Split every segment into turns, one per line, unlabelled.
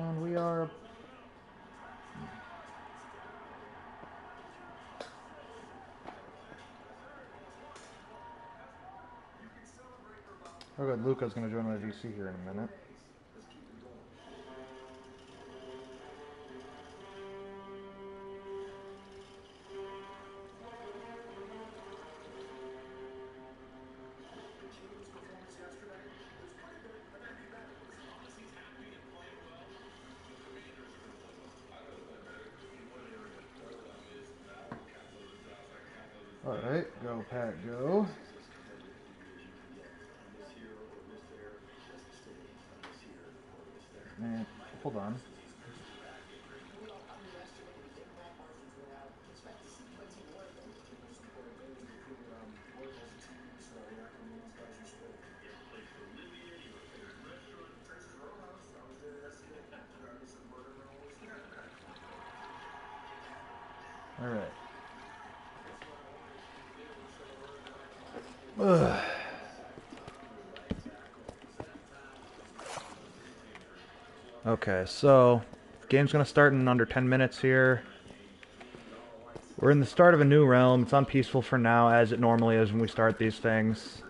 And we are... Oh good, Luca's going to join my VC here in a minute. Alright, go Pat, go. Man, hold on. Alright. Ugh. Okay, so game's gonna start in under 10 minutes here. We're in the start of a new realm. It's unpeaceful for now, as it normally is when we start these things.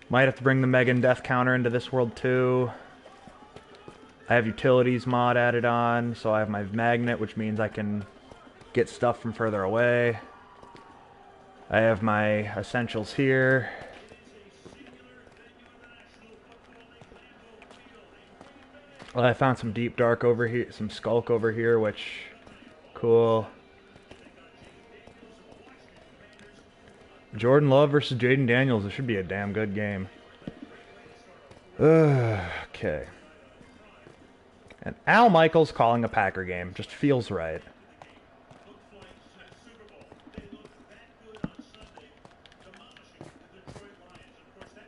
Might have to bring the Megan death counter into this world too. I have utilities mod added on, so I have my magnet, which means I can get stuff from further away. I have my essentials here. Well, I found some deep dark over here, some skulk over here, which, cool. Jordan Love versus Jaden Daniels. This should be a damn good game. Okay. And Al Michaels calling a Packer game. Just feels right.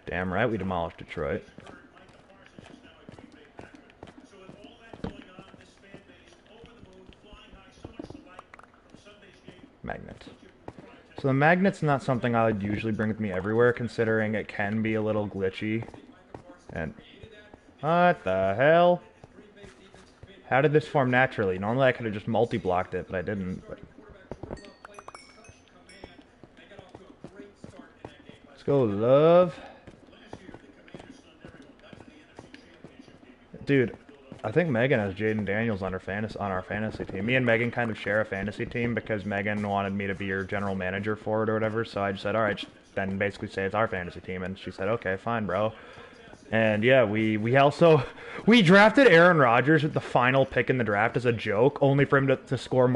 Damn right we demolished Detroit. Magnet. So the magnet's not something I would usually bring with me everywhere, considering it can be a little glitchy. And... what the hell? How did this form naturally? Normally I could have just multi-blocked it, but I didn't. But... let's go, Love. Dude, I think Megan has Jaden Daniels on our fantasy team. Me and Megan kind of share a fantasy team because Megan wanted me to be your general manager for it or whatever, so I just said, alright, then basically say it's our fantasy team, and she said, okay, fine, bro. And yeah, we drafted Aaron Rodgers with the final pick in the draft as a joke, only for him to score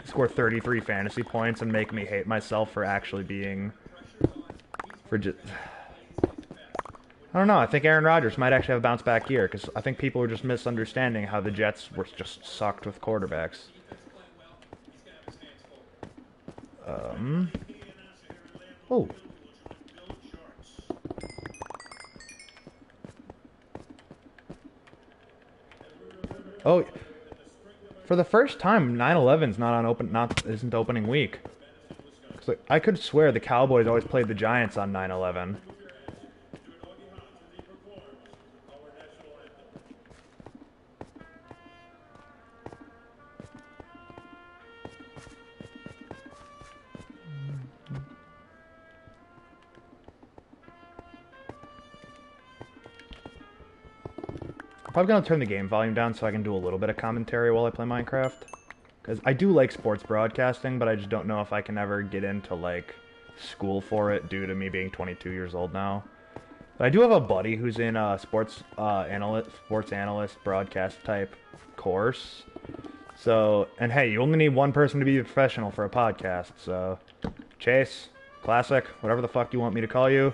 score 33 fantasy points and make me hate myself for actually being... for just... I don't know, I think Aaron Rodgers might actually have a bounce back year, because I think people were just misunderstanding how the Jets were just sucked with quarterbacks. Oh. Oh, for the first time, 9/11's isn't opening week. 'Cause, like, I could swear the Cowboys always played the Giants on 9/11. I'm probably going to turn the game volume down so I can do a little bit of commentary while I play Minecraft. Because I do like sports broadcasting, but I just don't know if I can ever get into, like, school for it due to me being 22 years old now. But I do have a buddy who's in a sports analyst broadcast type course. So, and hey, you only need one person to be a professional for a podcast, so... Chase, Classic, whatever the fuck you want me to call you.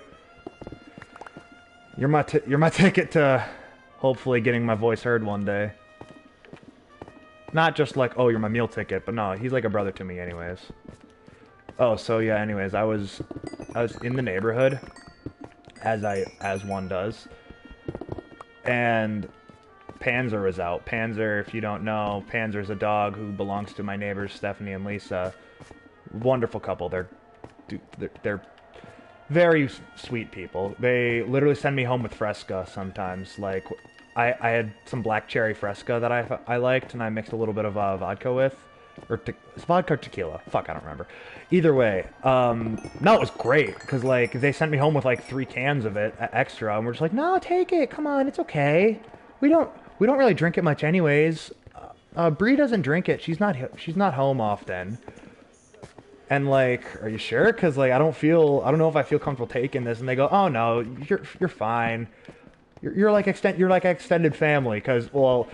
You're my ticket to... hopefully getting my voice heard one day. Not just like, oh, you're my meal ticket, but no, he's like a brother to me anyways. Oh, so yeah, anyways, I was in the neighborhood, as one does, and Panzer was out. Panzer, if you don't know, Panzer's a dog who belongs to my neighbors Stephanie and Lisa. Wonderful couple. They're Very sweet people. They literally send me home with Fresca sometimes. Like, I had some black cherry Fresca that I liked, and I mixed a little bit of vodka with. Or it's vodka or tequila. Fuck, I don't remember. Either way, no, it was great, because, like, they sent me home with, like, 3 cans of it extra, and we're just like, no, take it, come on, it's okay. We don't really drink it much anyways. Bree doesn't drink it. She's not home often. And like, are you sure? Because like, I don't know if I feel comfortable taking this. And they go, oh no, you're fine. You're like extended family. Because well,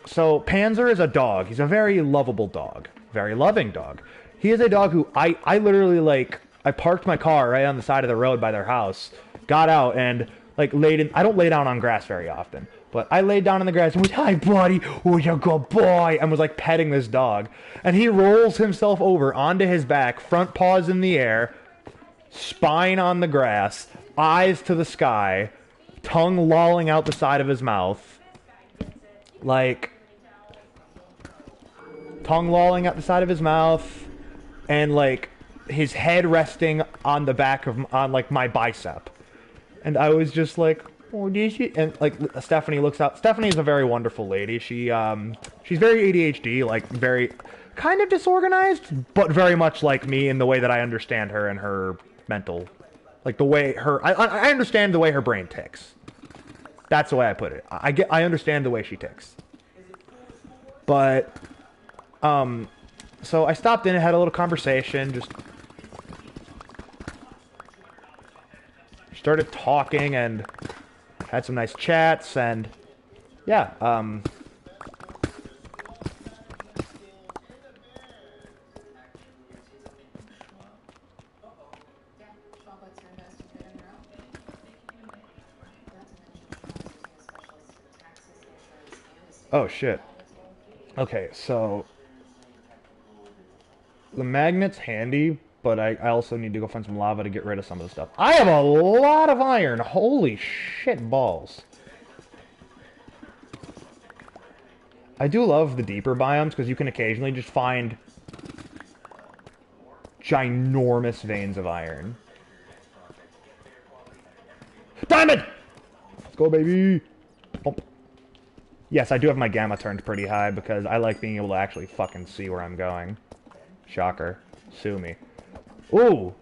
so Panzer is a dog. He's a very lovable dog, very loving dog. He is a dog who I literally like. I parked my car right on the side of the road by their house, got out and like laid in. I don't lay down on grass very often. But I laid down in the grass and was, hi, buddy, oh, you're a good boy, and was like petting this dog. And he rolls himself over onto his back, front paws in the air, spine on the grass, eyes to the sky, tongue lolling out the side of his mouth. Like, tongue lolling out the side of his mouth, and like, his head resting on the back of, on like my bicep. And I was just like, oh, did she? And like Stephanie looks out. Stephanie is a very wonderful lady. She's very ADHD, like very kind of disorganized, but very much like me in the way that I understand her and her mental, like the way her. I understand the way her brain ticks. That's the way I put it. I understand the way she ticks. But so I stopped in and had a little conversation. Just started talking and had some nice chats, and yeah, oh shit. Okay, so the magnet's handy, but I also need to go find some lava to get rid of some of the stuff. I have a lot of iron. Holy shit balls. I do love the deeper biomes because you can occasionally just find ginormous veins of iron. Diamond! Let's go, baby! Bump. Yes, I do have my gamma turned pretty high because I like being able to actually fucking see where I'm going. Shocker. Sue me. Ooh!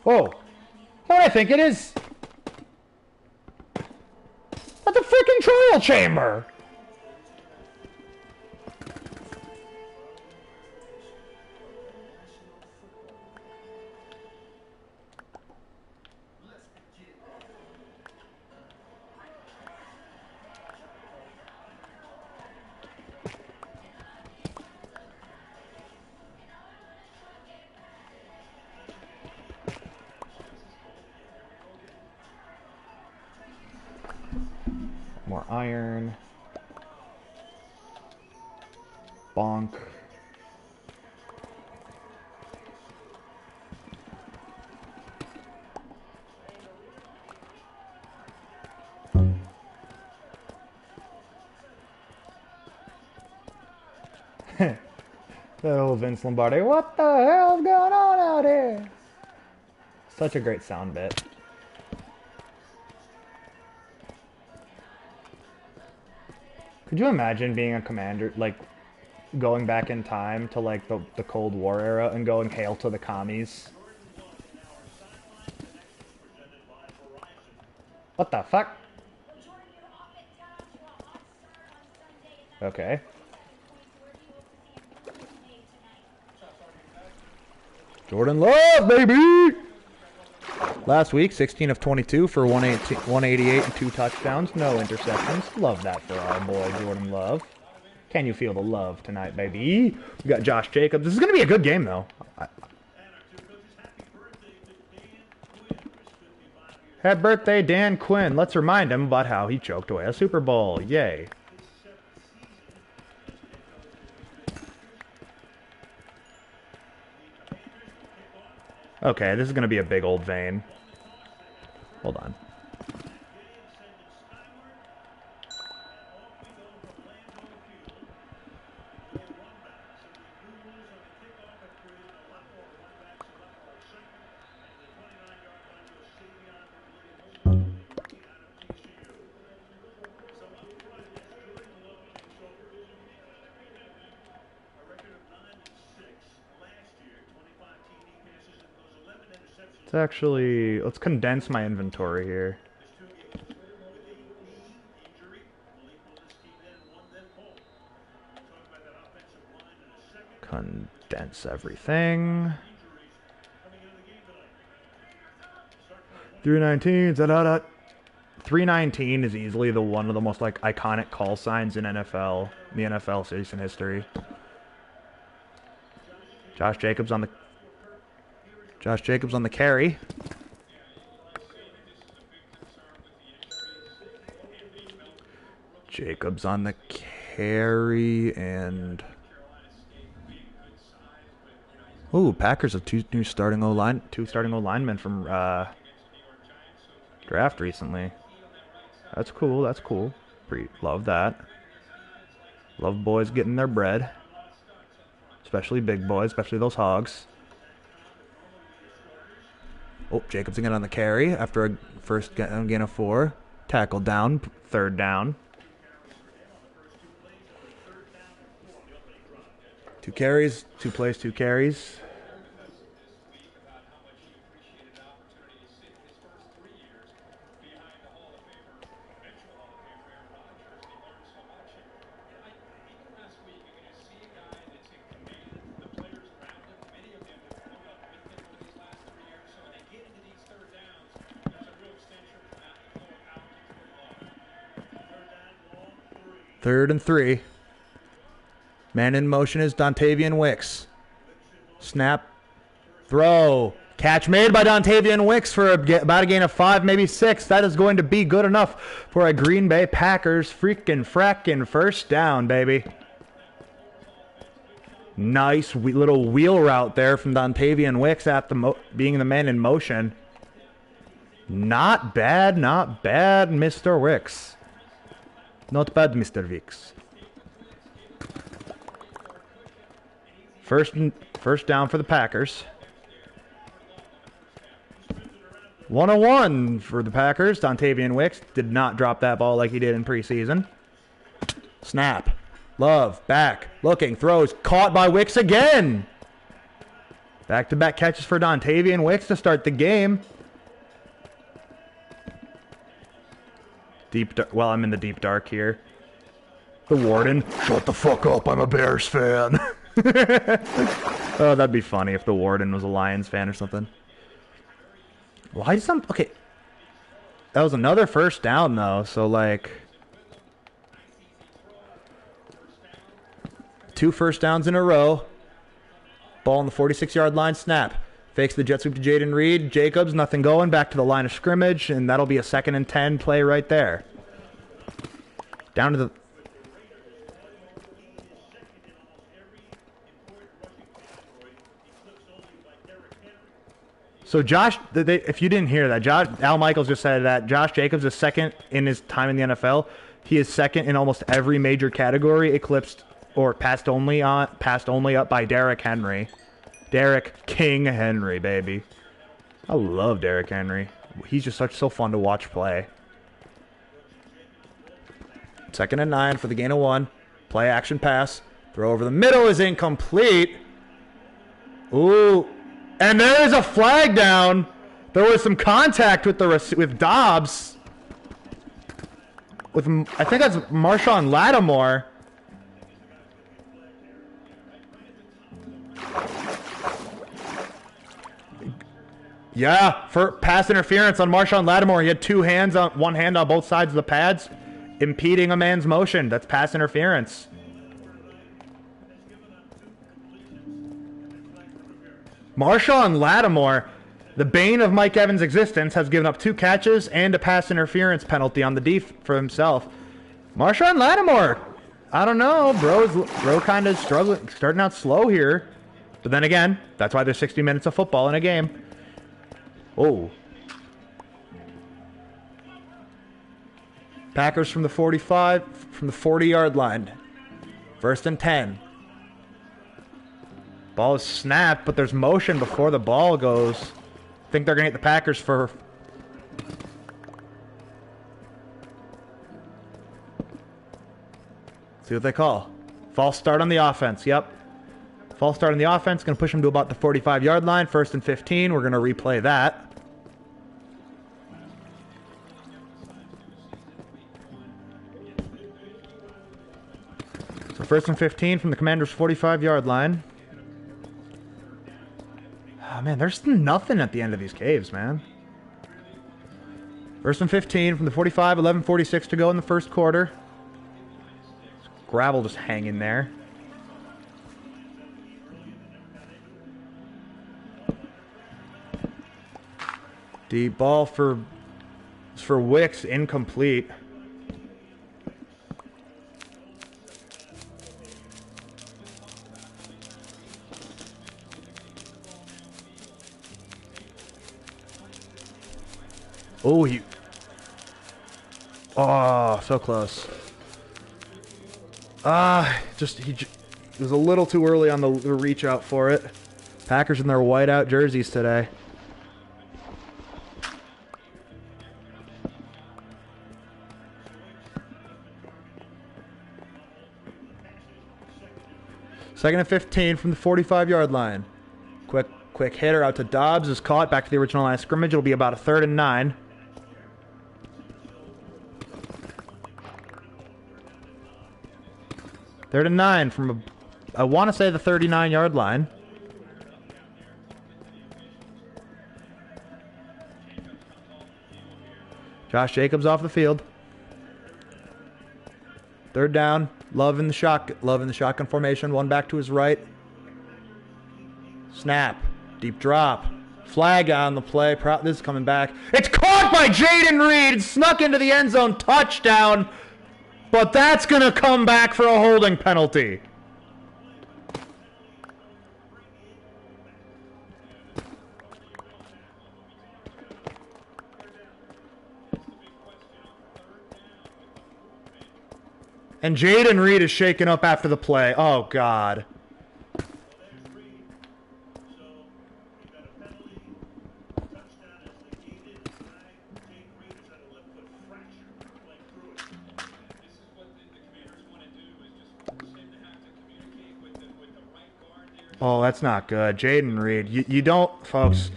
Oh! What do I think it is? That's a freaking trial chamber! More iron. Bonk. That old Vince Lombardi. What the hell's going on out here? Such a great sound bit. Could you imagine being a commander, like, going back in time to, like, the Cold War era and going, hail to the commies? What the fuck? Okay. Jordan Love, baby! Last week, 16 of 22 for 188 and 2 touchdowns. No interceptions. Love that for our boy, Jordan Love. Can you feel the love tonight, baby? We got Josh Jacobs. This is going to be a good game, though. Happy birthday, Dan Quinn. Let's remind him about how he choked away a Super Bowl. Yay. Okay, this is going to be a big old vein. Hold on. Let's actually, let's condense my inventory here. Condense everything. 319, 319 is easily one of the most like iconic call signs in NFL, the NFL season history. Josh Jacobs on the carry. Jacobs on the carry and ooh, Packers have two starting O-linemen from draft recently. That's cool. That's cool. Love that. Love boys getting their bread, especially big boys, especially those hogs. Oh, Jacobs again on the carry after a first gain of 4. Tackle down, 3rd down. 2 carries, 2 plays, 2 carries. Third and 3. Man in motion is Dontavian Wicks. Snap. Throw. Catch made by Dontavian Wicks for about a gain of 5, maybe 6. That is going to be good enough for a Green Bay Packers frackin' first down, baby. Nice little wheel route there from Dontavian Wicks at being the man in motion. Not bad, Mr. Wicks. Not bad, Mr. Wicks. First down for the Packers. 101 for the Packers. Dontavian Wicks did not drop that ball like he did in preseason. Snap. Love. Back. Looking. Throws. Caught by Wicks again. Back-to-back catches for Dontavian Wicks to start the game. Well, I'm in the deep dark here. The Warden. Shut the fuck up. I'm a Bears fan. Oh, that'd be funny if the Warden was a Lions fan or something. Why did okay. That was another first down, though. So, like, 2 first downs in a row. Ball on the 46-yard line. Snap. Fakes the jet sweep to Jaden Reed. Jacobs, nothing going. Back to the line of scrimmage, and that'll be a 2nd and 10 play right there. Down to the... So Josh, if you didn't hear that, Al Michaels just said that Josh Jacobs is 2nd in his time in the NFL. He is 2nd in almost every major category, eclipsed or passed only up by Derrick Henry. Derrick King Henry, baby. I love Derrick Henry. He's just so fun to watch play. 2nd and 9 for the gain of 1. Play action pass. Throw over the middle is incomplete. Ooh. And there is a flag down. There was some contact with Dobbs. I think that's Marshawn Lattimore. Yeah, for pass interference on Marshawn Lattimore. He had one hand on both sides of the pads, impeding a man's motion. That's pass interference. Marshawn Lattimore, the bane of Mike Evans' existence, has given up 2 catches and a pass interference penalty on the def for himself. Marshawn Lattimore, I don't know, bro kind of struggling, starting out slow here. But then again, that's why there's 60 minutes of football in a game. Oh. Packers from the 45, from the 40-yard line. 1st and 10. Ball is snapped, but there's motion before the ball goes. I think they're going to hit the Packers for... See what they call. False start on the offense. Yep. False start on the offense. Going to push them to about the 45-yard line. 1st and 15. We're going to replay that. So 1st and 15 from the Commanders' 45-yard line. Oh, man, there's nothing at the end of these caves, man. 1st and 15 from the 45, 11:46 to go in the first quarter. Gravel just hanging there. Deep ball for Wicks, incomplete. Oh, so close. He was a little too early on the reach out for it. Packers in their whiteout jerseys today. Second and 15 from the 45-yard line. Quick hitter out to Dobbs is caught. Back to the original line of scrimmage. It'll be about a 3rd and 9. Third and 9 from, I want to say, the 39-yard line. Josh Jacobs off the field. 3rd down. Love in the shotgun formation. One back to his right. Snap. Deep drop. Flag on the play. This is coming back. It's caught by Jaden Reed. It snuck into the end zone. Touchdown. But that's going to come back for a holding penalty. And Jaden Reed is shaken up after the play. Oh, God. Oh, that's not good. Jaden Reed. You don't, folks.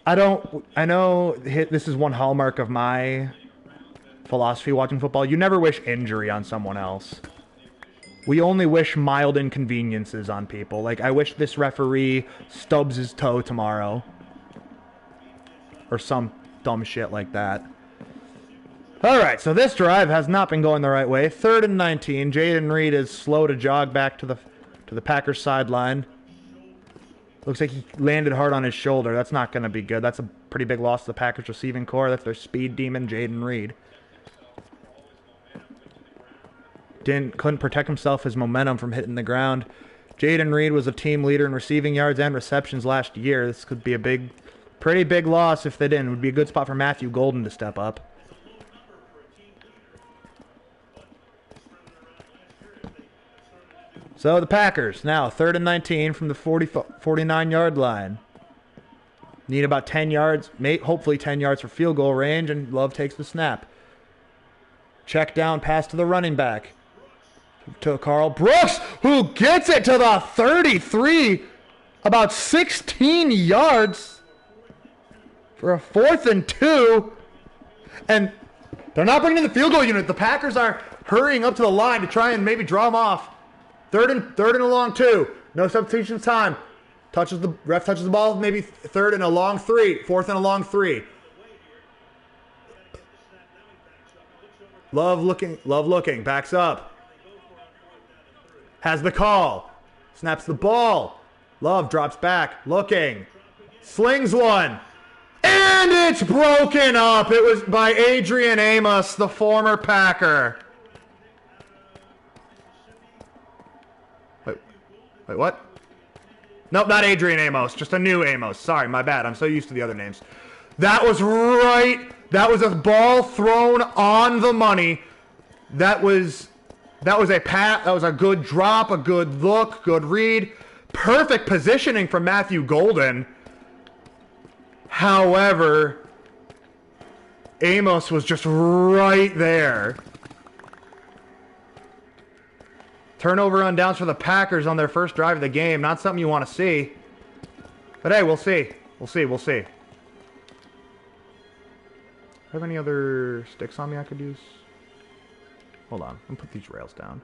I know this is one hallmark of my philosophy watching football. You never wish injury on someone else. We only wish mild inconveniences on people. Like, I wish this referee stubs his toe tomorrow. Or some dumb shit like that. Alright, so this drive has not been going the right way. 3rd and 19. Jaden Reed is slow to jog back to the Packers sideline. Looks like he landed hard on his shoulder. That's not going to be good. That's a pretty big loss to the Packers receiving core. That's their speed demon, Jaden Reed. Couldn't protect himself, his momentum from hitting the ground. Jaden Reed was a team leader in receiving yards and receptions last year. This could be a pretty big loss if they didn't. It would be a good spot for Matthew Golden to step up. So the Packers, now 3rd and 19 from the 49-yard line. Need about 10 yards, hopefully 10 yards for field goal range, and Love takes the snap. Check down, pass to the running back. To Carl Brooks, who gets it to the 33, about 16 yards for a 4th and 2. And they're not bringing in the field goal unit. The Packers are hurrying up to the line to try and maybe draw them off. Third and a long 2. No substitution time. Ref touches the ball, maybe 3rd and a long 3. 4th and a long 3. Love looking, backs up. Has the call. Snaps the ball. Love drops back, looking. Slings one. And it's broken up. It was by Adrian Amos, the former Packer. Wait, what? Nope, not Adrian Amos. Just a new Amos. Sorry, my bad. I'm so used to the other names. That was right. That was a ball thrown on the money. That was a pat. That was a good drop, a good look, good read. Perfect positioning from Matthew Golden. However, Amos was just right there. Turnover on downs for the Packers on their first drive of the game. Not something you want to see. But hey, we'll see. We'll see. We'll see. Have any other sticks on me I could use? Hold on. I'm gonna put these rails down.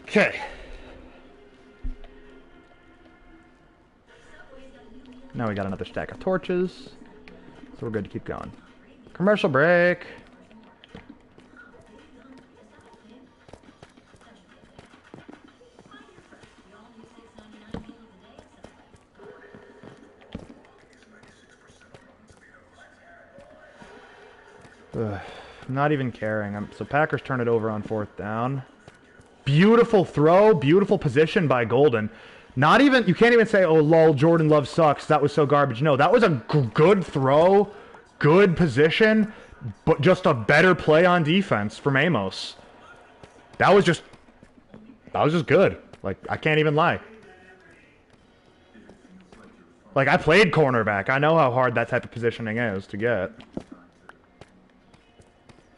Okay. Now we got another stack of torches. So we're good to keep going. Commercial break. Ugh, I'm not even caring. So Packers turn it over on 4th down. Beautiful throw, beautiful position by Golden. Not even, you can't even say, oh, lol, Jordan Love sucks. That was so garbage. No, that was a good throw, good position, but just a better play on defense from Amos. That was just good. Like, I can't even lie. Like, I played cornerback. I know how hard that type of positioning is to get.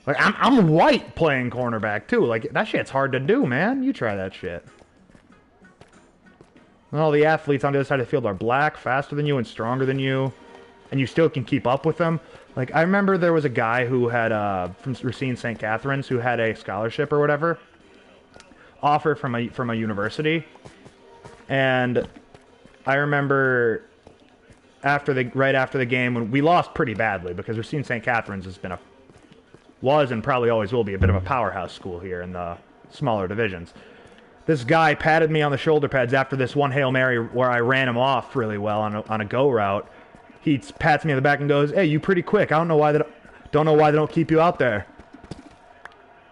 Like, I'm white playing cornerback, too. Like, that shit's hard to do, man. You try that shit. And all the athletes on the other side of the field are black, faster than you, and stronger than you. And you still can keep up with them. Like, I remember there was a guy who had, from Racine St. Catharines, who had a scholarship or whatever, offer from a university. And I remember right after the game, when we lost pretty badly, because Racine St. Catharines has been was and probably always will be a bit of a powerhouse school here in the smaller divisions. This guy patted me on the shoulder pads after this one Hail Mary where I ran him off really well on a go route. He pats me on the back and goes, "Hey, you pretty quick. I don't know why they don't keep you out there."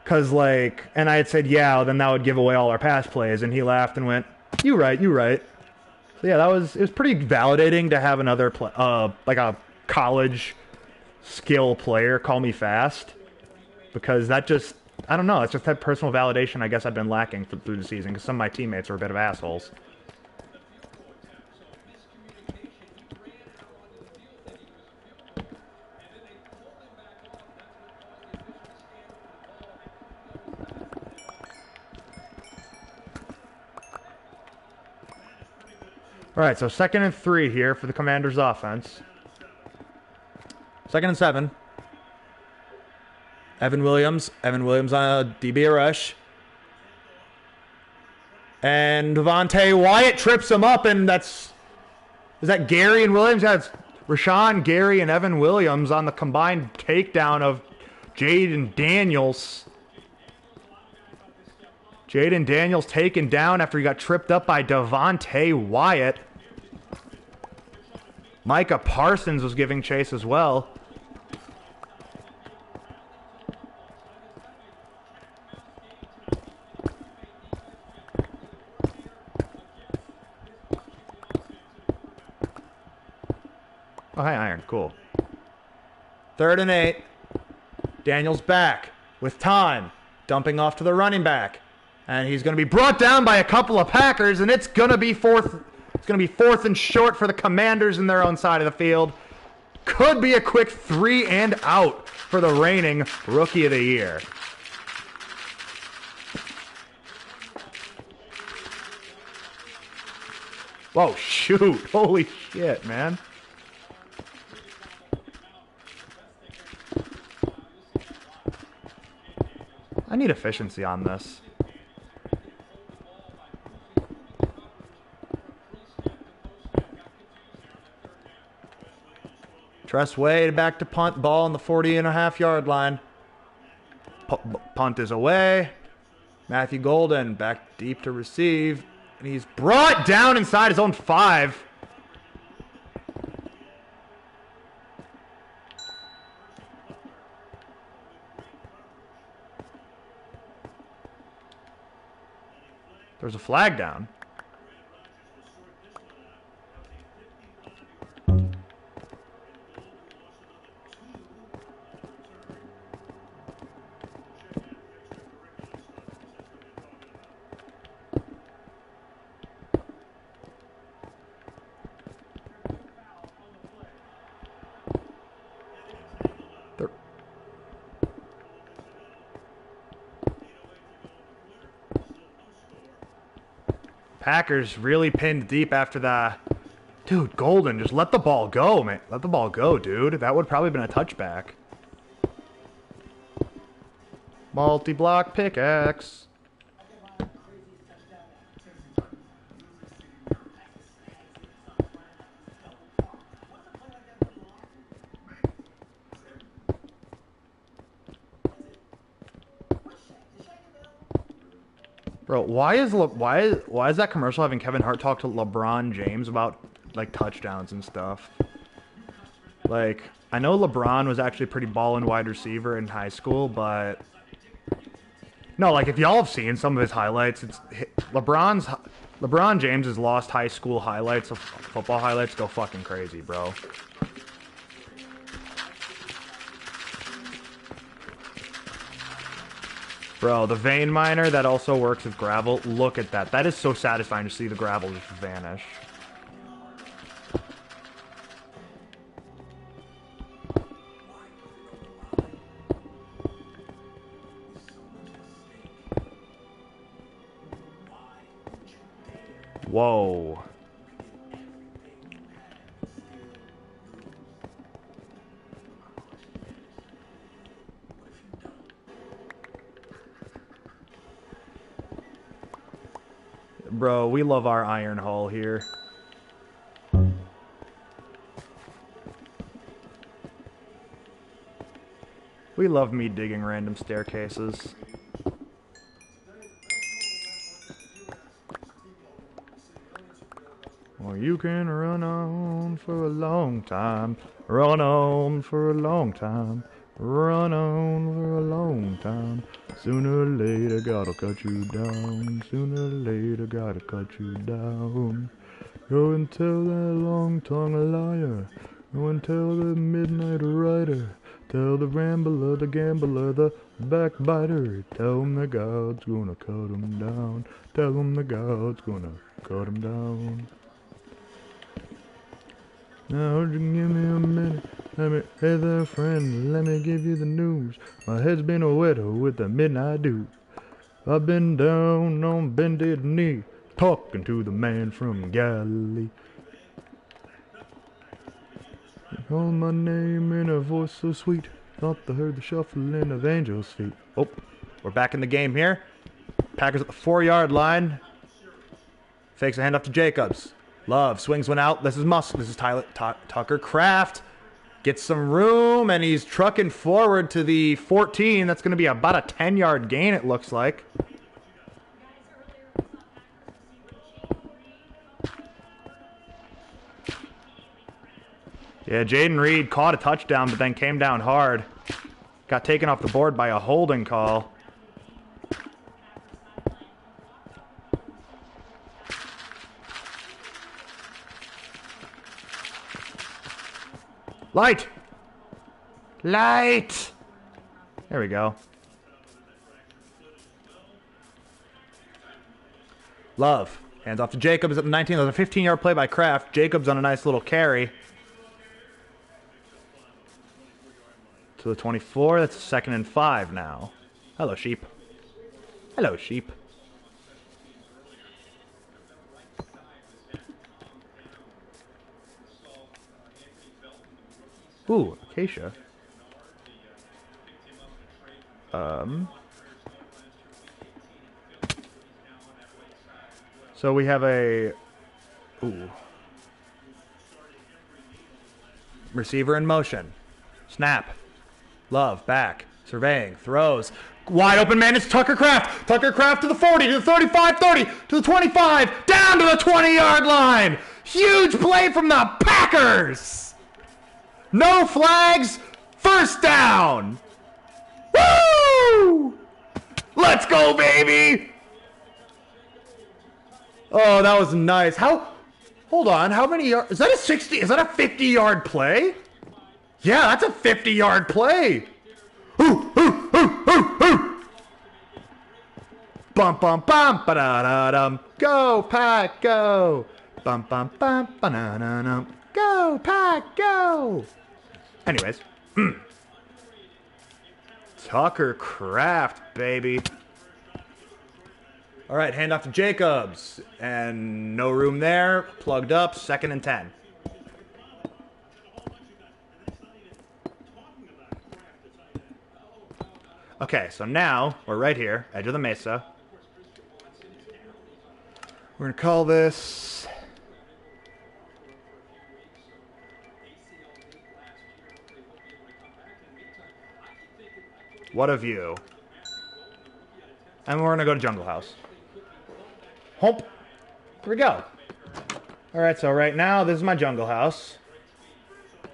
Cause like, and I had said, "Yeah, then that would give away all our pass plays." And he laughed and went, "You right, you right." So yeah, it was pretty validating to have another like a college skill player call me fast. Because that just, I don't know, it's just that personal validation I guess I've been lacking through the season, because some of my teammates are a bit of assholes. Alright, so 2nd and 3 here for the Commanders' offense. 2nd and 7. Evan Williams on a DB rush. And Devontae Wyatt trips him up, and is that Gary and Williams? Yeah, it's Rashawn, Gary, and Evan Williams on the combined takedown of Jaden Daniels. Jaden Daniels taken down after he got tripped up by Devontae Wyatt. Micah Parsons was giving chase as well. Oh, hey, Iron. Cool. 3rd and 8. Daniels back with time. Dumping off to the running back. And he's going to be brought down by a couple of Packers, and it's going to be 4th. It's going to be 4th and short for the Commanders in their own side of the field. Could be a quick 3 and out for the reigning Rookie of the Year. Whoa, shoot. Holy shit, man. I need efficiency on this. Press way back to punt. Ball on the 40.5-yard line. Punt is away. Matthew Golden back deep to receive. And he's brought down inside his own 5. There's a flag down. Packers really pinned deep after that. Dude, Golden, just let the ball go, man. Let the ball go, dude. That would probably have been a touchback. Multi-block pickaxe. Bro, why is that commercial having Kevin Hart talk to LeBron James about like touchdowns and stuff? Like, I know LeBron was actually a pretty ballin' wide receiver in high school, but no, like if y'all have seen some of his highlights, it's LeBron James's lost high school highlights of football highlights go fucking crazy, bro. Bro, the vein miner that also works with gravel, look at that. That is so satisfying to see the gravel just vanish. Whoa. Bro, we love our iron hull here. We love me digging random staircases. Well, you can run on for a long time. Run on for a long time. Run on for a long time. Sooner or later, God'll cut you down. Sooner or later, gotta cut you down. Go and tell that long-tongued liar. Go and tell the midnight rider. Tell the rambler, the gambler, the backbiter. Tell him that God's gonna cut him down. Tell him that God's gonna cut him down. Now, give me a minute. Hey there, friend, let me give you the news. My head's been a wet with the midnight dew. I've been down on bended knee, talking to the man from Galilee. He called my name in a voice so sweet, thought they heard the shuffling of angels' feet. Oh, we're back in the game here. Packers at the 4-yard line. Fakes a hand up to Jacobs. Love swings one out. This is Tyler Tucker Kraft. Gets some room, and he's trucking forward to the 14. That's going to be about a 10-yard gain, it looks like. Yeah, Jaden Reed caught a touchdown, but then came down hard. Got taken off the board by a holding call. Light! Light! There we go. Love. Hands off to Jacobs at the 19. That was a 15-yard play by Kraft. Jacobs on a nice little carry. To the 24. That's a 2nd and 5 now. Hello, sheep. Hello, sheep. Ooh, Acacia. So we have a... Ooh. Receiver in motion. Snap. Love, back. Surveying. Throws. Wide open man, it's Tucker Kraft. Tucker Kraft to the 40, to the 35, 30, to the 25, down to the 20-yard line. Huge play from the Packers. No flags. First down. Woo! Let's go, baby. Oh, that was nice. Hold on. How many yards? Is that a 60? Is that a 50-yard play? Yeah, that's a 50-yard play. Ooh, ooh, ooh, ooh, ooh. Bum, bum, bum, ba-da-da-dum. Go, Pack, go. Bum, bum, bum, ba-na-na-num. Go, Pack, go. Anyways. Tucker Kraft, baby. All right, hand off to Jacobs. And no room there. Plugged up, 2nd and 10. Okay, so now we're right here, edge of the mesa. We're going to call this... What a view. And we're going to go to Jungle House. Hump. Here we go. All right, so right now, this is my Jungle House.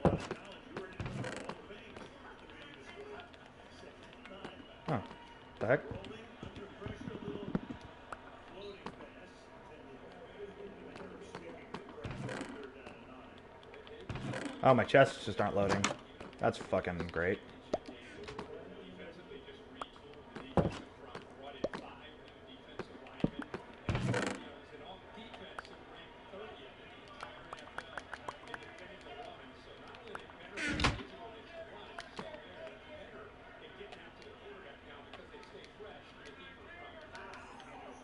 Oh, what the heck? Oh, my chests just aren't loading. That's fucking great.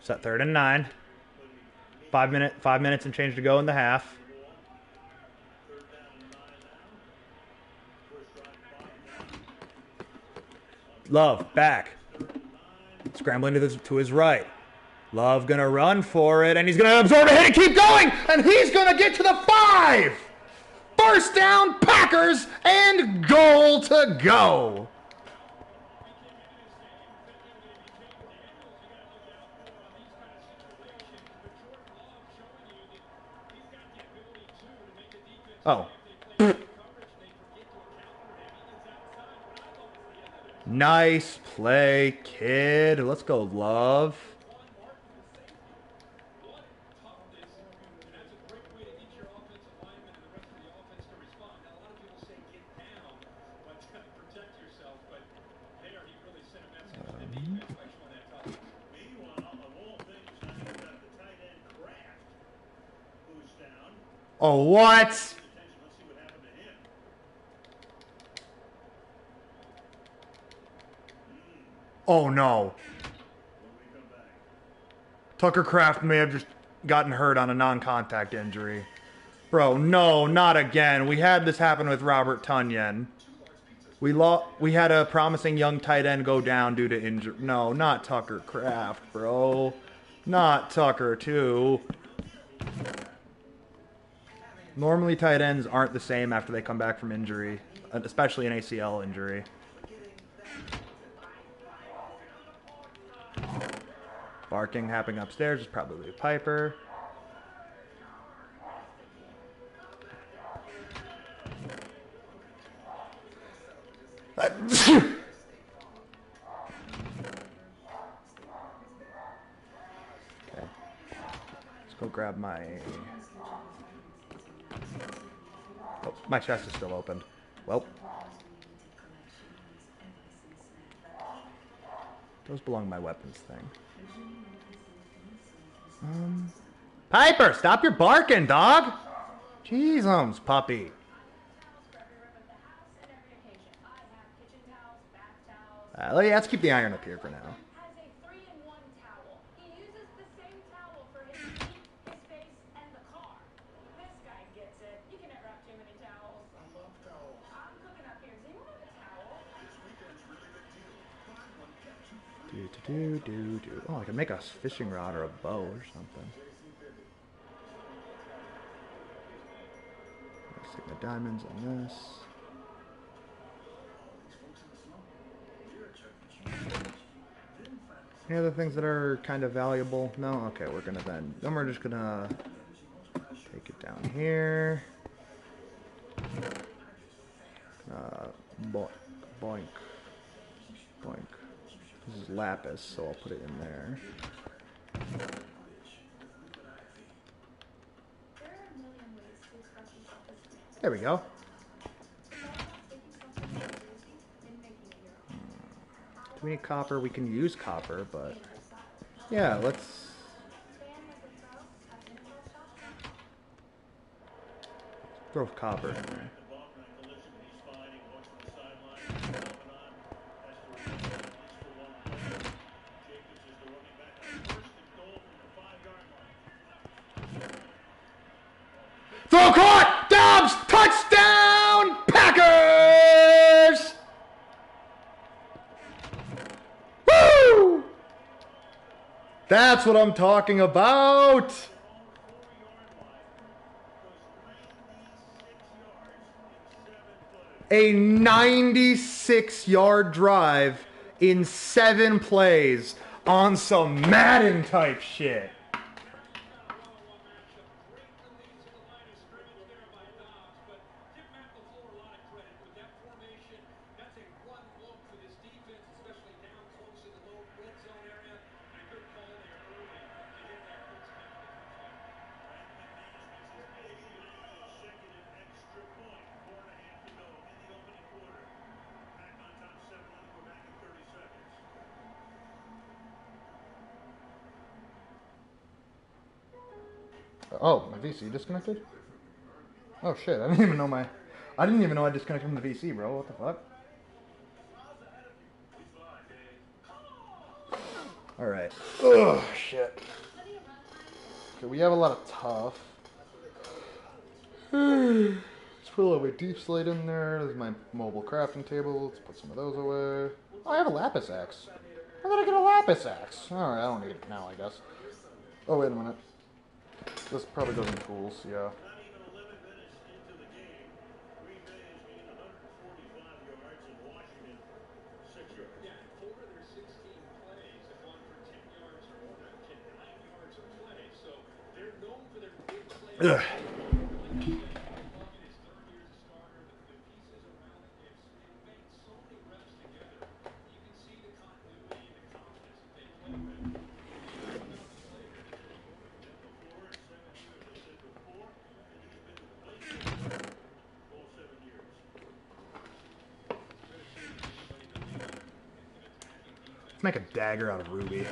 Set 3rd and 9. 5 minutes and change to go in the half. Love, back. Scrambling to his right. Love gonna run for it, and he's gonna absorb a hit and keep going, and he's gonna get to the 5! First down, Packers, and goal to go. Oh. Nice play, kid. Let's go, Love. Oh, what? Oh, no. Tucker Kraft may have just gotten hurt on a non-contact injury. Bro, no, not again. We had this happen with Robert Tonyan. We had a promising young tight end go down due to injury. No, not Tucker Kraft, bro. Not Tucker, too. Normally, tight ends aren't the same after they come back from injury, especially an ACL injury. Barking happening upstairs is probably Piper. Okay. Let's go grab my... Oh, my chest is still open. Well. Those belong to my weapons thing. Piper, stop your barking, dog! Jeezums, puppy. Yeah, let's keep the iron up here for now. Oh, I can make a fishing rod or a bow or something. Stick my diamonds on this. Any other things that are kind of valuable? No? Okay, we're gonna then we're just gonna take it down here. Boink, boink, boink. This is lapis, so I'll put it in there. There we go. Do we need copper? We can use copper, but yeah, let's throw copper in there. Throw caught! Dobbs! Touchdown! Packers! Woo! That's what I'm talking about! A 96-yard drive in 7 plays on some Madden type shit. Oh, my VC disconnected? Oh shit, I didn't even know I disconnected from the VC, bro. What the fuck? Alright. Ugh, shit. Okay, we have a lot of tough. Let's put a little bit of deep slate in there. There's my mobile crafting table. Let's put some of those away. Oh, I have a lapis axe. How did I get a lapis axe? Alright, I don't need it now, I guess. Oh, wait a minute. This probably goes in tools, yeah. Ugh. Let's make a dagger out of ruby.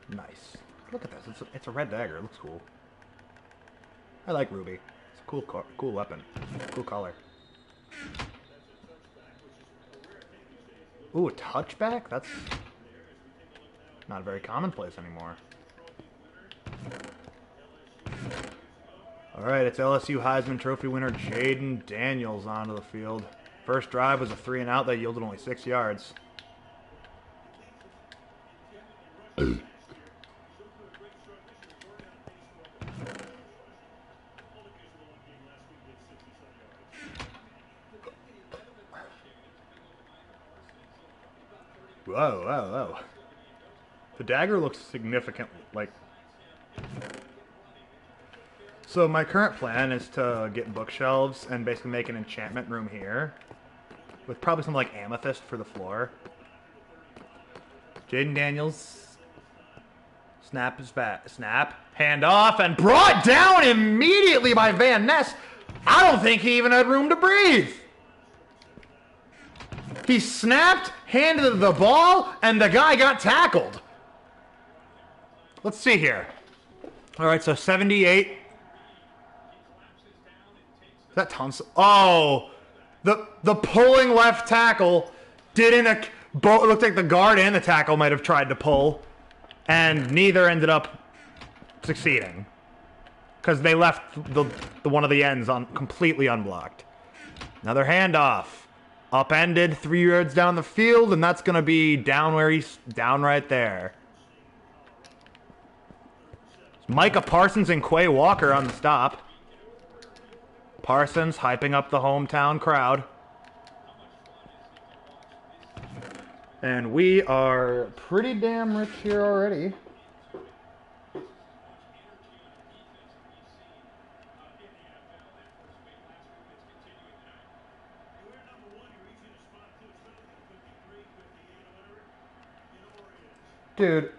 Nice. Look at this. It's a red dagger. It looks cool. I like ruby. It's a cool weapon. Cool color. Ooh, a touchback? That's not very commonplace anymore. Alright, it's LSU Heisman Trophy winner Jaden Daniels onto the field. First drive was a 3-and-out that yielded only 6 yards. Whoa, whoa, whoa. The dagger looks significant, like... So my current plan is to get bookshelves and basically make an enchantment room here. With probably some like amethyst for the floor. Jaden Daniels. Snap is back. Snap. Hand off and brought down immediately by Van Ness. I don't think he even had room to breathe. He snapped, handed the ball, and the guy got tackled. Let's see here. All right, so 78. Is that Tunsil? Oh, the pulling left tackle didn't. It looked like the guard and the tackle might have tried to pull, and neither ended up succeeding because they left the one of the ends on completely unblocked. Another handoff. Upended 3 yards down the field, and that's going to be down where he's down right there. Micah Parsons and Quay Walker on the stop. Parsons hyping up the hometown crowd. And we are pretty damn rich here already. Dude.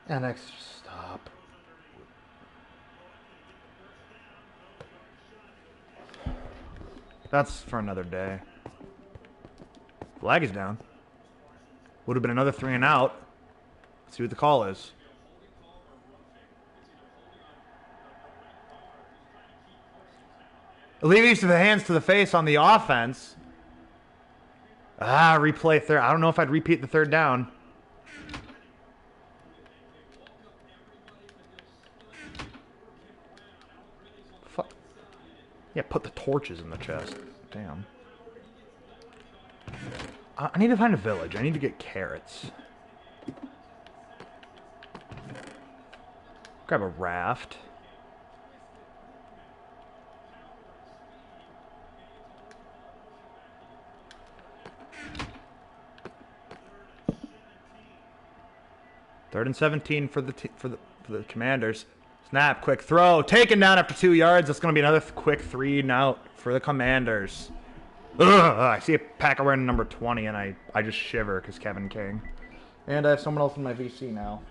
NX, stop. That's for another day. Flag is down. Would have been another 3 and out. Let's see what the call is. Alleviates to the hands to the face on the offense. Replay third. I don't know if I'd repeat the third down. Fuck. Yeah, put the torches in the chest. Damn. I need to find a village. I need to get carrots. Grab a raft. Third and 17 for the Commanders. Snap, quick throw, taken down after 2 yards. That's going to be another quick 3 and out for the Commanders. Ugh, I see a Packer wearing number 20, and I just shiver because Kevin King. And I have someone else in my VC now.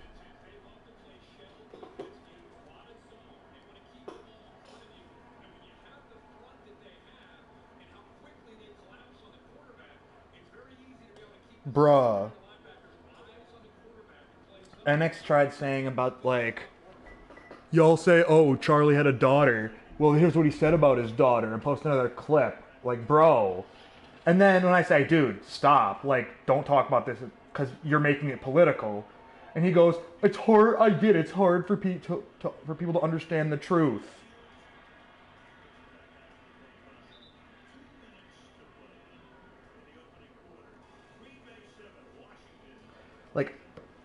Bruh. NX tried saying about, like, y'all say, oh, Charlie had a daughter. Well, here's what he said about his daughter, and post another clip. Like, bro. And then when I say, dude, stop. Like, don't talk about this because you're making it political. And he goes, it's hard. I get it. It's hard for people to understand the truth. Like,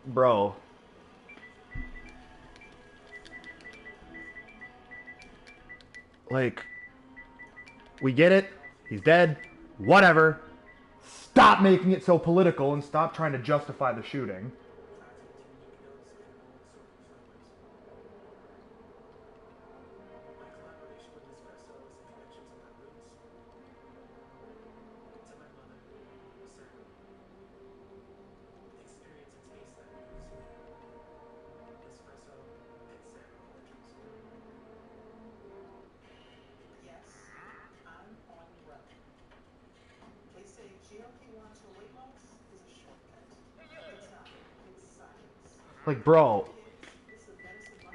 bro. Like, we get it. He's dead. Whatever. Stop making it so political and stop trying to justify the shooting. Like, bro,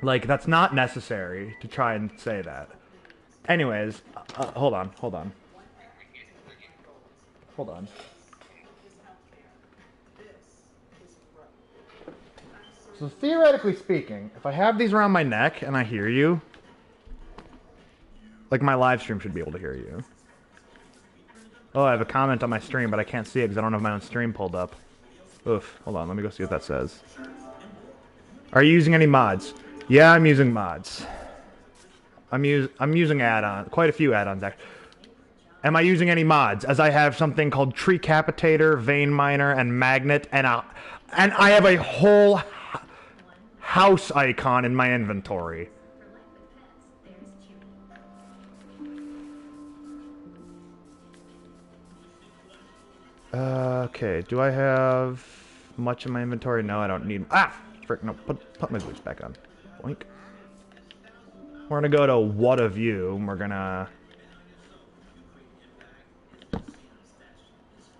like, that's not necessary to try and say that. Anyways, hold on. So theoretically speaking, if I have these around my neck and I hear you, like, my live stream should be able to hear you. Oh, I have a comment on my stream, but I can't see it because I don't have my own stream pulled up. Oof, hold on, let me go see what that says. Are you using any mods? Yeah, I'm using mods. I'm using add-ons, quite a few add-ons actually. Am I using any mods? As I have something called Tree Capitator, Vein Miner, and Magnet, and I have a whole house icon in my inventory. Okay, do I have much in my inventory? No, I don't need... Frick, no, put my boots back on. Boink. We're gonna go to What of You, and we're gonna...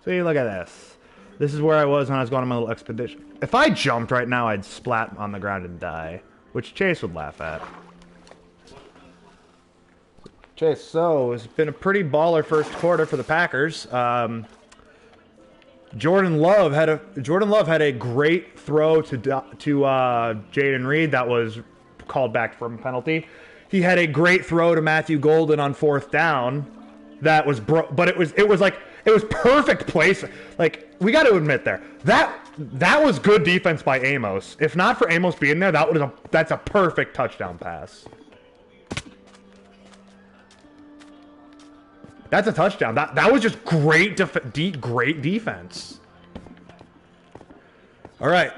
See, look at this. This is where I was when I was going on my little expedition. If I jumped right now, I'd splat on the ground and die, which Chase would laugh at. Chase, so it's been a pretty baller first quarter for the Packers. Jordan Love had a great throw to Jaden Reed that was called back from a penalty. He had a great throw to Matthew Golden on 4th down. That was but it was perfect place. Like, we got to admit that That was good defense by Amos. If not for Amos being there, that's a perfect touchdown pass. That's a touchdown. That was just great defense. All right.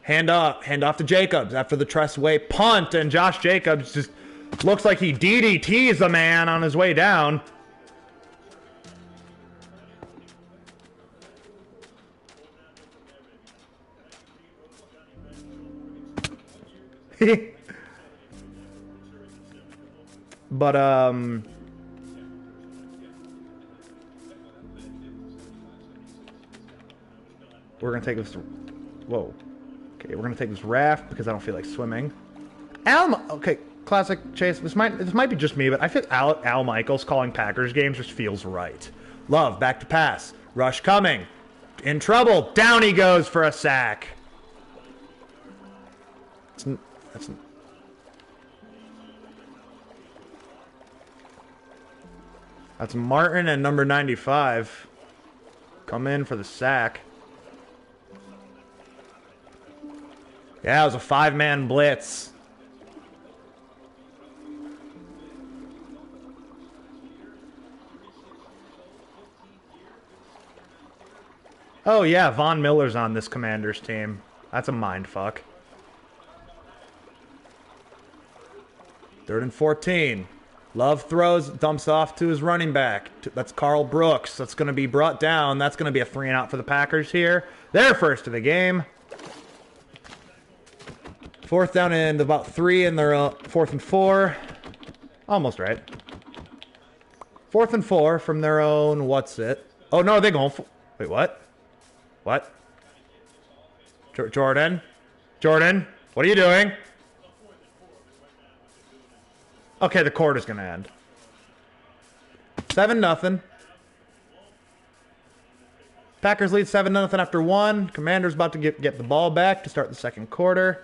Hand off to Jacobs after the Tressway punt, and Josh Jacobs just looks like he DDTs the man on his way down. But we're gonna take this. Whoa. Okay, we're gonna take this raft because I don't feel like swimming. Okay, classic Chase. This might be just me, but I feel Al Michaels calling Packers games just feels right. Love back to pass. Rush coming. In trouble. Down he goes for a sack. That's Martin and number 95. Come in for the sack. Yeah, it was a 5-man blitz. Oh yeah, Von Miller's on this Commanders team. That's a mindfuck. 3rd and 14. Love throws, dumps off to his running back. That's Carl Brooks. That's going to be brought down. That's going to be a 3-and-out for the Packers here. Their first of the game. 4th down and about 3 in their 4th and 4. Almost right. 4th and 4 from their own, what's it? Oh, no, they're going for... Wait, what? What? Jordan? Jordan? What are you doing? Okay, the quarter's going to end. 7-0. Packers lead 7-0 after 1. Commanders about to get the ball back to start the second quarter.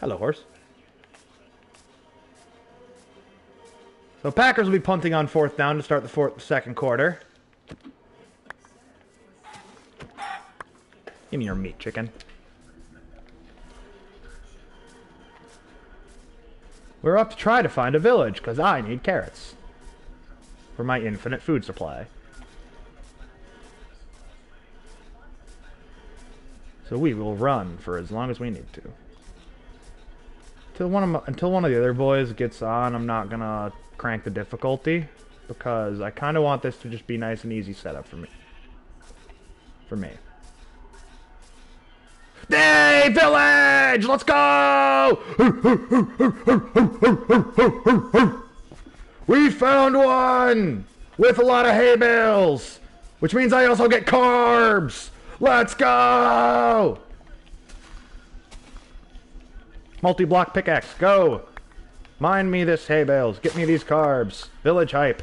Hello, horse. So Packers will be punting on 4th down to start the second quarter. Give me your meat, chicken. We're up to try to find a village, because I need carrots. For my infinite food supply. So we will run for as long as we need to. Until one of the other boys gets on, I'm not gonna crank the difficulty. Because I kind of want this to just be nice and easy setup for me. Hey, village! Let's go! We found one! With a lot of hay bales! Which means I also get carbs! Let's go! Multi-block pickaxe, go! Mine me this hay bales. Get me these carbs. Village hype.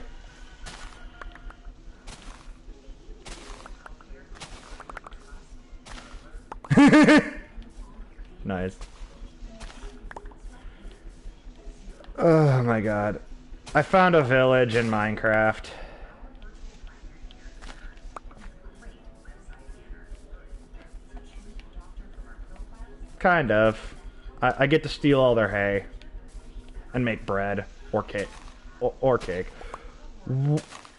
Nice. Oh my god. I found a village in Minecraft. Kind of. I get to steal all their hay. And make bread. Or cake. Or cake.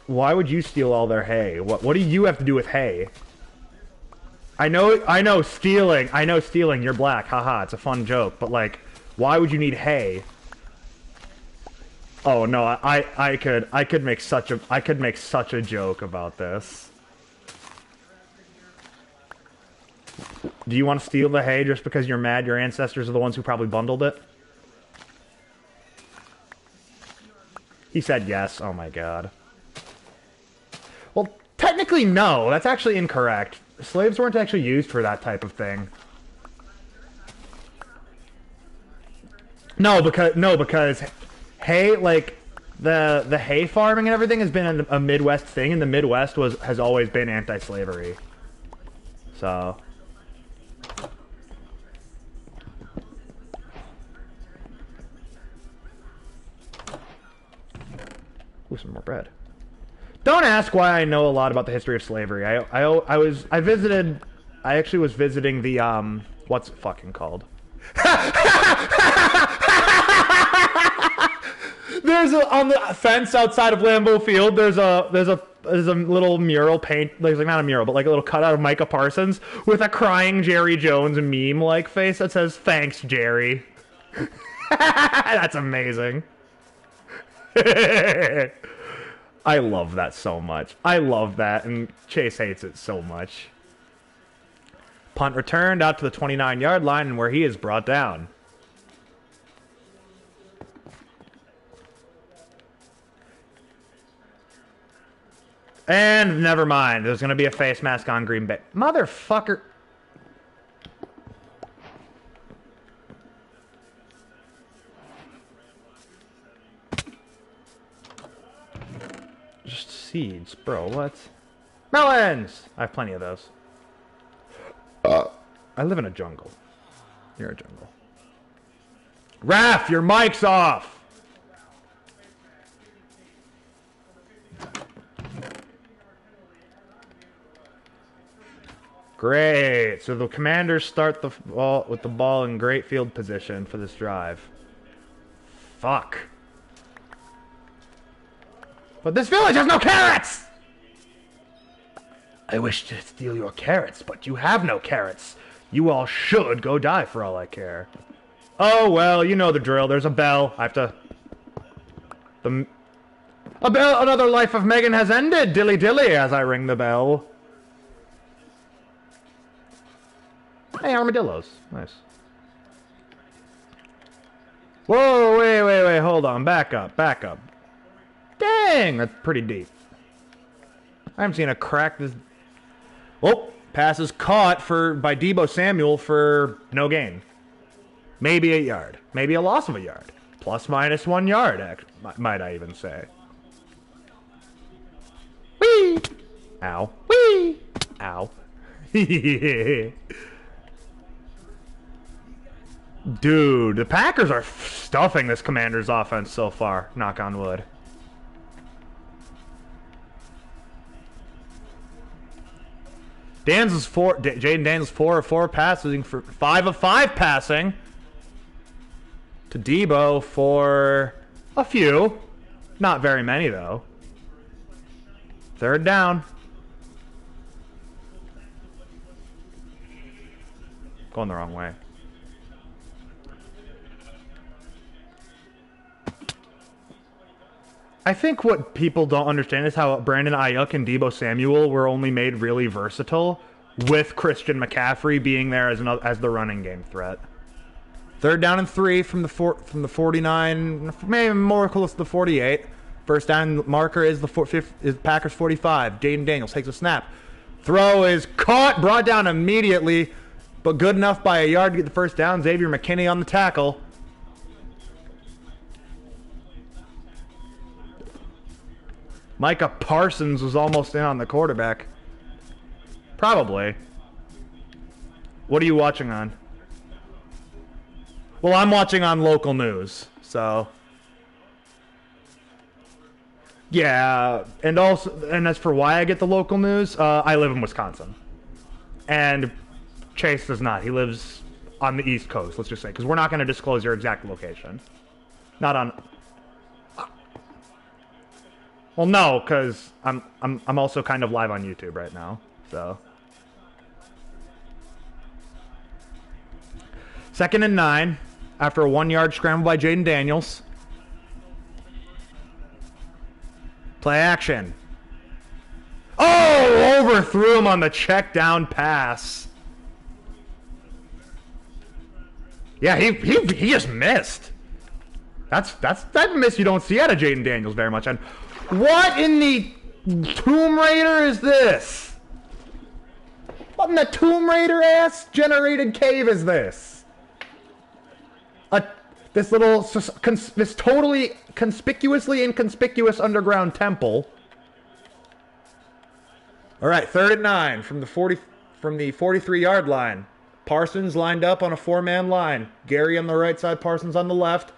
Why would you steal all their hay? What do you have to do with hay? I know stealing. You're black. Haha, it's a fun joke. But like, why would you need hay? Oh no, I could make such a joke about this. Do you want to steal the hay just because you're mad your ancestors are the ones who probably bundled it? He said yes. Oh my god. Well, technically no. That's actually incorrect. Slaves weren't actually used for that type of thing. No, because hay, like the hay farming and everything has been a Midwest thing, and the Midwest has always been anti-slavery. So. Ooh, some more bread. Don't ask why I know a lot about the history of slavery. I actually was visiting the what's it fucking called? On the fence outside of Lambeau Field. There's a little mural paint. There's like not a mural, but like a little cutout of Micah Parsons with a crying Jerry Jones meme like face that says "Thanks, Jerry." That's amazing. I love that so much. I love that, and Chase hates it so much. Punt returned out to the 29-yard line, and where he is brought down. And never mind. There's going to be a face mask on Green Bay. Motherfucker. Just seeds, bro. What? Melons! I have plenty of those. I live in a jungle. You're a jungle. Raph, your mic's off! Great. So the Commanders start the ball with the ball in great field position for this drive. Fuck. But this village has no carrots! I wish to steal your carrots, but you have no carrots. You all should go die for all I care. Oh, well, you know the drill. There's a bell. I have to... A bell, another life of Megan has ended. Dilly dilly as I ring the bell. Hey, armadillos. Nice. Whoa, wait, hold on. Back up. Dang, that's pretty deep. I haven't seen a crack this... Oh, pass is caught by Deebo Samuel for no gain. Maybe 8 yard. Maybe a loss of a yard. Plus minus 1 yard, might I even say. Whee! Ow. Whee! Ow. Dude, the Packers are stuffing this Commanders offense so far. Knock on wood. Jaden Daniels 4 of 4 passing for 5 of 5 passing to Deebo for a few. Not very many though. Third down. Going the wrong way. I think what people don't understand is how Brandon Ayuk and Deebo Samuel were only made really versatile with Christian McCaffrey being there as the running game threat. Third down and 3 from the 49, maybe more close to the 48. First down marker is is Packers 45. Jaden Daniels takes a snap. Throw is caught, brought down immediately, but good enough by a yard to get the first down. Xavier McKinney on the tackle. Micah Parsons was almost in on the quarterback. Probably. What are you watching on? Well, I'm watching on local news, so... Yeah, and as for why I get the local news, I live in Wisconsin. And Chase does not. He lives on the East Coast, let's just say, because we're not going to disclose your exact location. Not on... Well, no, because I'm also kind of live on YouTube right now, so. 2nd and 9 after a 1-yard scramble by Jaden Daniels. Play action. Oh, overthrew him on the check down pass. Yeah, he just missed. That's that miss you don't see out of Jaden Daniels very much. And what in the Tomb Raider is this? What in the Tomb Raider ass generated cave is this? This totally conspicuously inconspicuous underground temple. All right, 3rd and 9 from the 43-yard line. Parsons lined up on a 4-man line. Gary on the right side, Parsons on the left.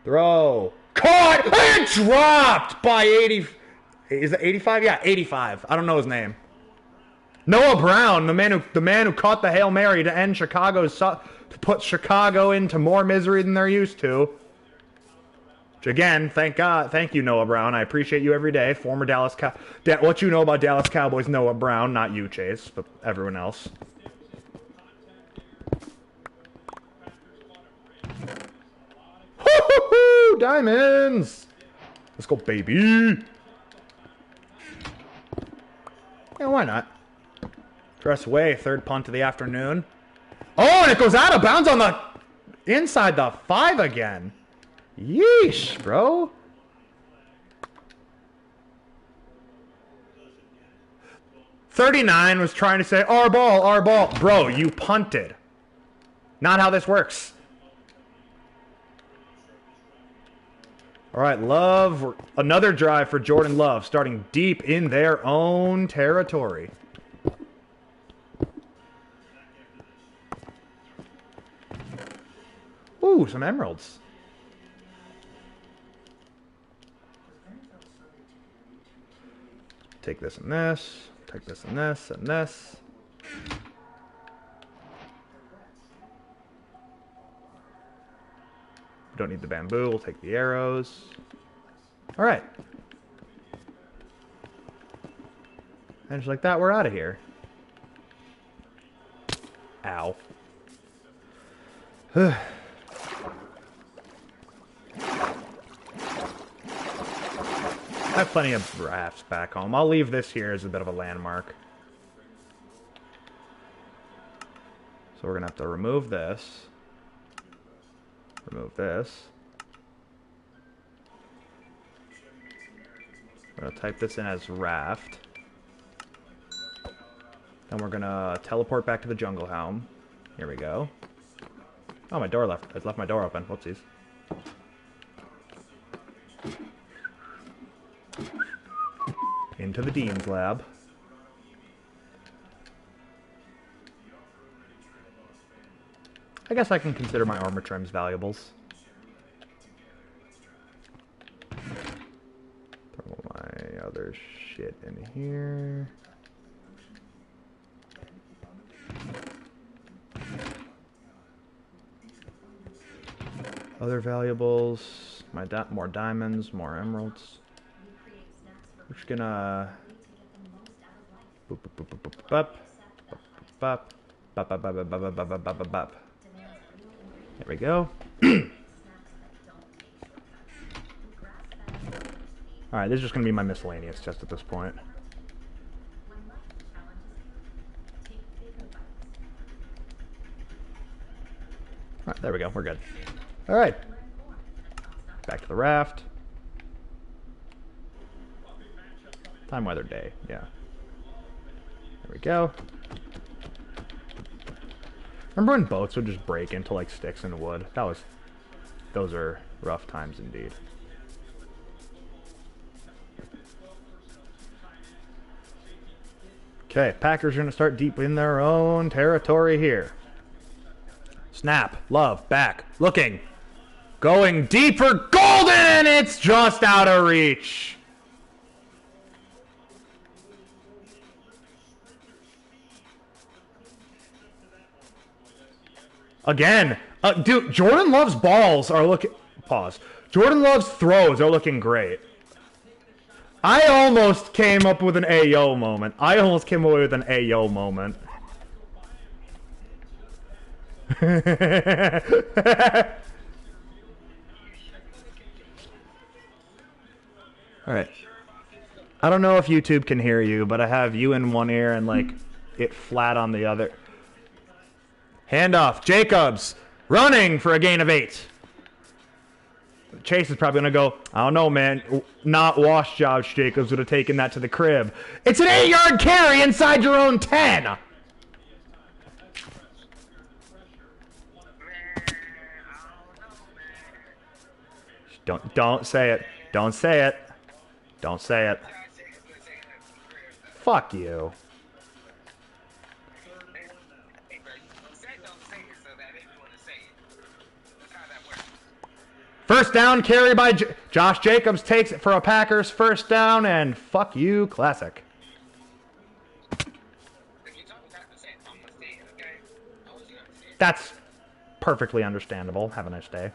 Throw. Caught and dropped by 80. Is it 85? Yeah, 85. I don't know his name. Noah Brown, the man who caught the Hail Mary to end to put Chicago into more misery than they're used to. Which again, thank you, Noah Brown. I appreciate you every day. Former what you know about Dallas Cowboys, Noah Brown, not you, Chase, but everyone else. Woo-hoo-hoo! Diamonds! Let's go, baby! Yeah, why not? Dress away, third punt of the afternoon. Oh, and it goes out of bounds on the inside the 5 again. Yeesh, bro. $39 was trying to say, our ball, our ball. Bro, you punted. Not how this works. All right, Love. Another drive for Jordan Love, starting deep in their own territory. Ooh, some emeralds. Take this and this. Take this and this and this. We don't need the bamboo. We'll take the arrows. All right. And just like that, we're out of here. Ow. I have plenty of rafts back home. I'll leave this here as a bit of a landmark. So we're going to have to remove this. Remove this. We're going to type this in as raft. Then we're going to teleport back to the jungle home. Here we go. Oh, my door left. I left my door open. Whoopsies. Into the Dean's lab. I guess I can consider my armor trims valuables. Throw my other shit in here. Other valuables. More diamonds, more emeralds. We're just gonna boop boop boop boop boop boop boop boop boop boop boop boop boop boop. There we go. Alright, this is just gonna be my miscellaneous chest at this point. Alright, there we go, we're good. Alright. Back to the raft. Time, weather, day. Yeah. There we go. Remember when boats would just break into like sticks and wood? Those are rough times indeed. Okay, Packers are going to start deep in their own territory here. Snap, Love, back, looking, going deeper, golden! It's just out of reach. Again, dude, Jordan Love's balls are looking... Pause. Jordan Love's throws are looking great. I almost came up with an Ayo moment. I almost came away with an Ayo moment. Alright. I don't know if YouTube can hear you, but I have you in one ear and, like, it flat on the other. Handoff. Jacobs running for a gain of 8. Chase is probably going to go, I don't know, man. Not Wash Josh Jacobs would have taken that to the crib. It's an 8-yard carry inside your own 10. Don't say it. Don't say it. Don't say it. Fuck you. First down carry by Josh Jacobs takes it for a Packers first down, and fuck you, classic. That's perfectly understandable. Have a nice day.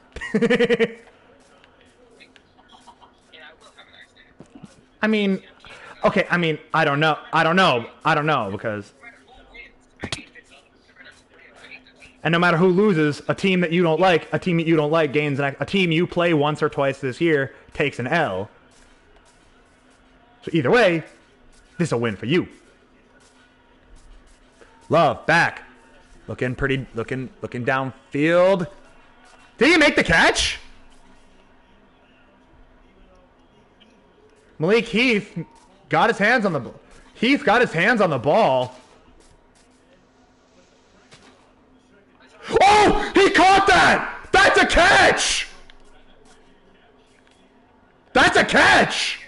I mean, okay, I mean, I don't know, because... And no matter who loses, a team that you don't like gains a team you play once or twice this year takes an L. So either way, this is a win for you. Love back, looking downfield. Did he make the catch? Malik Heath got his hands on the ball. Oh, he caught that! That's a catch! That's a catch!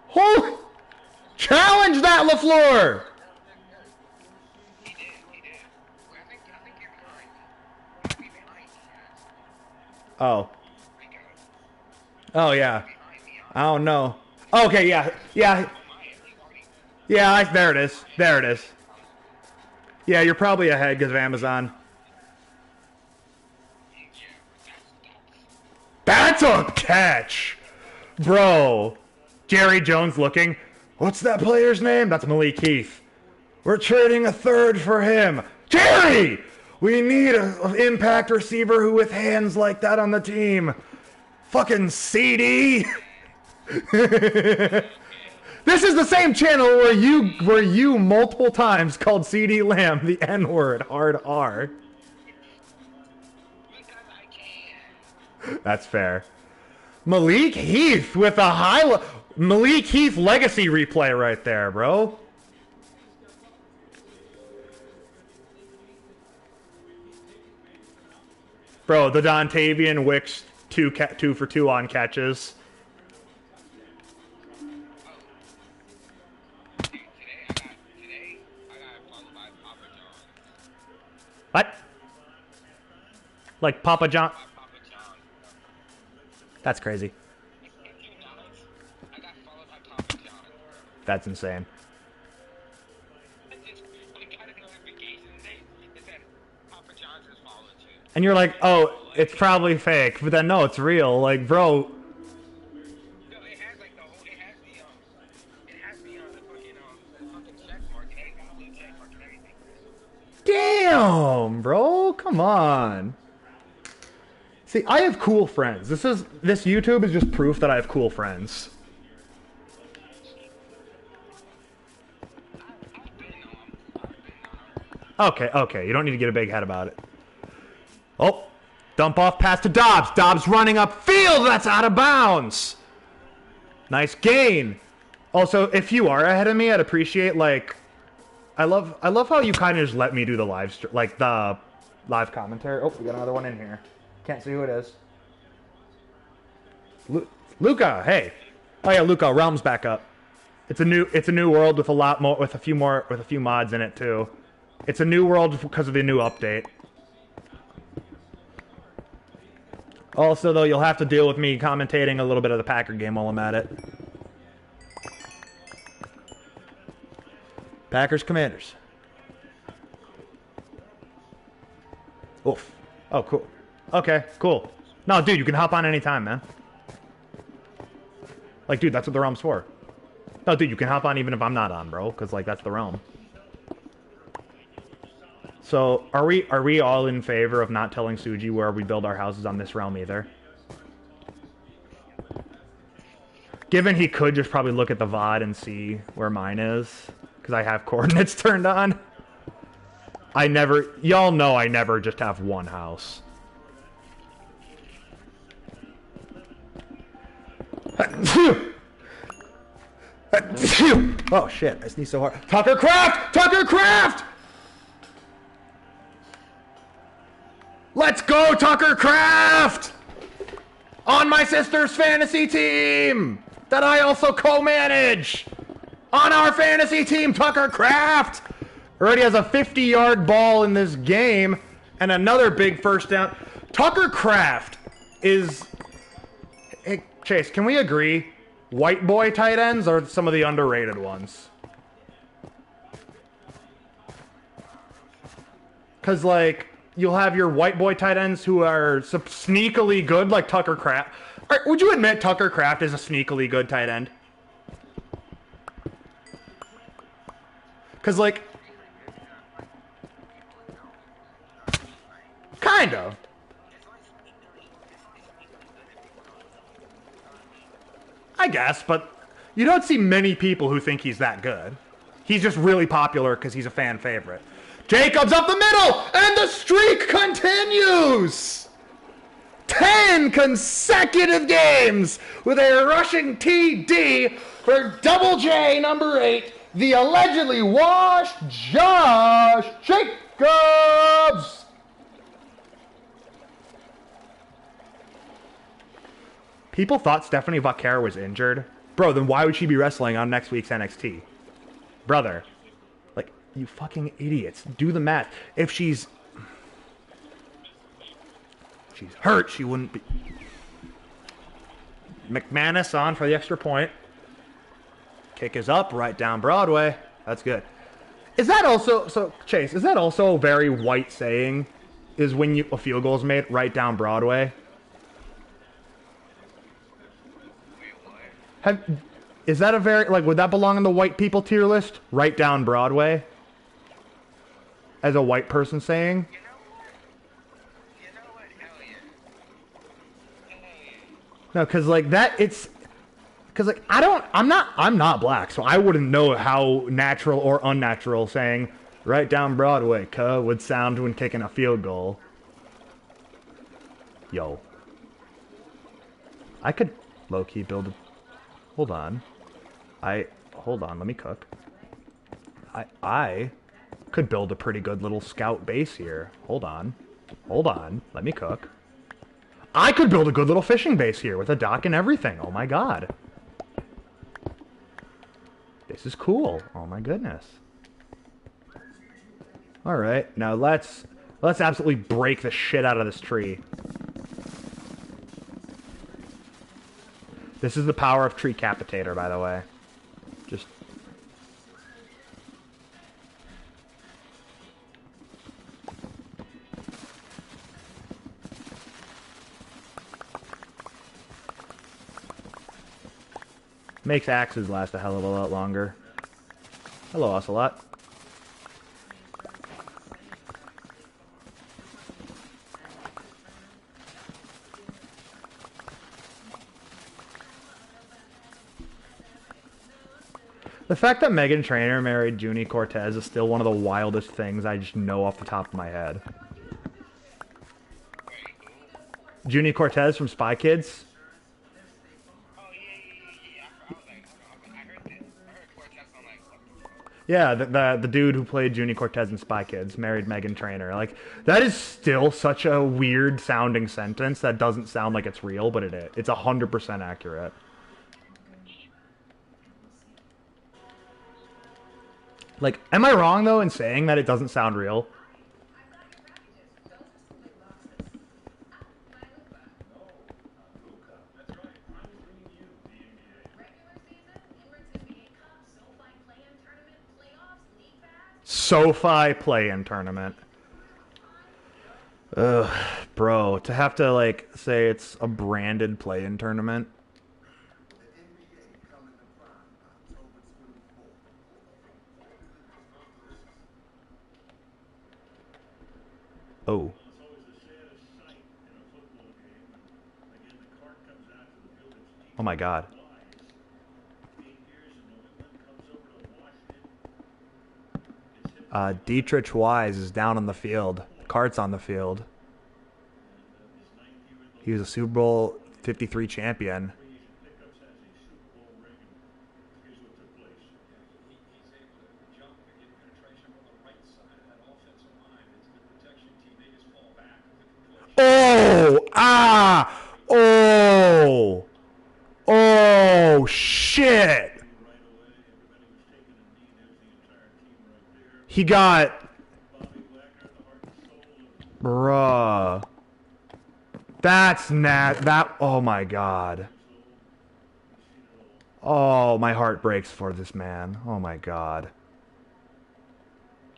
Holy! Challenge that, LaFleur! Oh. Oh, yeah. I don't know. Okay, yeah. Yeah, there it is. There it is. Yeah, you're probably ahead because of Amazon. That's a catch! Bro. Jerry Jones looking. What's that player's name? That's Malik Heath. We're trading a third for him. Jerry! We need an impact receiver who with hands like that on the team. Fucking CD! This is the same channel where you multiple times called CD Lamb the N-word, hard R. That's fair. Malik Heath with a Malik Heath legacy replay right there, bro. Bro, the Dontavian Wicks 2 for 2 on catches. What? Like Papa John? That's crazy. That's insane. And you're like, oh, it's probably fake, but then no, it's real. Like, bro. Damn, bro, come on. See, I have cool friends. This YouTube is just proof that I have cool friends. Okay, you don't need to get a big head about it. Oh, dump off pass to Dobbs. Dobbs running upfield. That's out of bounds. Nice gain. Also, if you are ahead of me, I'd appreciate, like, I love how you kind of just let me do the the live commentary. Oh, we got another one in here. Can't see who it is. Luca, hey. Oh yeah, Luca, Realm's back up. It's a new world with a few mods in it too. It's a new world because of the new update. Also, though, you'll have to deal with me commentating a little bit of the Packer game while I'm at it. Packers Commanders. Oof. Oh, cool. Okay, cool. No, dude, you can hop on anytime, man. Like, dude, that's what the realm's for. No, dude, you can hop on even if I'm not on, bro, because, like, that's the realm. So, are we all in favor of not telling Suji where we build our houses on this realm either? Given he could just probably look at the VOD and see where mine is, because I have coordinates turned on. Y'all know I never just have one house. Oh shit, I sneezed so hard. Tucker Kraft! Tucker Kraft! Let's go, Tucker Kraft! On my sister's fantasy team that I also co-manage. On our fantasy team, Tucker Kraft already has a 50-yard ball in this game and another big first down. Tucker Kraft is... Hey, Chase, can we agree? White boy tight ends are some of the underrated ones. Because, like, you'll have your white boy tight ends who are sneakily good, like Tucker Kraft. Would you admit Tucker Kraft is a sneakily good tight end? Because, like... Kind of. I guess, but you don't see many people who think he's that good. He's just really popular because he's a fan favorite. Jacobs up the middle, and the streak continues! 10 consecutive games with a rushing TD for Double J number 8, the allegedly washed Josh Jacobs! People thought Stephanie Vaquero was injured. Bro, then why would she be wrestling on next week's NXT? Brother. Like, you fucking idiots. Do the math. If she's hurt, she wouldn't be... McManus on for the extra point. Kick is up, right down Broadway. That's good. Is that also... So, Chase, is that also a very white saying? Is when a field goal is made, right down Broadway? Is that a very, like, would that belong in the white people tier list? Right down Broadway? As a white person saying?
You know what? Hell yeah.
No, because, like, that, it's, because, like, I'm not black, so I wouldn't know how natural or unnatural saying right down Broadway, would sound when kicking a field goal. Yo. I could low-key build a... Hold on. Hold on, let me cook. I could build a pretty good little scout base here. Hold on, let me cook. I could build a good little fishing base here with a dock and everything. Oh my god. This is cool. Oh my goodness. Alright, now let's absolutely break the shit out of this tree. This is the power of Tree Capitator, by the way. Just... makes axes last a hell of a lot longer. Hello, Ocelot. The fact that Meghan Trainor married Junie Cortez is still one of the wildest things I just know off the top of my head. Junie Cortez from Spy Kids.
Oh, yeah. I was like, I heard this. I heard Cortez on like...
Yeah, the dude who played Junie Cortez in Spy Kids married Meghan Trainor. Like, that is still such a weird sounding sentence that doesn't sound like it's real, but it is. It's 100% accurate. Like, am I wrong, though, in saying that it doesn't sound real? SoFi play-in tournament. Ugh, bro, to have to, like, say it's a branded play-in tournament. Oh. Oh my god. Dietrich Wise is down on the field. Cart's on the field. He was a Super Bowl 53 champion. Oh! Ah! Oh! Oh, shit! He got... Bruh. That's that. Oh my god. Oh, my heart breaks for this man. Oh my god.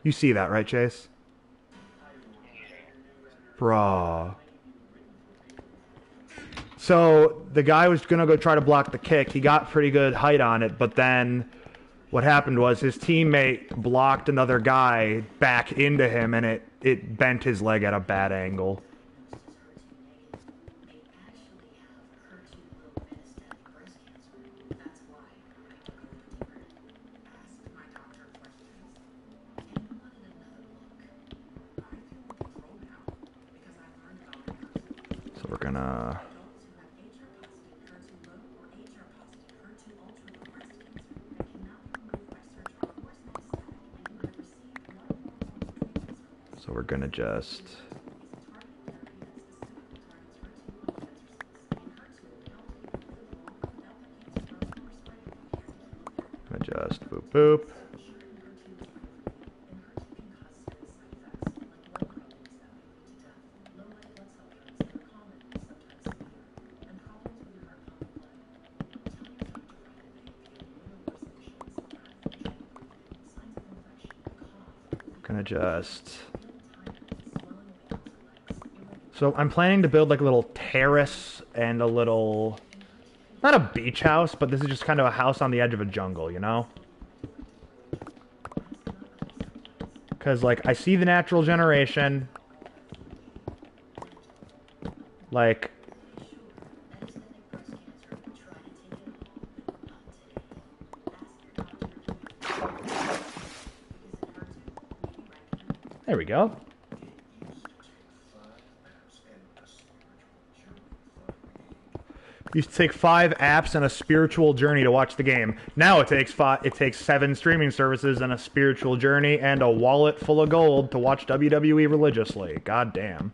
You see that, right, Chase? Bruh. So the guy was gonna go try to block the kick. He got pretty good height on it, but then what happened was his teammate blocked another guy back into him, and it bent his leg at a bad angle. So we're gonna... So we're gonna just... boop boop. Gonna just... So I'm planning to build like a little terrace and a little... Not a beach house, but this is just kind of a house on the edge of a jungle, you know? Because, like, I see the natural generation. Like... There we go. Used to take 5 apps and a spiritual journey to watch the game. Now it takes 7 streaming services and a spiritual journey and a wallet full of gold to watch WWE religiously. God damn.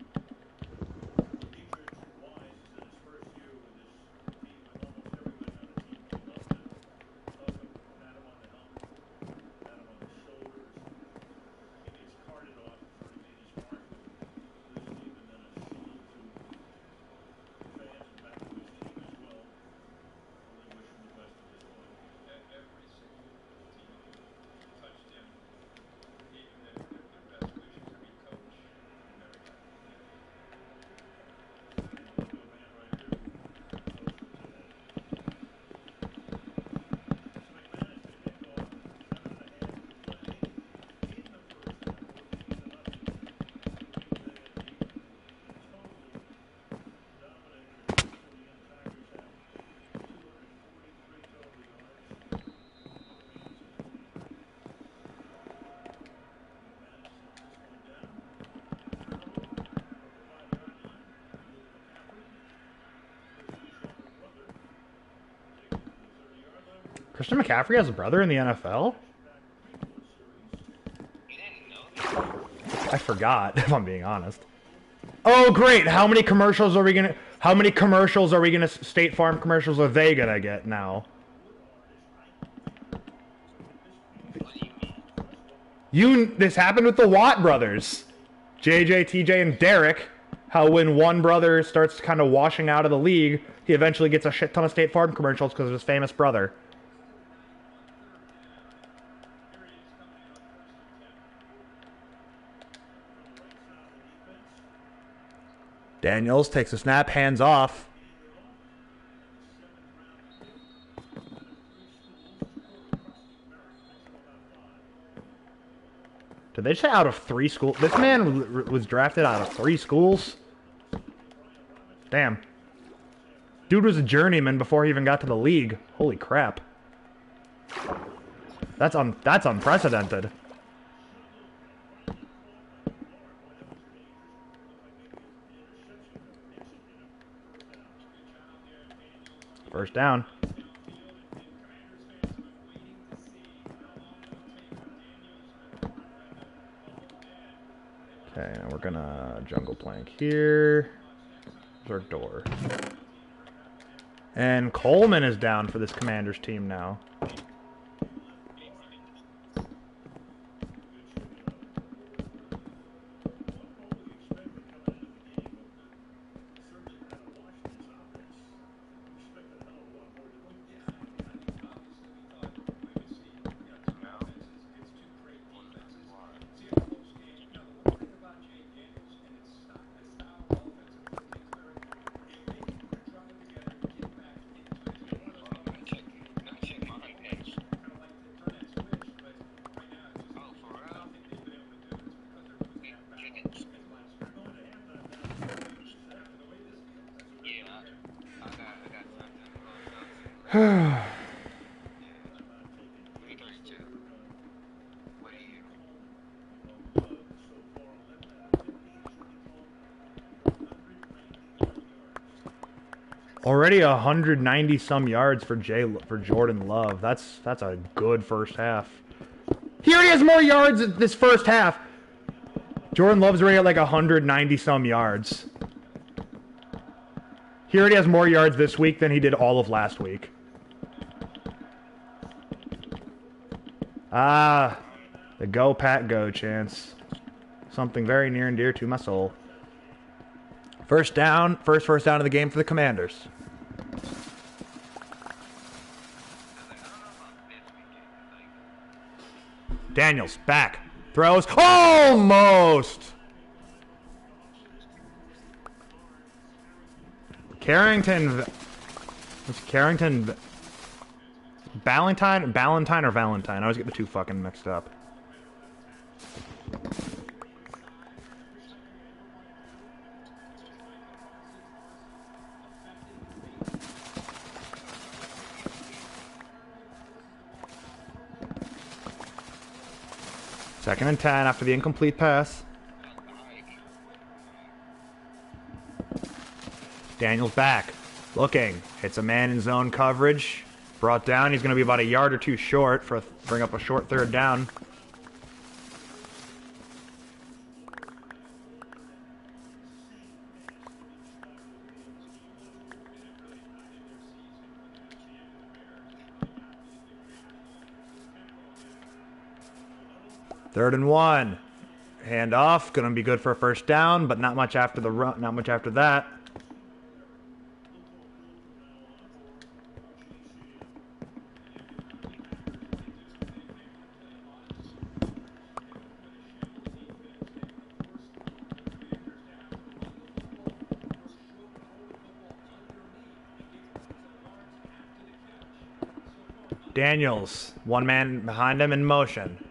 Christian McCaffrey has a brother in the NFL? I forgot, if I'm being honest. Oh, great! How many commercials are we gonna... State Farm commercials are they gonna get now? This happened with the Watt brothers. JJ, TJ, and Derek. How when one brother starts kind of washing out of the league, he eventually gets a shit ton of State Farm commercials because of his famous brother. Daniels takes a snap, hands off. Did they say out of 3 schools? This man was drafted out of 3 schools? Damn. Dude was a journeyman before he even got to the league. Holy crap. That's unprecedented. First down. Okay, now we're gonna jungle plank here. There's our door. And Coleman is down for this Commander's team now.
Me 32. What are you?
Already 190 some yards for Jordan Love. That's a good first half. He already has more yards this first half. Jordan Love's already at like 190 some yards. He already has more yards this week than he did all of last week. Ah, the go Pat go chance. Something very near and dear to my soul. First down, first down of the game for the Commanders. Daniels back, throws, almost. Carrington, Ballantyne or Valentine? I always get the two fucking mixed up. Second and 10 after the incomplete pass. Daniels back, looking, hits a man in zone coverage. Brought down, he's going to be about a yard or two short for bring up a short third down. Third and 1. Hand off, going to be good for a first down, but not much after the run, not much after that. Daniels, one man behind him in motion.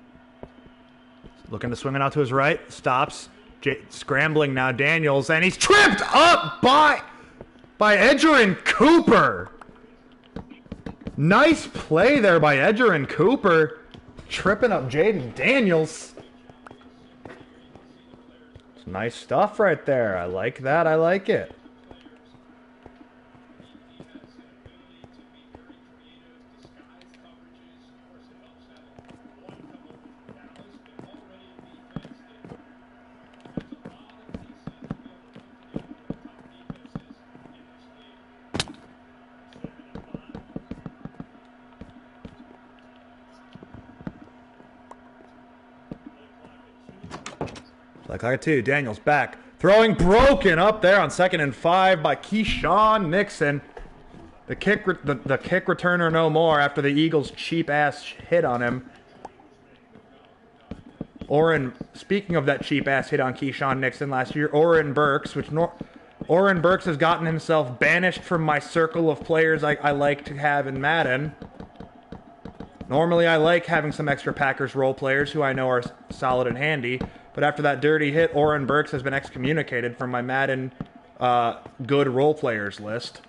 Looking to swing it out to his right. Stops. Scrambling now, Daniels, and he's tripped up by Edgerrin Cooper. Nice play there by Edgerrin Cooper. Tripping up Jaden Daniels. It's nice stuff right there. I like that. I like it. Like two. Daniels back. Throwing broken up there on 2nd and 5 by Keyshawn Nixon. The kick returner no more after the Eagles' cheap-ass hit on him. Speaking of that cheap-ass hit on Keyshawn Nixon last year, Oren Burks has gotten himself banished from my circle of players I like to have in Madden. Normally I like having some extra Packers role players who I know are solid and handy. But after that dirty hit, Oren Burks has been excommunicated from my Madden good role players list.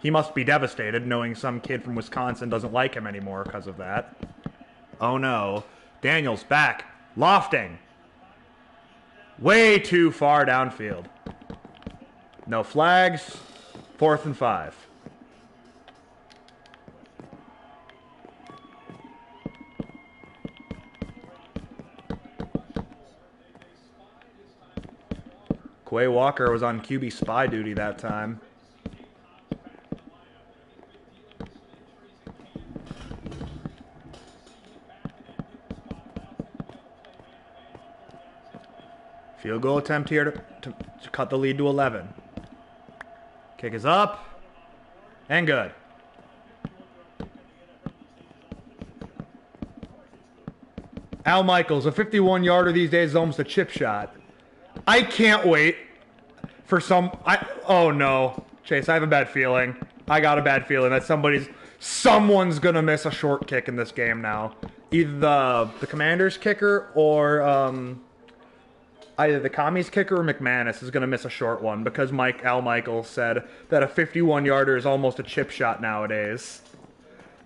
He must be devastated knowing some kid from Wisconsin doesn't like him anymore because of that. Oh no. Daniels back. Lofting. Way too far downfield. No flags. 4th and 5. Quay Walker was on QB spy duty that time. Field goal attempt here to cut the lead to 11. Kick is up. And good. Al Michaels, a 51-yarder these days is almost a chip shot. I can't wait for oh no, Chase, I have a bad feeling. I got a bad feeling that someone's gonna miss a short kick in this game now. Either the Commanders kicker or either the commies kicker or McManus is going to miss a short one because Al Michaels said that a 51-yarder is almost a chip shot nowadays.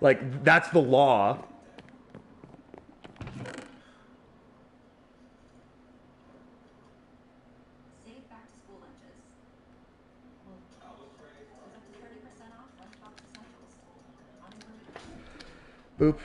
Like, that's the law.
Save back to school lunches. Well, there's up to 30% off lunchbox essentials. On your
Boop.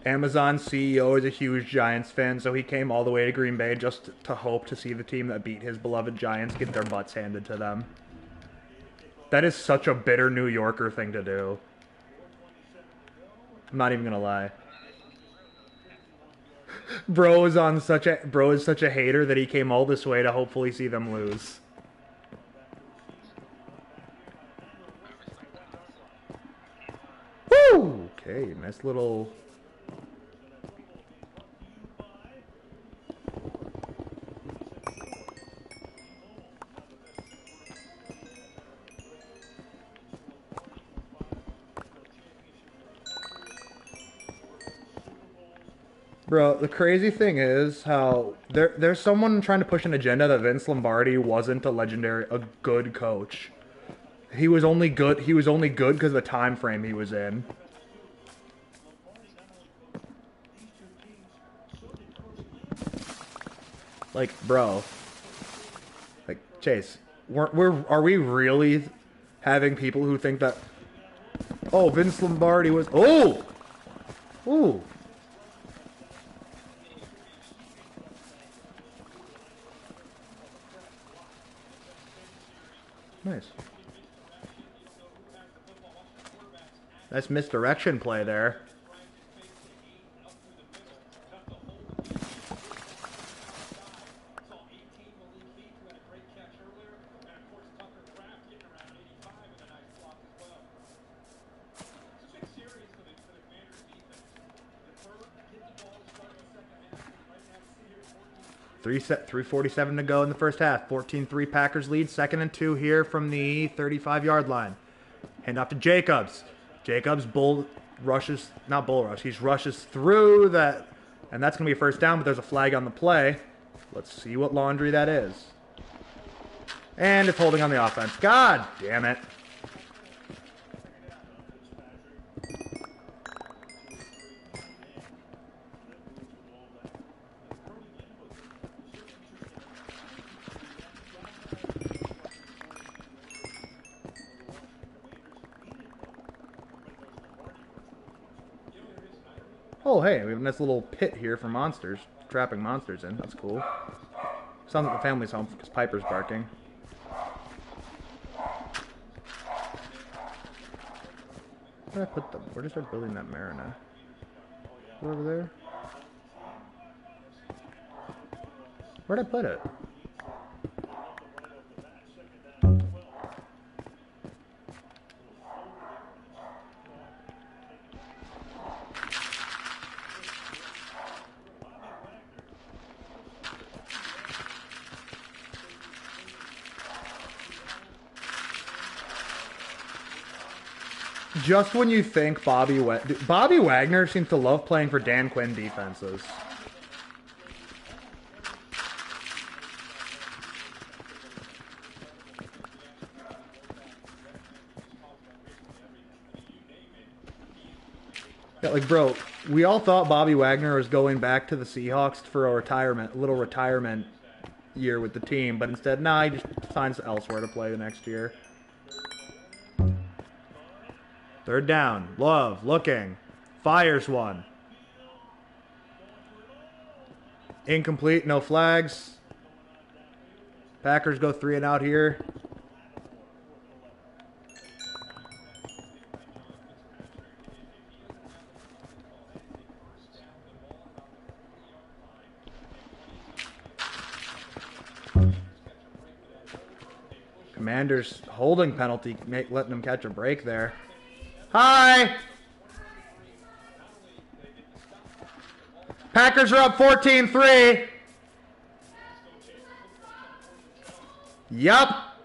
Amazon CEO is a huge Giants fan, so he came all the way to Green Bay just to hope to see the team that beat his beloved Giants get their butts handed to them. That is such a bitter New Yorker thing to do. I'm not even gonna lie. Bro is such a hater that he came all this way to hopefully see them lose. Woo! Okay, nice little. Bro, the crazy thing is how there's someone trying to push an agenda that Vince Lombardi wasn't a good coach. He was only good because of the time frame he was in. Like, bro. Like, Chase, are we really having people who think that Vince Lombardi was Ooh. Nice. Nice misdirection play there. Set 3:47 to go in the first half. 14-3 Packers lead. 2nd and 2 here from the 35-yard line. Hand off to Jacobs. Jacobs he rushes through that, and that's going to be a first down, but there's a flag on the play. Let's see what laundry that is. And it's holding on the offense. God damn it. Oh, hey, we have a nice little pit here for monsters. Trapping monsters in. That's cool. Sounds like the family's home because Piper's barking. Where did I put them? Where did I start building that Marina? Over there? Where'd I put it? Just when you think Bobby Wagner seems to love playing for Dan Quinn defenses. Yeah, like, bro, we all thought Bobby Wagner was going back to the Seahawks for a little retirement year with the team, but instead, nah, he just finds elsewhere to play the next year. 3rd down. Love. Looking. Fires one. Incomplete. No flags. Packers go 3 and out here. Commanders holding penalty, letting them catch a break there. Hi! Packers are up 14-3. Yup.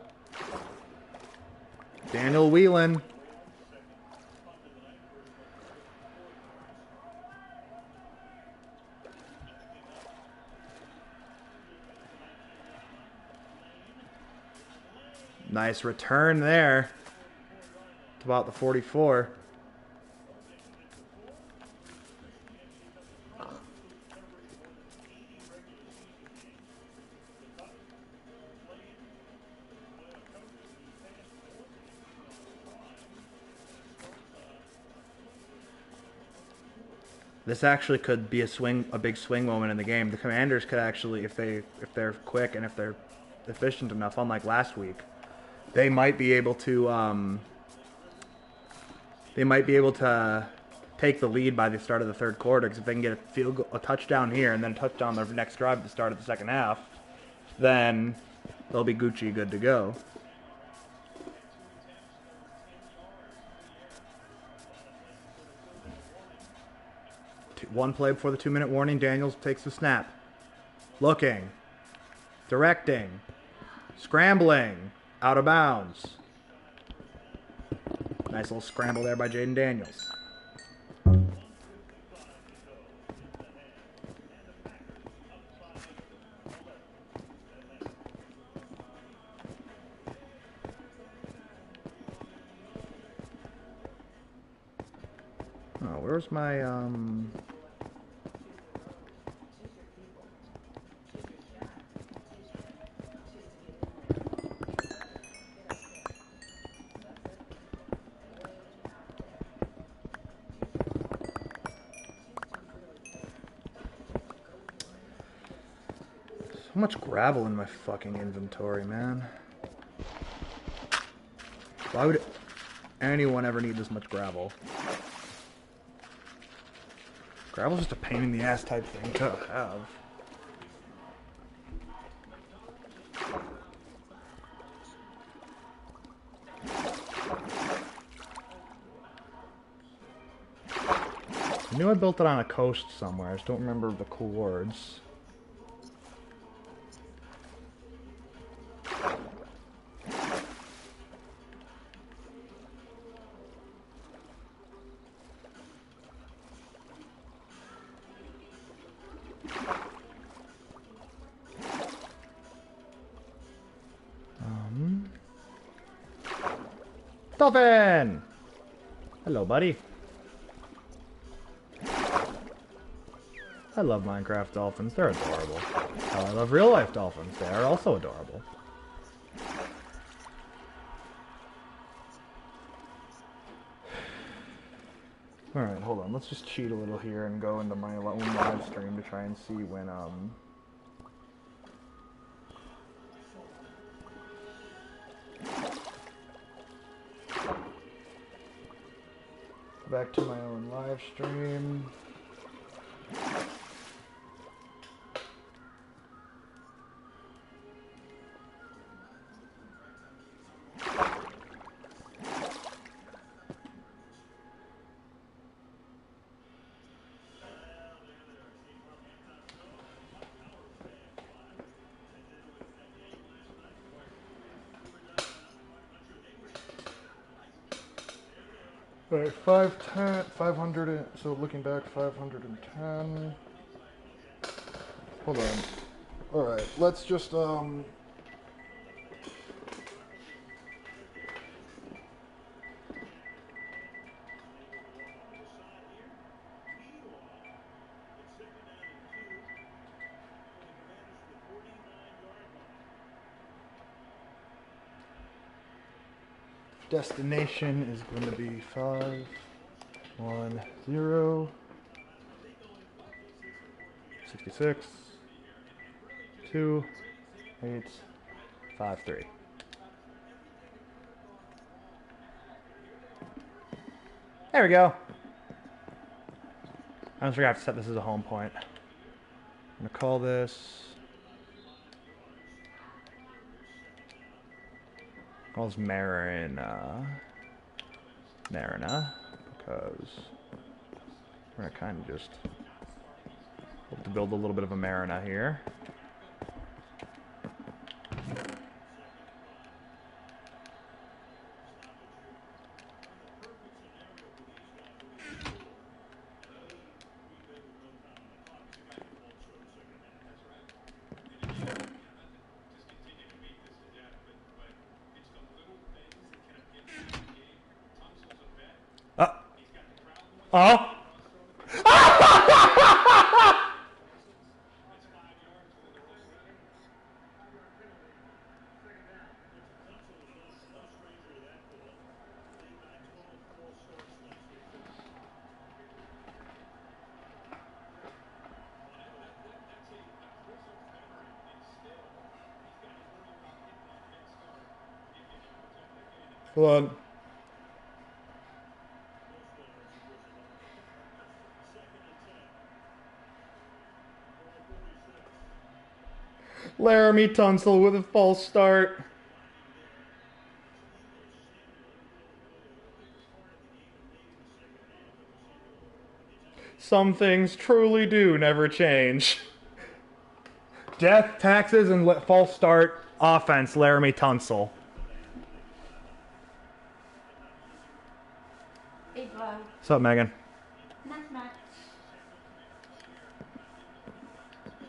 Daniel Whelan. Nice return there. It's about the 44. This actually could be a big swing moment in the game. The Commanders could actually, if they're quick and if they're efficient enough, unlike last week, they might be able to take the lead by the start of the third quarter. Because if they can get a touchdown here and then a touchdown their next drive at the start of the second half, then they'll be Gucci good to go. One play before the 2-minute warning. Daniels takes the snap. Looking. Directing. Scrambling. Out of bounds. Nice little scramble there by Jaden Daniels. Oh, where's my, so much gravel in my fucking inventory, man. Why would anyone ever need this much gravel? Gravel's just a pain in the ass type thing to have. I knew I built it on a coast somewhere. I just don't remember the chords. Dolphin! Hello, buddy. I love Minecraft dolphins. They're adorable. I love real-life dolphins. They are also adorable. Alright, hold on. Let's just cheat a little here and go into my own live stream to try and see when, back to my own live stream. Alright, 500, so looking back, 510. Hold on. Alright, let's just, destination is going to be 5, 1, 0, 66, 2, 8, 5, 3. There we go. I almost forgot to set this as a home point. I'm going to call this... calls Marina, because we're gonna kind of just Hope to build a little bit of a Marina here. Oh! Hold on. Laramie Tunsil with a false start. Some things truly do never change. Death, taxes, and false start offense, Laramie Tunsil.
Hey, bud.
What's up, Megan?
Not much.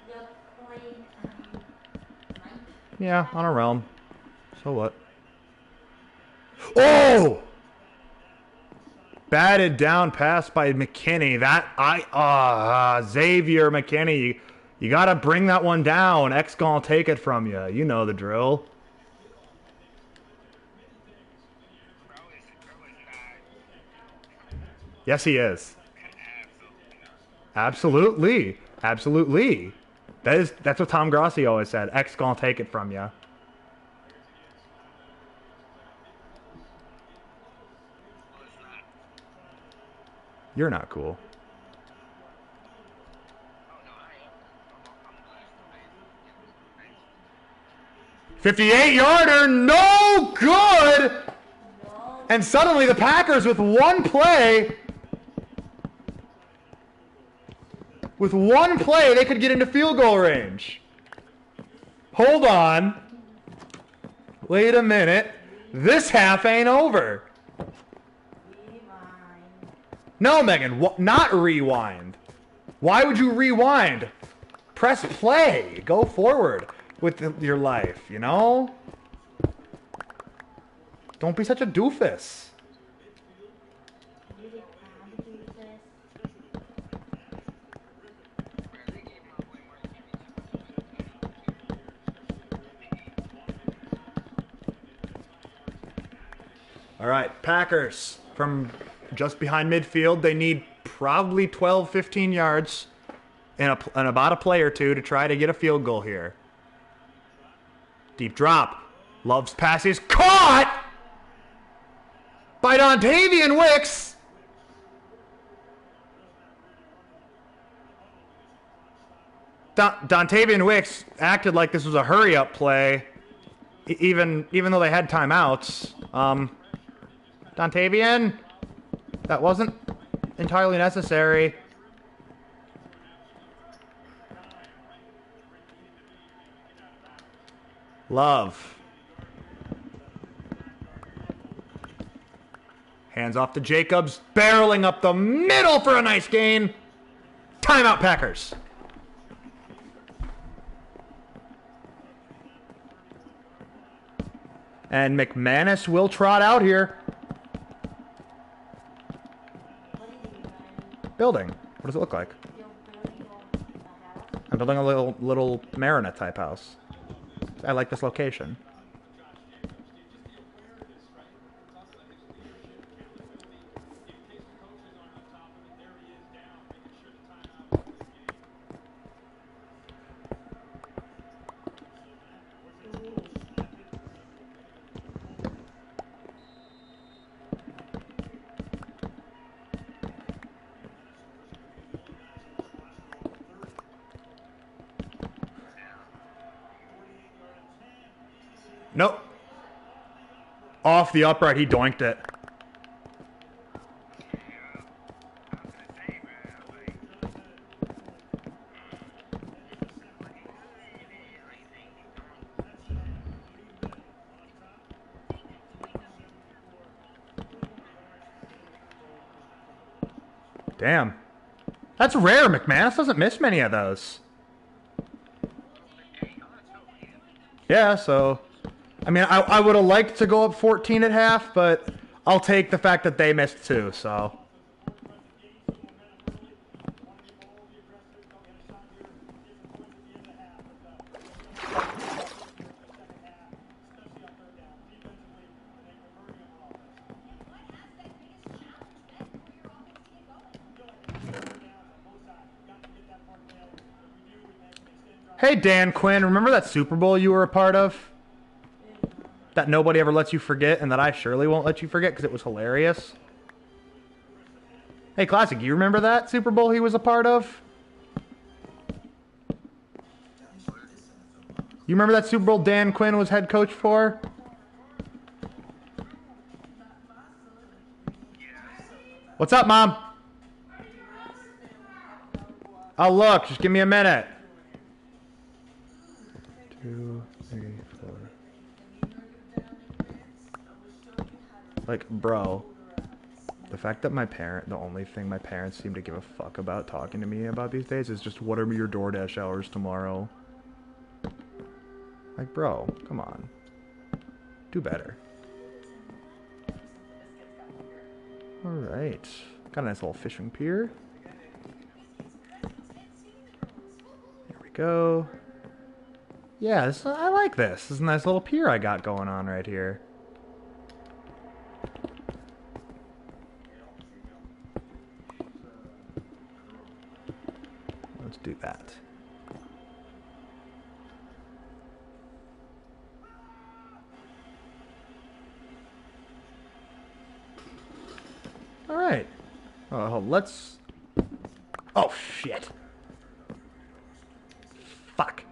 You're playing, Mike?
Yeah, on a realm. So what? Oh! Batted down pass by McKinney. Xavier McKinney. You gotta bring that one down. X gonna take it from you. You know the drill. Yes, he is. Absolutely. Absolutely. That's what Tom Grossi always said. X gonna take it from you. You're not cool. 58-yarder, no good!
No.
And suddenly the Packers with one play, they could get into field goal range. Hold on. Wait a minute. This half ain't over.
Rewind.
No, Megan, not rewind. Why would you rewind? Press play. Go forward with your life, you know? Don't be such a doofus.
Really can't do this.
All right, Packers from just behind midfield. They need probably 12, 15 yards and about a play or two to try to get a field goal here. Deep drop. Love's pass is caught by Dontavian Wicks. Dontavian Wicks acted like this was a hurry-up play, even though they had timeouts. Dontavian, that wasn't entirely necessary. Love. Hands off to Jacobs, barreling up the middle for a nice gain. Timeout, Packers. And McManus will trot out here.
What are you doing?
Building. What does it look like?
You're building a house?
I'm building a little Marina type house. I like this location. Nope. Off the upright, he doinked it. Damn. That's rare, McManus doesn't miss many of those. Yeah, so... I mean, I would have liked to go up 14 at half, but I'll take the fact that they missed 2, so... Hey, Dan Quinn, remember that Super Bowl you were a part of? That nobody ever lets you forget, and that I surely won't let you forget because it was hilarious? Hey, Classic, you remember that Super Bowl he was a part of? You remember that Super Bowl Dan Quinn was head coach for? What's up, Mom? Oh, look, just give me a minute. 2, 3, 4. Like, bro, the fact that the only thing my parents seem to give a fuck about talking to me about these days is just what are your DoorDash hours tomorrow? Like, bro, come on. Do better. Alright. Got a nice little fishing pier. There we go. Yeah, I like this. This is a nice little pier I got going on right here. Let's do that. All right. Let's... Oh, shit. Fuck.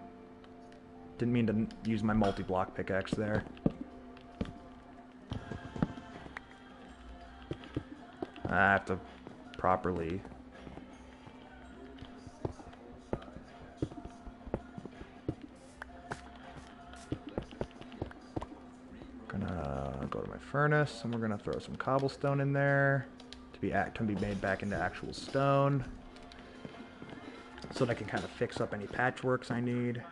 Didn't mean to use my multi-block pickaxe there. I have to properly... Gonna go to my furnace, and we're gonna throw some cobblestone in there can be made back into actual stone, so that I can kind of fix up any patchworks I need.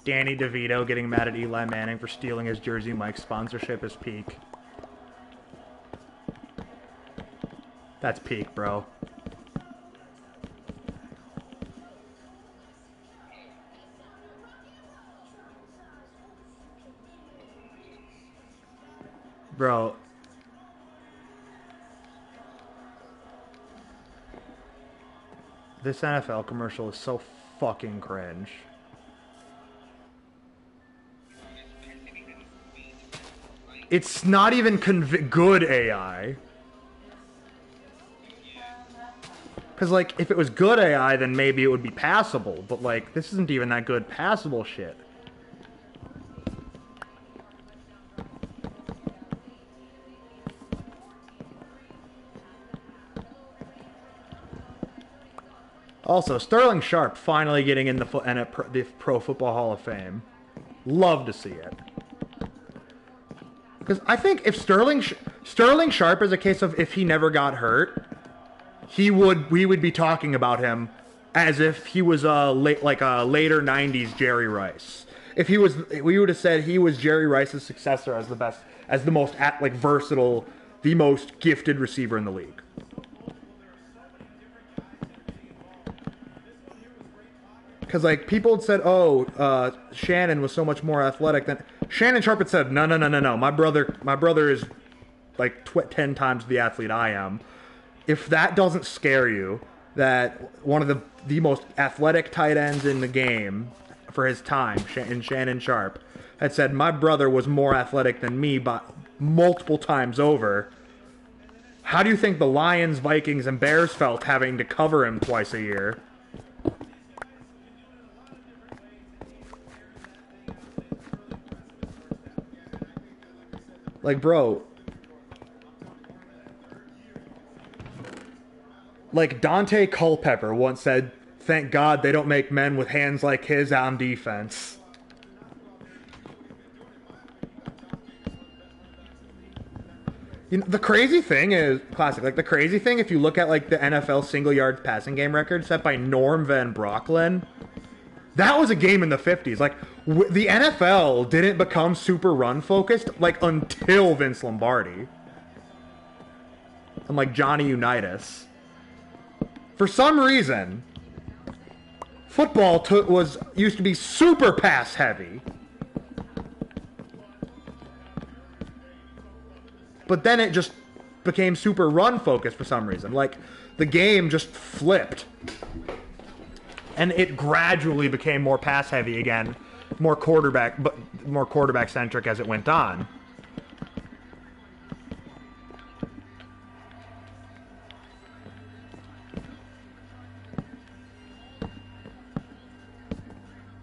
Danny DeVito getting mad at Eli Manning for stealing his Jersey Mike's sponsorship is peak. That's peak, bro. Bro. This NFL commercial is so fucking cringe. It's not even good AI. Because, like, if it was good AI, then maybe it would be passable. But, like, this isn't even that good passable shit. Also, Sterling Sharp finally getting in the Pro Football Hall of Fame. Love to see it. Because I think if Sterling Sharp is a case of if he never got hurt, we would be talking about him as if he was a later '90s Jerry Rice. If he was, we would have said he was Jerry Rice's successor as the most versatile, the most gifted receiver in the league. Because, like, people had said, oh, Shannon was so much more athletic than... Shannon Sharp had said, no. My brother is, like, 10 times the athlete I am. If that doesn't scare you, that one of the most athletic tight ends in the game for his time, in Shannon Sharp, had said, my brother was more athletic than me by multiple times over, how do you think the Lions, Vikings, and Bears felt having to cover him twice a year? Like, bro, like Dante Culpepper once said, Thank God they don't make men with hands like his on defense. You know, the crazy thing is, classic, like the crazy thing, if you look at like the NFL single yard passing game record set by Norm Van Brocklin, that was a game in the 50s. Like, the NFL didn't become super run focused like until Vince Lombardi. And like Johnny Unitas. For some reason, football used to be super pass heavy. But then it just became super run focused for some reason. Like, the game just flipped. And it gradually became more pass heavy again, more quarterback centric as it went on.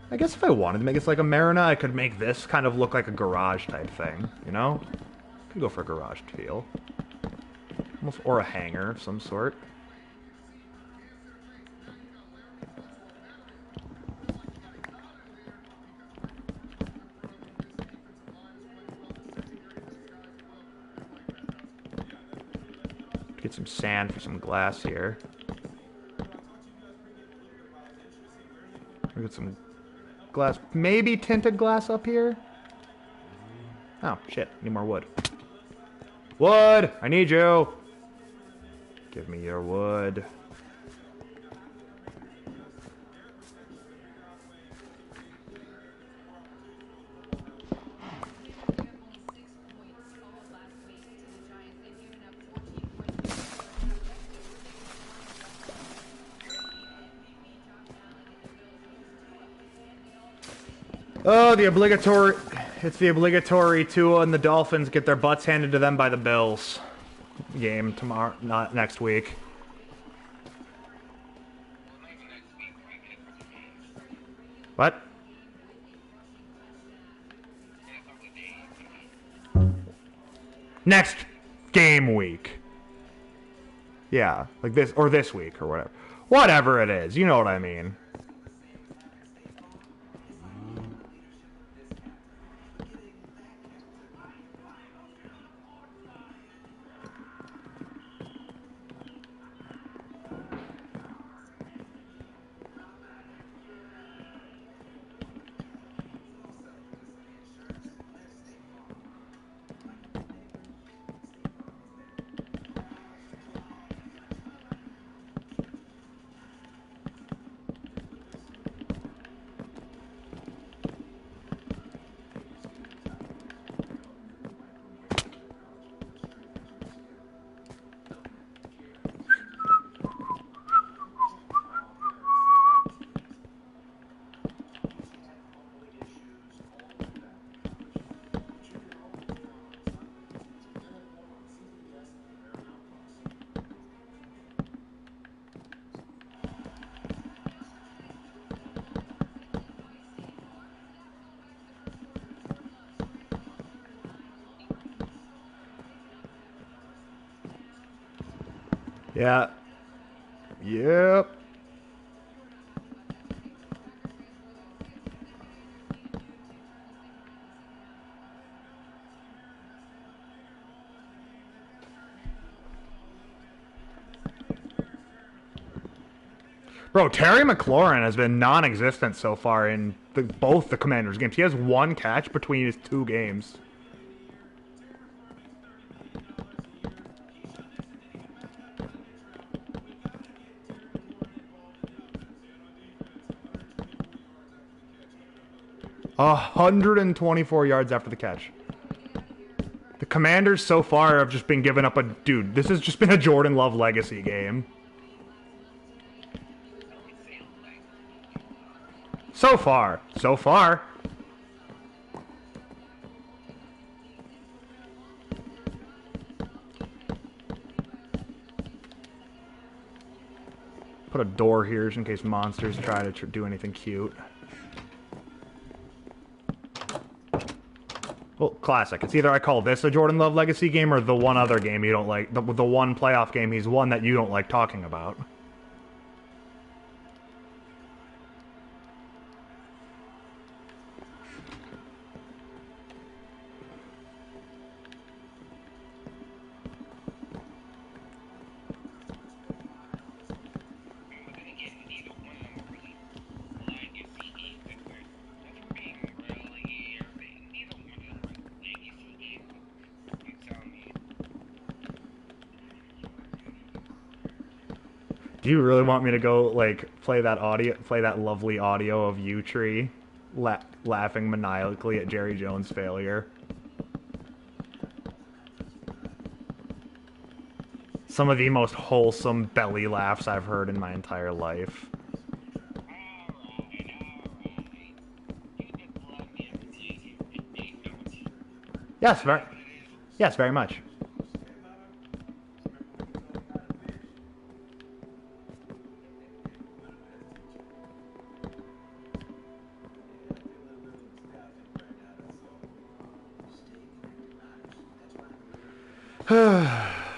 I guess if I wanted to make this like a Marina, I could make this kind of look like a garage type thing, you know? Could go for a garage feel. Almost, or a hangar of some sort. Get some sand for some glass here. Get some glass, maybe tinted glass up here. Oh, shit, need more wood. Wood! I need you! Give me your wood. Oh, it's the obligatory Tua and the Dolphins get their butts handed to them by the Bills game tomorrow, not next week. What? Next game week. Yeah, like this, or this week, or whatever. Whatever it is, you know what I mean. Yeah. Yep. Bro, Terry McLaurin has been non-existent so far in both the Commanders games. He has one catch between his two games. A 124 yards after the catch. The Commanders so far have just been giving up a... Dude, this has just been a Jordan Love legacy game. So far. So far. Put a door here just in case monsters try to do anything cute. Well, classic. It's either I call this a Jordan Love legacy game or the one other game you don't like. The one playoff game he's won that you don't like talking about. Do you really want me to go like play that lovely audio of you tree laughing maniacally at Jerry Jones' failure? Some of the most wholesome belly laughs I've heard in my entire life. Yes, very much.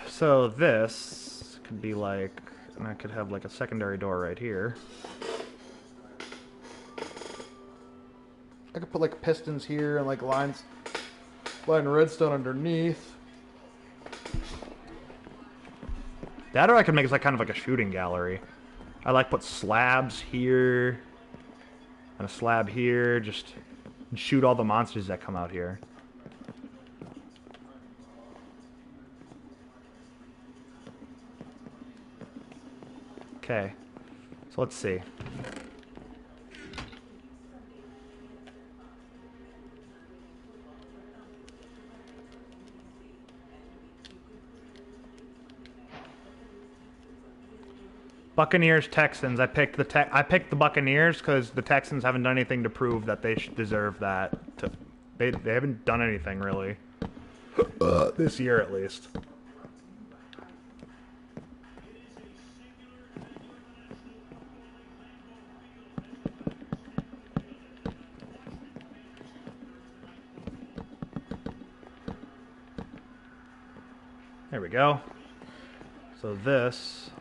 So this could be like, and I could have like a secondary door right here. I could put like pistons here and like line redstone underneath. That or I could make it like kind of like a shooting gallery. I like put slabs here and a slab here, just shoot all the monsters that come out here. Okay, so let's see. Buccaneers, Texans. I picked the Buccaneers because the Texans haven't done anything to prove that they deserve that. They haven't done anything really this year at least. There we go. So this.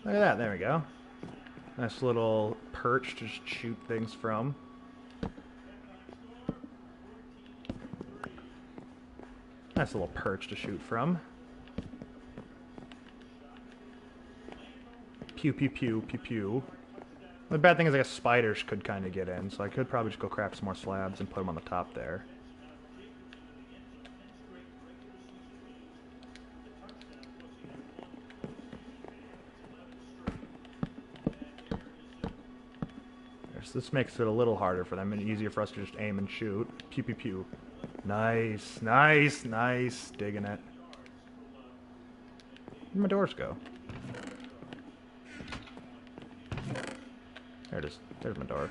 Look at that, there we go. Nice little perch to just shoot things from. Nice little perch to shoot from. Pew, pew, pew, pew, pew. The bad thing is I guess spiders could kind of get in, so I could probably just go craft some more slabs and put them on the top there. This makes it a little harder for them and easier for us to just aim and shoot. Pew, pew, pew. Nice, nice, nice. Digging it. Where'd my doors go? There it is. There's my door.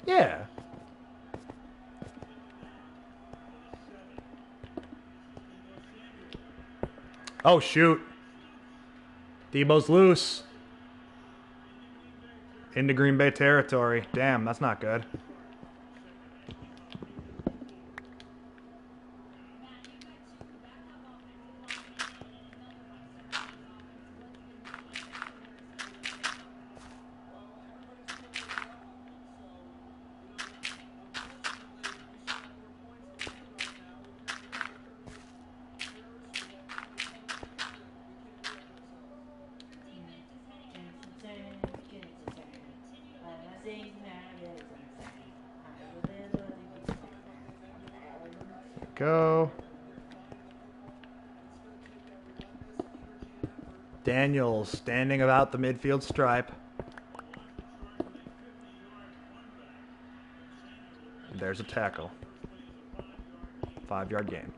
Yeah. Oh, shoot. Debo's loose. Into Green Bay territory. Damn, that's not good. Go. Daniels standing about the midfield stripe. There's a tackle. 5-yard gain.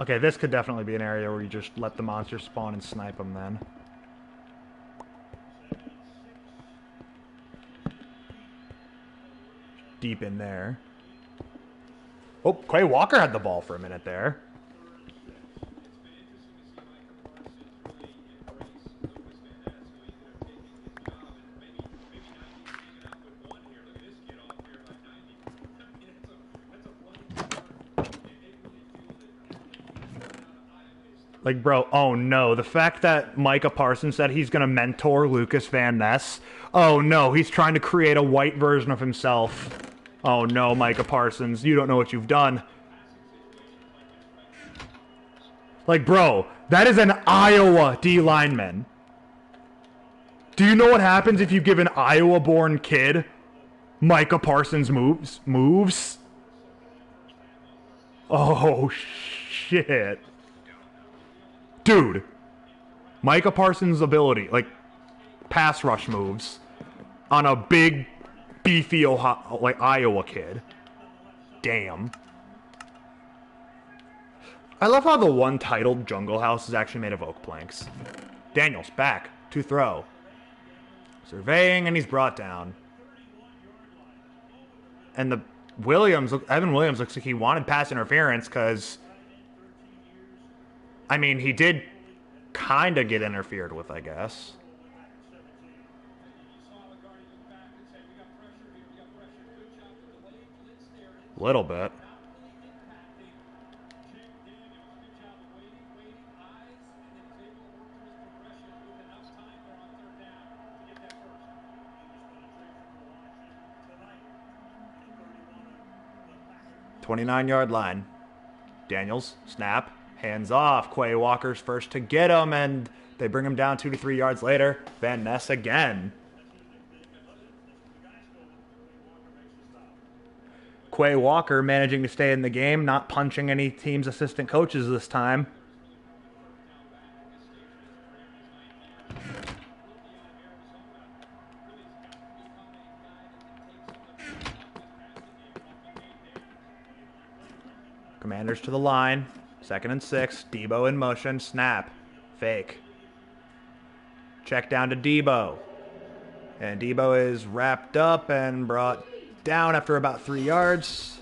Okay, this could definitely be an area where you just let the monsters spawn and snipe them then. Deep in there. Oh, Quay Walker had the ball for a minute there. Like, bro, oh no. The fact that Micah Parsons said he's going to mentor Lucas Van Ness. Oh no, he's trying to create a white version of himself. Oh no, Micah Parsons, you don't know what you've done. Like, bro, that is an Iowa D lineman. Do you know what happens if you give an Iowa-born kid Micah Parsons moves? Oh, shit. Dude, Micah Parsons' ability, like, pass rush moves on a big, beefy Iowa kid. Damn. I love how the one titled Jungle House is actually made of oak planks. Daniels back to throw. Surveying, and he's brought down. And Evan Williams looks like he wanted pass interference because, I mean, he did kind of get interfered with, I guess. A little bit. .29-yard line. Daniels, snap, hands off. Quay Walker's first to get him, and they bring him down 2 to 3 yards later. Van Ness again. Quay Walker managing to stay in the game, not punching any team's assistant coaches this time. Commanders to the line. 2nd and 6. Debo in motion. Snap. Fake. Check down to Debo. And Debo is wrapped up and brought down after about 3 yards.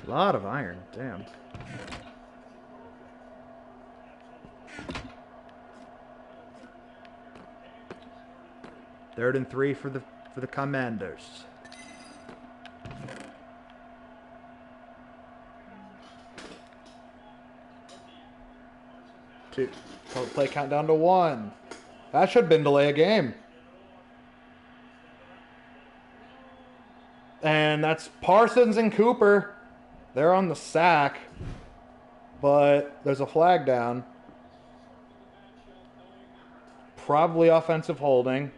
A lot of iron, damn. Third and 3 for the Commanders. Two. Total play count down to 1. That should have been delay a game. And that's Parsons and Cooper. They're on the sack, but there's a flag down. Probably offensive holding,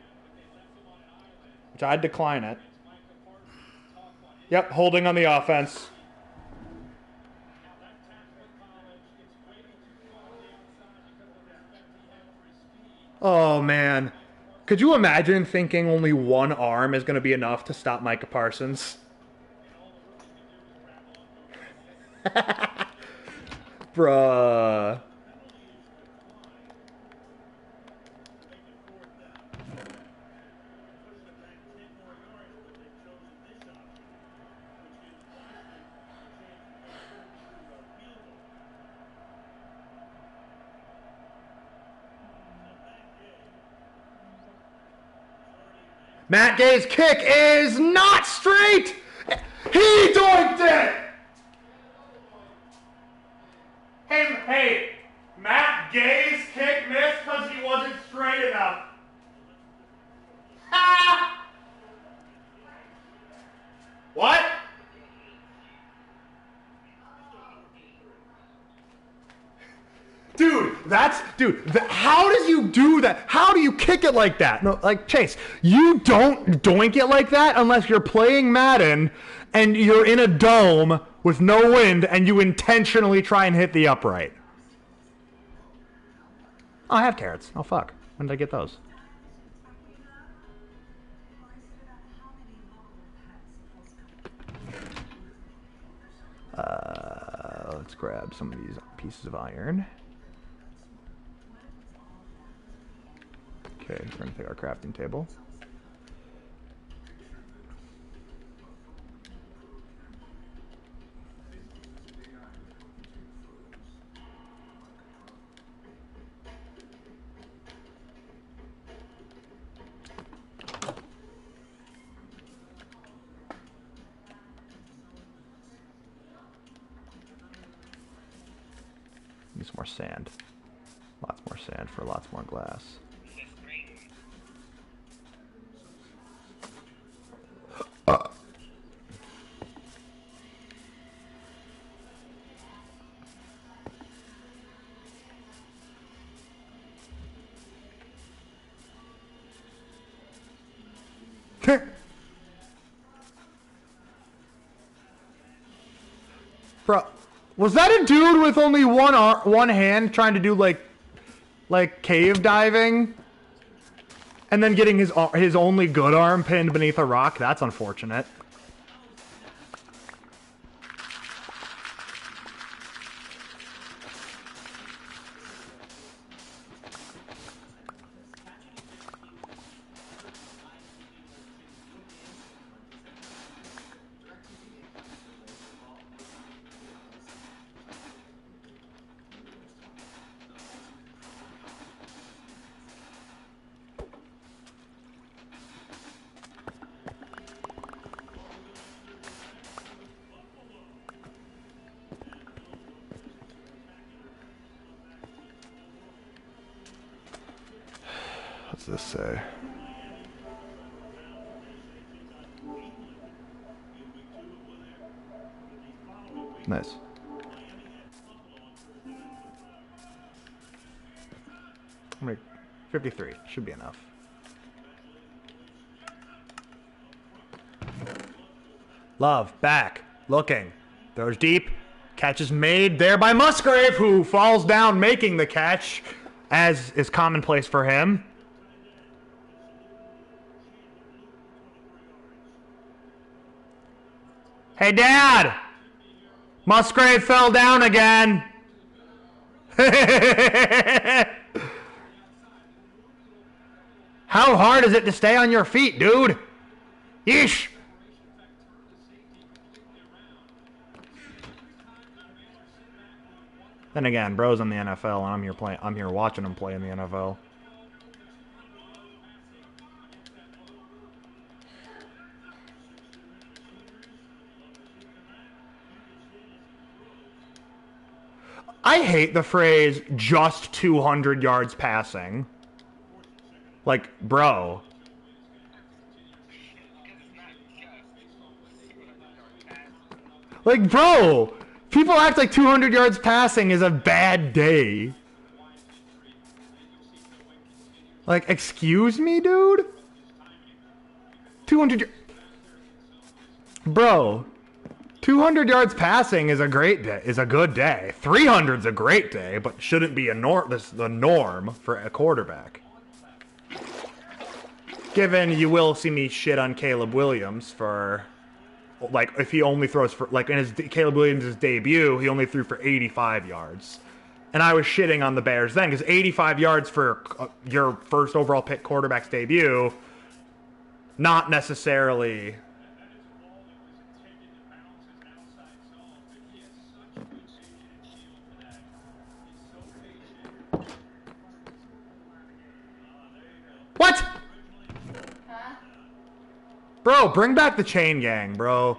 which I'd decline it. Yep, holding on the offense. Oh, man. Could you imagine thinking only one arm is going to be enough to stop Micah Parsons? Bruh. Matt Gay's kick is not straight! He doinked it! Hey, Matt Gay's kick missed because he wasn't straight enough. Ha! What? How does you do that? How do you kick it like that? No, like, Chase, you don't doink it like that unless you're playing Madden and you're in a dome with no wind and you intentionally try and hit the upright. Oh, I have carrots. Oh, fuck. When did I get those? Let's grab some of these pieces of iron. Okay, we're going to take our crafting table. some more sand. Lots more sand for lots more glass.
This green.
Bro, was that a dude with only one hand trying to do like cave diving, and then getting his only good arm pinned beneath a rock? That's unfortunate. What's this say? Nice. I'm like 53. Should be enough. Love, back, looking. Throws deep. Catch is made there by Musgrave, who falls down making the catch, as is commonplace for him. Hey, Dad! Musgrave fell down again. How hard is it to stay on your feet, dude? Yeesh! Then again, bro's in the NFL, and I'm here watching him play in the NFL. I hate the phrase just 200 yards passing. Like, bro. Like, bro, people act like 200 yards passing is a bad day. Like, excuse me, dude? 200 Bro, 200 yards passing is a great day, is a good day. 300's a great day, but shouldn't be the norm for a quarterback. Given you will see me shit on Caleb Williams for, like, if he only throws for, like, in Caleb Williams' debut, he only threw for 85 yards. And I was shitting on the Bears then, because 85 yards for your first overall pick quarterback's debut, not necessarily... What?
Huh?
Bro, bring back the chain gang, bro.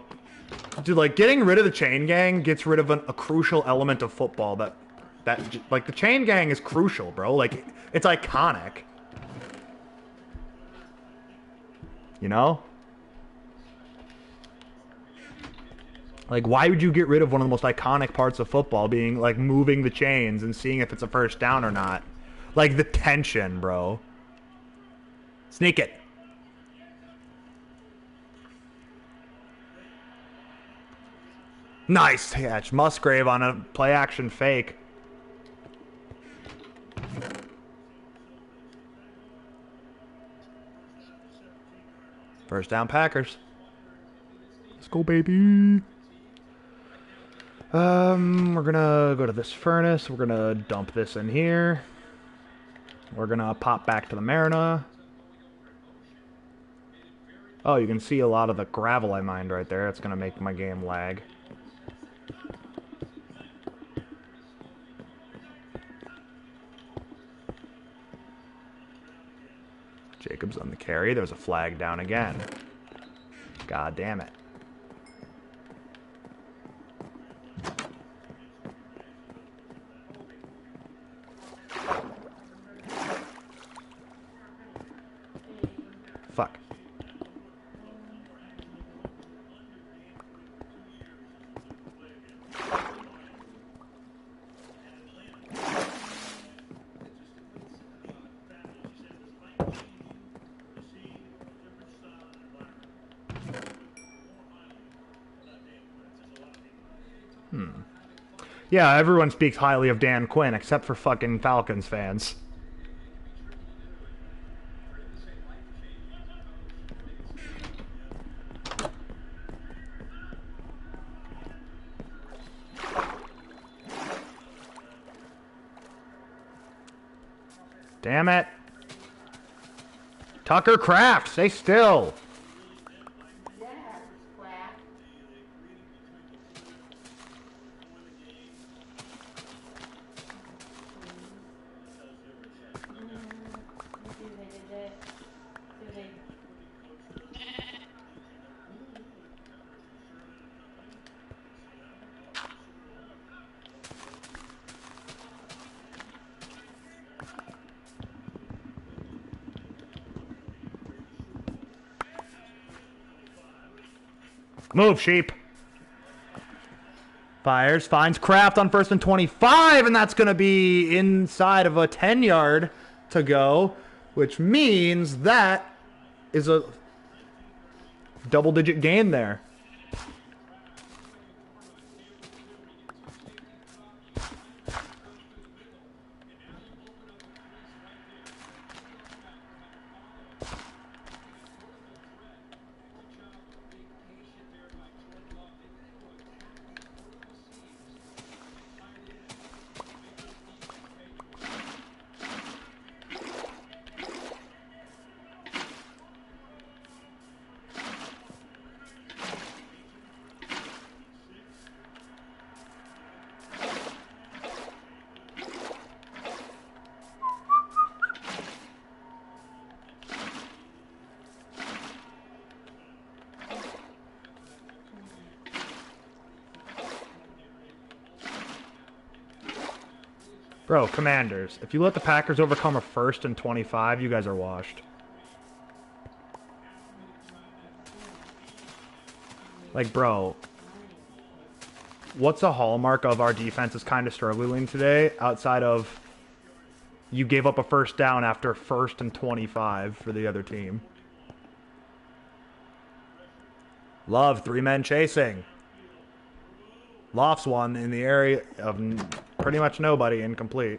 Dude, like, getting rid of the chain gang gets rid of a crucial element of football that, like, the chain gang is crucial, bro. Like, it's iconic. You know? Like, why would you get rid of one of the most iconic parts of football being, like, moving the chains and seeing if it's a first down or not? Like, the tension, bro. Sneak it. Nice catch. Musgrave on a play action fake. First down Packers. Let's go, baby. We're gonna go to this furnace. We're gonna dump this in here. We're gonna pop back to the Marina. Oh, you can see a lot of the gravel I mined right there. It's gonna make my game lag. Jacobs on the carry. There's a flag down again. God damn it. Yeah, everyone speaks highly of Dan Quinn except for fucking Falcons fans. Damn it. Tucker Kraft, stay still.
Yes, quack. Let's see if they did it. See if they.
Move, sheep. Fires, finds Kraft on 1st and 25, and that's going to be inside of a 10-yard to go, which means that is a double-digit gain there. Bro, Commanders, if you let the Packers overcome a 1st and 25, you guys are washed. Like, bro, what's a hallmark of our defense is kind of struggling today outside of you gave up a 1st down after 1st and 25 for the other team? Love, 3 men chasing. Lofts one in the area of pretty much nobody, incomplete.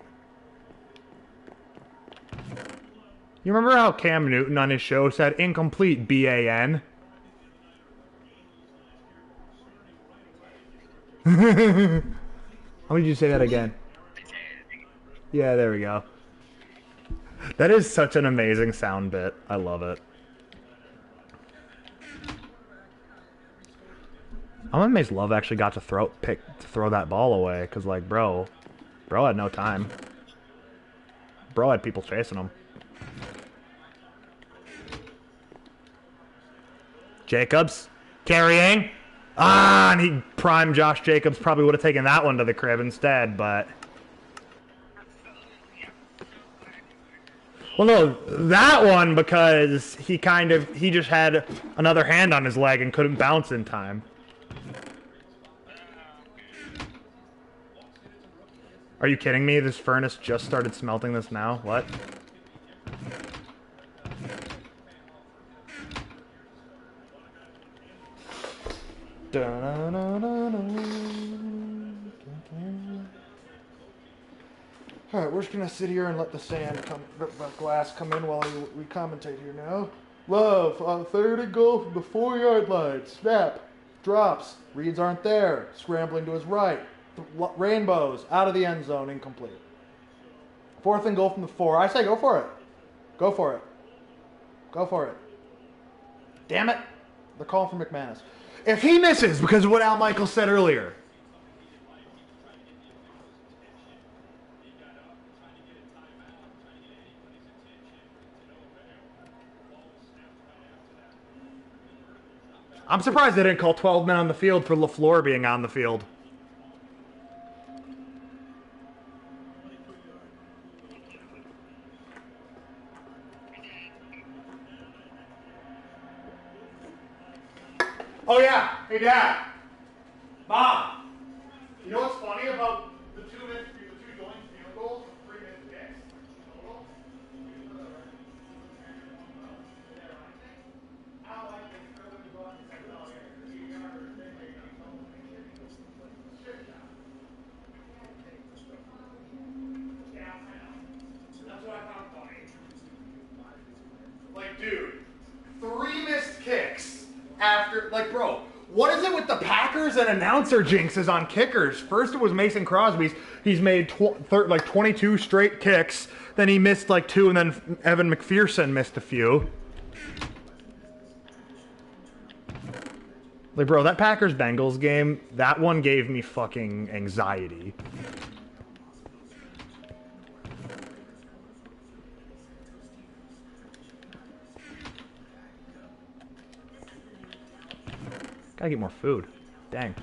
You remember how Cam Newton on his show said incomplete BAN? How did you say that again? Yeah, there we go. That is such an amazing sound bit. I love it. I'm amazed Love actually got to throw that ball away, because, like, bro had no time. Bro had people chasing him. Jacobs carrying. Ah, and he primed Josh Jacobs. Probably would have taken that one to the crib instead, but. Well, no, that one because he just had another hand on his leg and couldn't bounce in time. Are you kidding me? This furnace just started smelting this now? What? Alright, we're just gonna sit here and let the glass come in while we commentate here now. Love on 3rd and goal from the 4-yard line. Snap. Drops. Reads aren't there. Scrambling to his right. Rainbows. Out of the end zone. Incomplete. 4th and goal from the 4. I say go for it. Go for it. Go for it. Damn it. They're calling for McManus. If he misses, because of what Al Michaels said earlier. I'm surprised they didn't call 12 men on the field for LaFleur being on the field. Oh yeah, hey Dad. Mom, you know what's funny about the two joint field goals, 3-minute kicks total? after, like, bro, what is it with the Packers and announcer jinxes on kickers? First it was Mason Crosby's. He's made like 22 straight kicks. Then he missed like 2, and then Evan McPherson missed a few. Like, bro, that Packers-Bengals game, that one gave me fucking anxiety. Gotta get more food. Dang.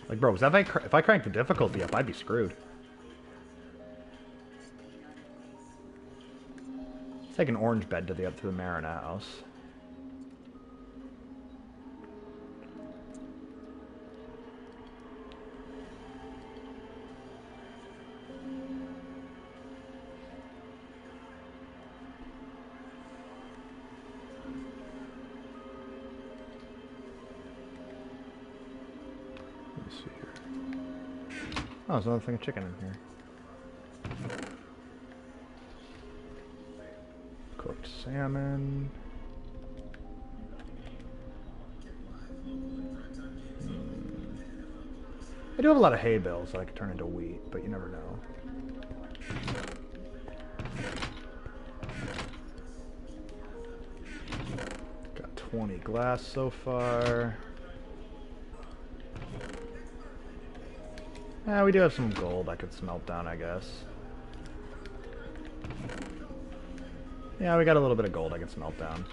Like, bro, if I cranked the difficulty up, I'd be screwed. Let's take an orange bed to the Marinette house. Oh, there's another thing of chicken in here. Cooked salmon. I do have a lot of hay bales that I could turn into wheat, but you never know. Got 20 glass so far. Yeah, we do have some gold I could smelt down, I guess. Yeah, we got a little bit of gold I can smelt down.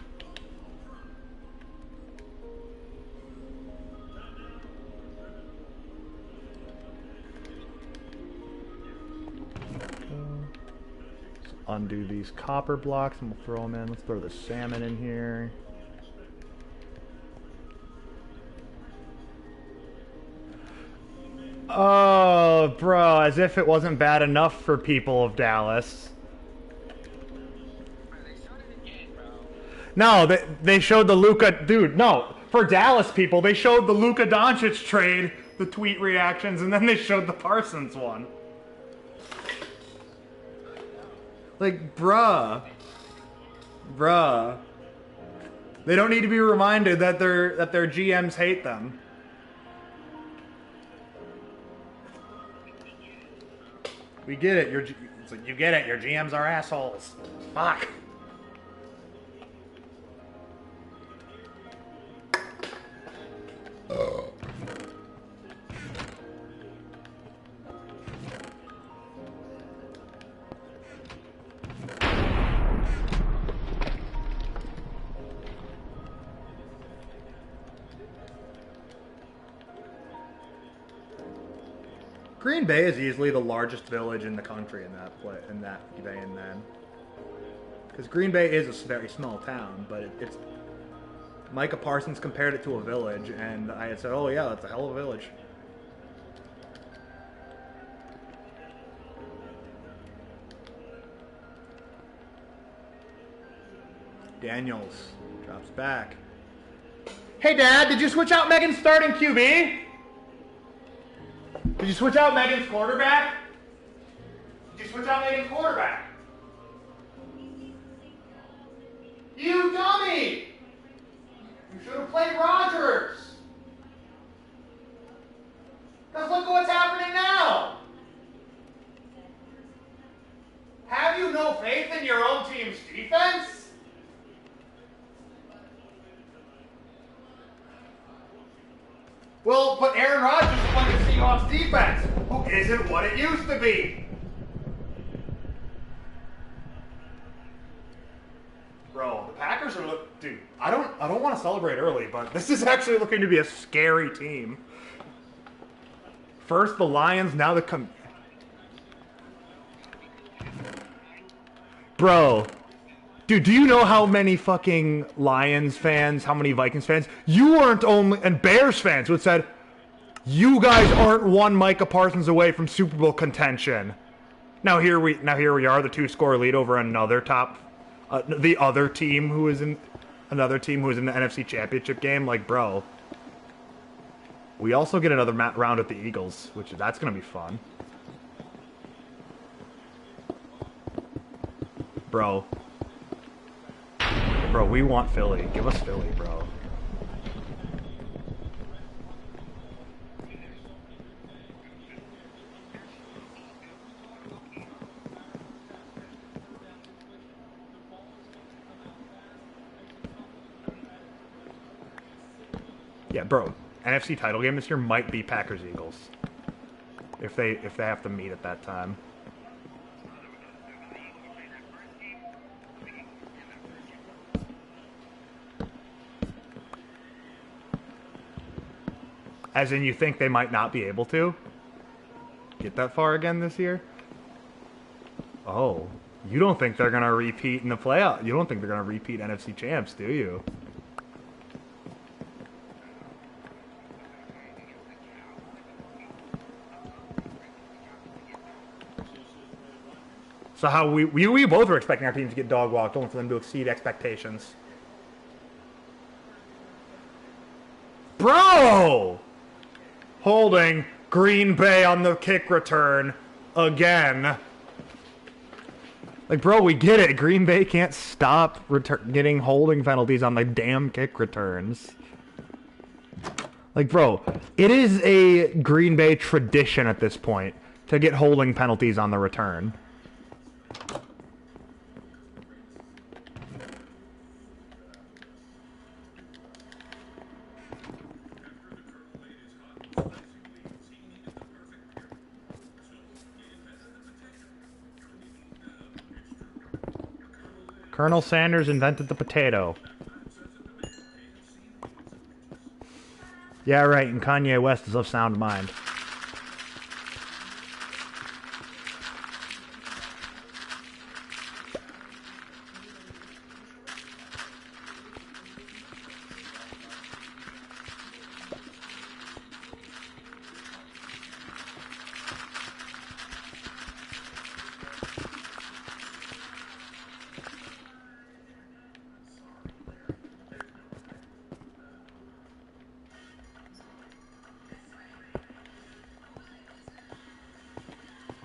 Let's undo these copper blocks and we'll throw them in. Let's throw the salmon in here. Oh, bro, as if it wasn't bad enough for people of Dallas. No, they showed the Luka... Dude, no. For Dallas people, they showed the Luka Doncic trade, the tweet reactions, and then they showed the Parsons one. Like, bruh. Bruh. They don't need to be reminded that their GMs hate them. We get it. It's like, you get it. Your GMs are assholes. Fuck. Green Bay is easily the largest village in the country in that vein, then. Because Green Bay is a very small town, but it's... Micah Parsons compared it to a village, and I had said, oh yeah, that's a hell of a village. Daniels drops back. Hey Dad, did you switch out Megan's starting QB? Did you switch out Megan's quarterback? Did you switch out Megan's quarterback? You dummy! You should have played Rodgers. Because look at what's happening now. Have you no faith in your own team's defense? Well, but Aaron Rodgers is playing the Seahawks defense, who isn't what it used to be. Bro, the Packers are dude, I don't want to celebrate early, but this is actually looking to be a scary team. First the Lions, now the Bro. Dude, do you know how many fucking Lions fans, how many Vikings fans, you weren't only, and Bears fans who had said, you guys aren't one Micah Parsons away from Super Bowl contention. Now here we are, the 2-score lead over another the other team who is in the NFC Championship game. Like, bro, we also get another round at the Eagles, that's gonna be fun, bro. Bro, we want Philly. Give us Philly, bro. Yeah, bro. NFC title game this year might be Packers Eagles. If they have to meet at that time. As in, you think they might not be able to get that far again this year? Oh, you don't think they're gonna repeat in the playoff? You don't think they're gonna repeat NFC champs, do you? So how we both were expecting our team to get dog walked, only for them to exceed expectations. Bro! Holding Green Bay on the kick return again. Like, bro, we get it. Green Bay can't stop getting holding penalties on the damn kick returns. Like, bro, it is a Green Bay tradition at this point to get holding penalties on the return. Colonel Sanders invented the potato. Yeah, right, and Kanye West is of sound mind.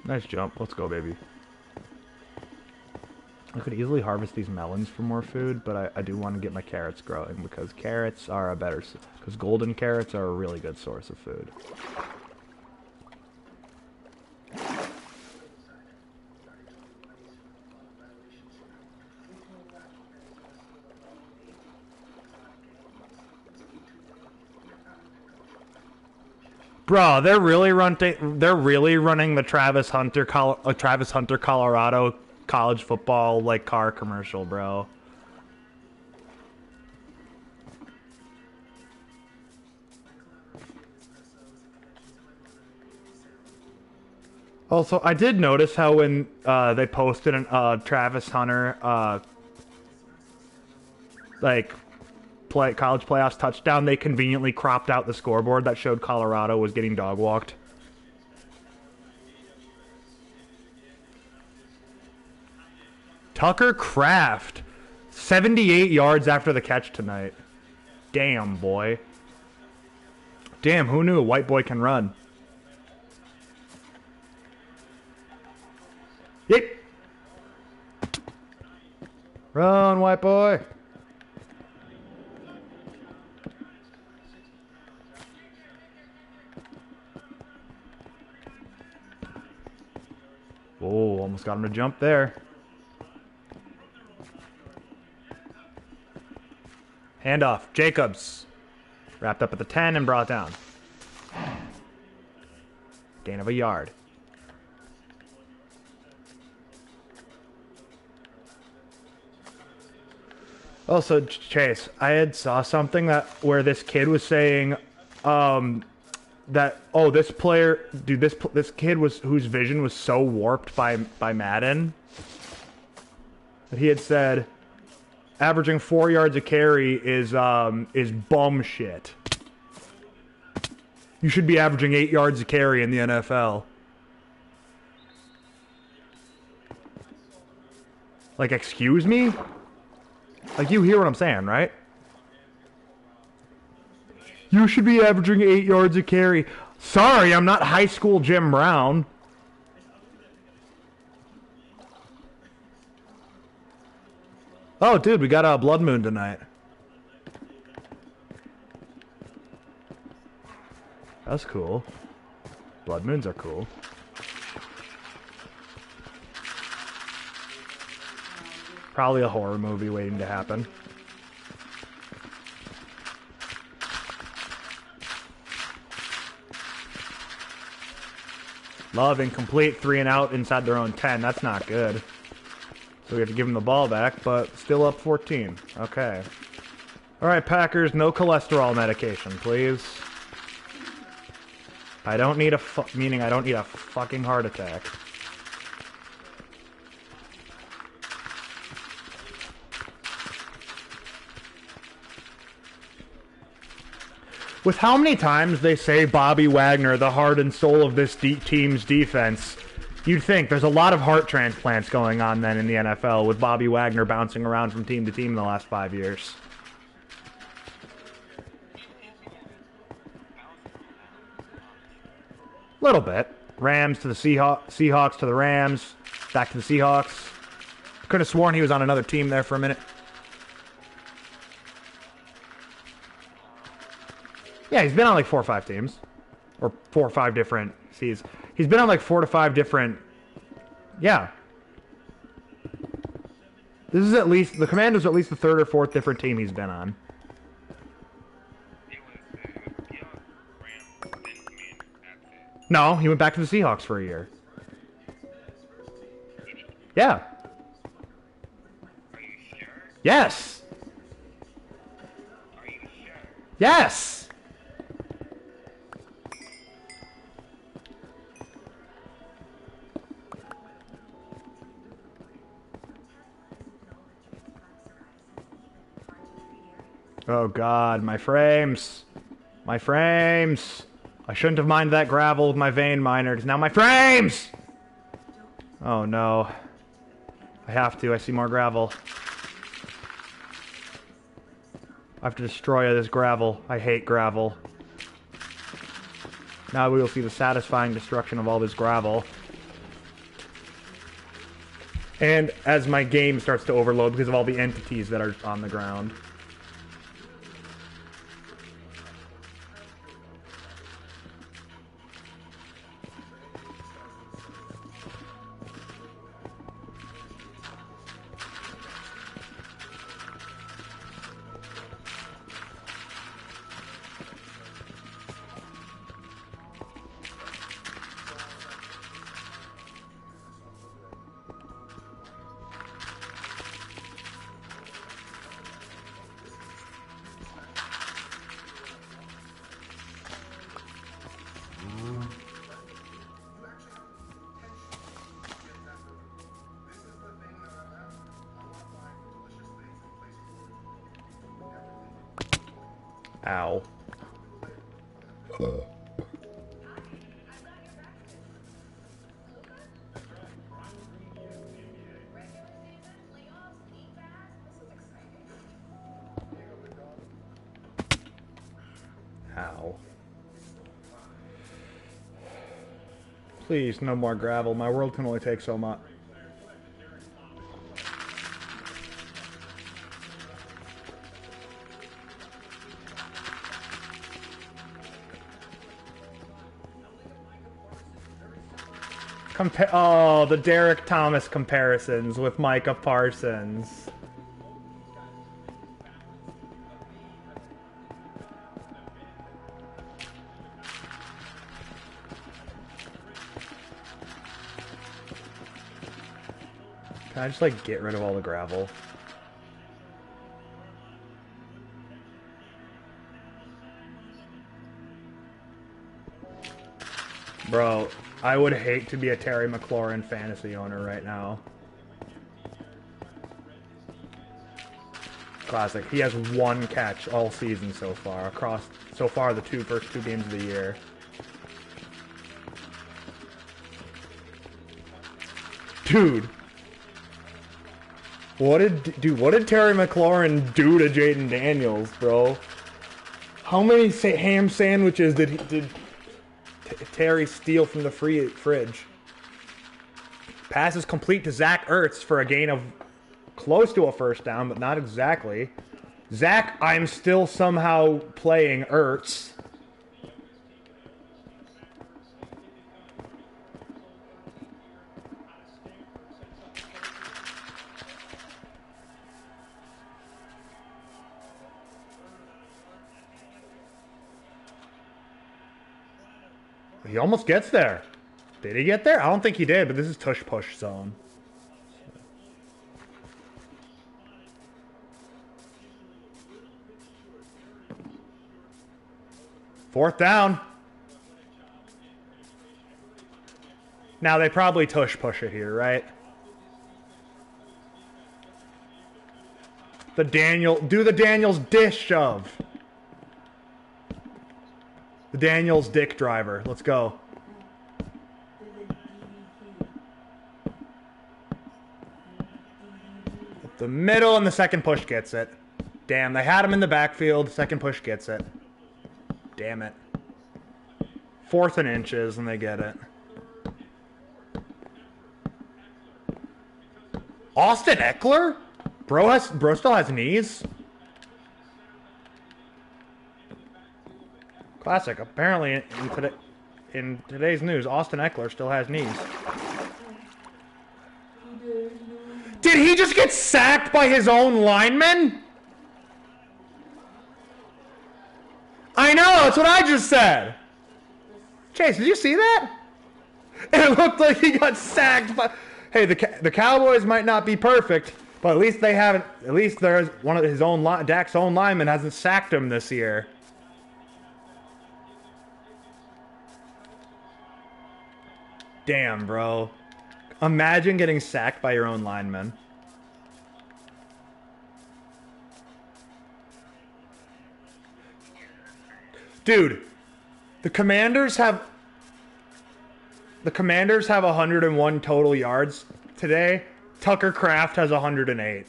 Nice jump. Let's go, baby. I could easily harvest these melons for more food, but I do want to get my carrots growing because carrots are a better... Because golden carrots are a really good source of food. Bro, they're really running the Travis Hunter Colorado college football like car commercial, bro. Also, I did notice how when they posted an Travis Hunter college playoffs touchdown, they conveniently cropped out the scoreboard that showed Colorado was getting dog walked. Tucker Kraft, 78 yards after the catch tonight. Damn, boy. Damn, who knew a white boy can run? Yep. Run, white boy. Oh, almost got him to jump there. Handoff. Jacobs. Wrapped up at the 10 and brought down. Gain of a yard. Also, Chase, I had saw something where this kid was saying this player, dude, this kid whose vision was so warped by Madden that he had said averaging 4 yards a carry is bum shit. You should be averaging 8 yards a carry in the NFL. Like, excuse me? Like, you hear what I'm saying, right? You should be averaging 8 yards a carry. Sorry, I'm not high school Jim Brown. Oh, dude, we got a blood moon tonight. That's cool. Blood moons are cool. Probably a horror movie waiting to happen. Love incomplete, 3 and out inside their own 10. That's not good. So we have to give them the ball back, but still up 14. Okay. All right, Packers, no cholesterol medication, please. I don't need meaning I don't need a fucking heart attack. With how many times they say Bobby Wagner, the heart and soul of this team's defense, you'd think there's a lot of heart transplants going on then in the NFL with Bobby Wagner bouncing around from team to team in the last 5 years. Little bit. Rams to the Seahawks to the Rams, back to the Seahawks. Could have sworn he was on another team there for a minute. Yeah, he's been on like 4 or 5 teams. Or 4 or 5 different C's. He's been on like 4 to 5 different... Yeah. This is at least... The Commandos are at least the 3rd or 4th different team he's been on. No, he went back to the Seahawks for a year. Yeah.
Are you sure?
Yes.
Are you sure?
Yes. Oh God, my frames. My frames. I shouldn't have mined that gravel with my vein miner. It's now my frames! Oh no. I have to. I see more gravel. I have to destroy this gravel. I hate gravel. Now we will see the satisfying destruction of all this gravel. And as my game starts to overload because of all the entities that are on the ground. Ow. Ow. Please, no more gravel. My world can only take so much. Oh, the Derek Thomas comparisons with Micah Parsons. Can I just, like, get rid of all the gravel? Bro, I would hate to be a Terry McLaurin fantasy owner right now. Classic. He has 1 catch all season so far, across, so far, the first two games of the year. Dude. What did Terry McLaurin do to Jaden Daniels, bro? How many ham sandwiches did Terry steal from the fridge? Pass is complete to Zach Ertz for a gain of close to a first down, but not exactly. Zach, I'm still somehow playing Ertz. He almost gets there. Did he get there? I don't think he did, but this is tush push zone. Fourth down. Now they probably tush push it here, right? Do the Daniels dish shove. The Daniels dick driver. Let's go. The middle and the second push gets it. Damn, they had him in the backfield. Second push gets it. Damn it. 4th and inches and they get it. Austin Eckler? Bro still has knees? Classic. Apparently in today's news, Austin Eckler still has knees. Did he just get sacked by his own lineman? I know, that's what I just said. Chase, did you see that? It looked like he got sacked by... Hey, the Cowboys might not be perfect, but at least they haven't... At least there's one of his own... Dak's own lineman hasn't sacked him this year. Damn, bro. Imagine getting sacked by your own lineman. Dude, the Commanders have 101 total yards today. Tucker Kraft has 108.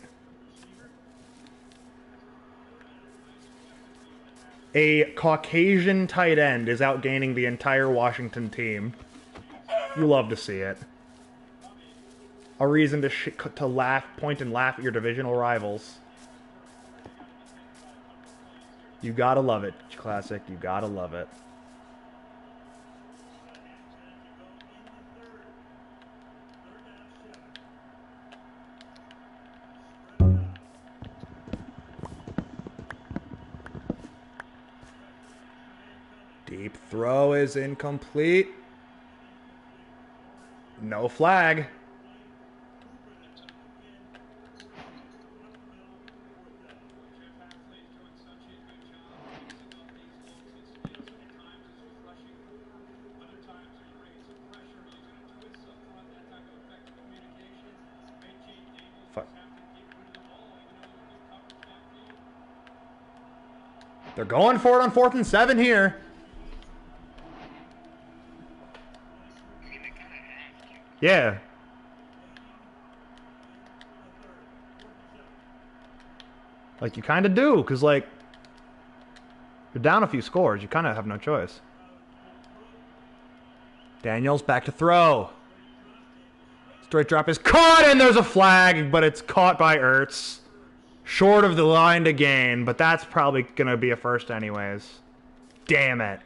A Caucasian tight end is outgaining the entire Washington team. You love to see it. A reason to laugh, point and laugh at your divisional rivals. You gotta love it, Classic. You gotta love it. Deep throw is incomplete. No flag. They're going for it on 4th and 7 here. Yeah. Like, you kind of do, because, like, you're down a few scores. You kind of have no choice. Daniels back to throw. Straight drop is caught, and there's a flag, but it's caught by Ertz. Short of the line to gain, but that's probably going to be a first anyways. Damn it.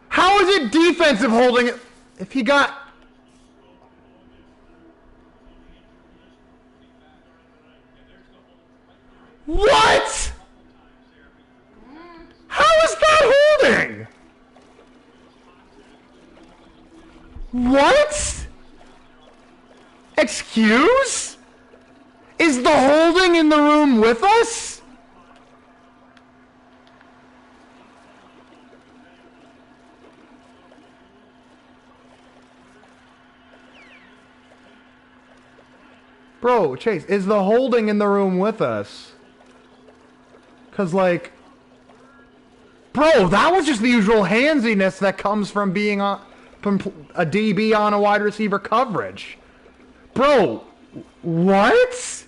How is it defensive holding it if he got... What? How is that holding? What? Excuse? Is the holding in the room with us? Bro, Chase, is the holding in the room with us? Because, like... Bro, that was just the usual handsiness that comes from being from a DB on a wide receiver coverage. Bro, what?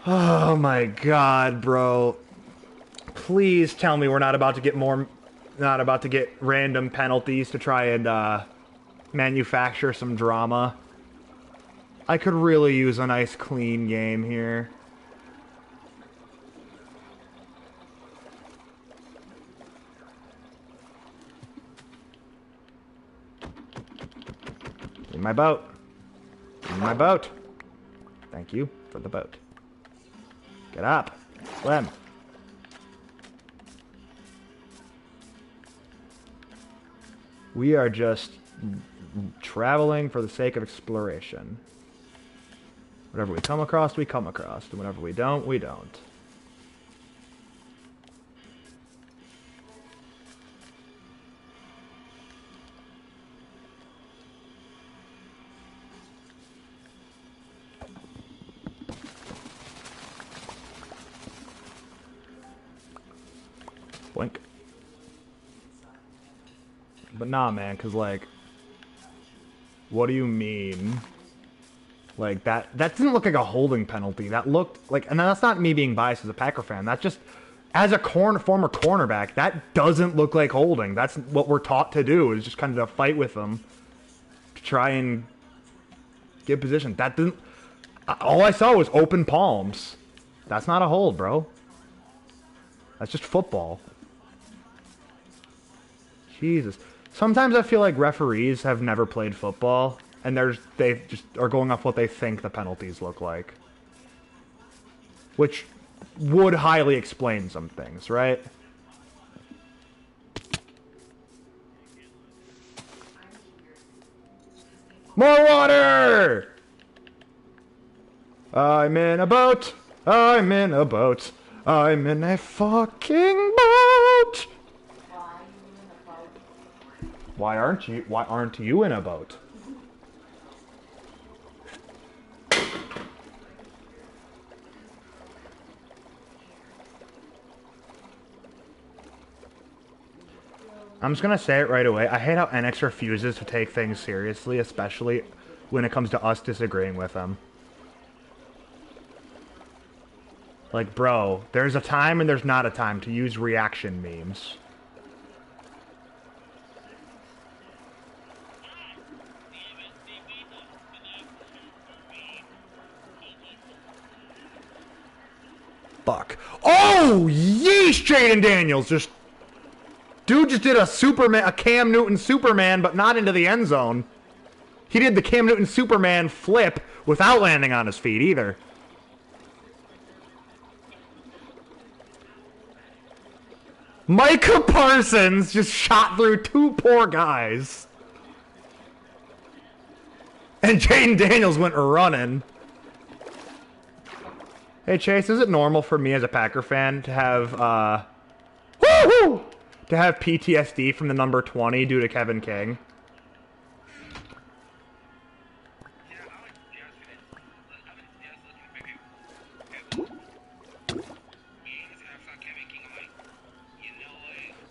Oh my god, bro. Please tell me we're not about to get random penalties to try and manufacture some drama. I could really use a nice clean game here. my boat. Give me my boat. Thank you for the boat. Get up. Swim. We are just traveling for the sake of exploration. Whatever we come across, we come across. And whatever we don't, we don't. Blink. But nah, man, because, like, what do you mean? Like, that didn't look like a holding penalty. That looked like, and that's not me being biased as a Packer fan. That's just, as a former cornerback, that doesn't look like holding. That's what we're taught to do, is just kind of to fight with them. To try and get position. That didn't, all I saw was open palms. That's not a hold, bro. That's just football. Jesus. Sometimes I feel like referees have never played football, and they just are going off what they think the penalties look like. Which would highly explain some things, right? More water! I'm in a boat! I'm in a boat! I'm in a fucking boat! Why aren't you? Why aren't you in a boat? I'm just gonna say it right away. I hate how NX refuses to take things seriously, especially when it comes to us disagreeing with them. Like, bro, there's a time and there's not a time to use reaction memes. Fuck. Oh, yeesh, Jaden Daniels. Dude just did a Cam Newton Superman, but not into the end zone. He did the Cam Newton Superman flip without landing on his feet either. Micah Parsons just shot through two poor guys. And Jaden Daniels went running. Hey Chase, is it normal for me as a Packer fan to have to have PTSD from the number 20 due to Kevin King?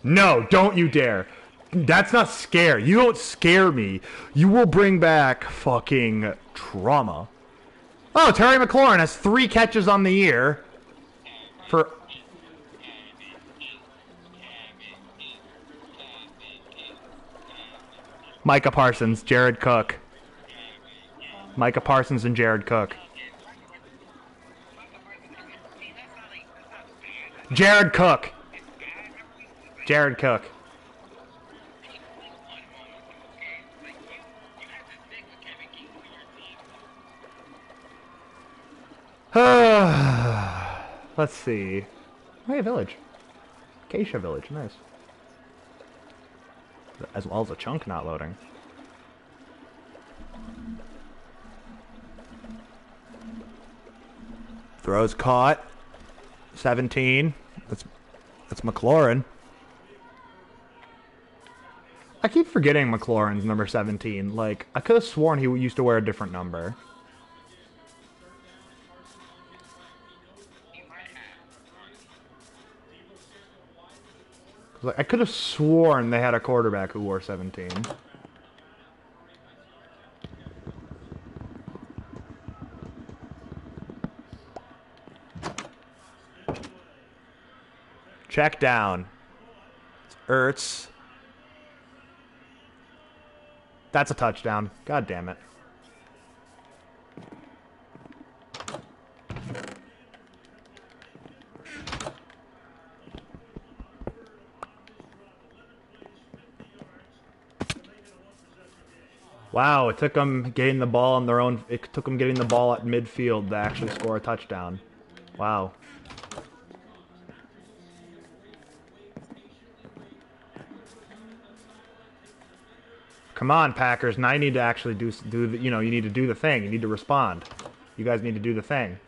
No, don't you dare. That's not scare. You don't scare me. You will bring back fucking trauma. Oh, Terry McLaurin has 3 catches on the year for... Micah Parsons, Jared Cook. Micah Parsons and Jared Cook. Jared Cook. Jared Cook. Let's see. Hey, village. Acacia Village, nice. As well as a chunk not loading. Throws caught. 17. That's McLaurin. I keep forgetting McLaurin's number 17. Like, I could have sworn he used to wear a different number. Like, I could have sworn they had a quarterback who wore 17. Check down. It's Ertz. That's a touchdown. God damn it. Wow, it took them getting the ball on their own. It took them getting the ball at midfield to actually score a touchdown. Wow. Come on, Packers. Now you need to actually you know, you need to do the thing. You need to respond. You guys need to do the thing.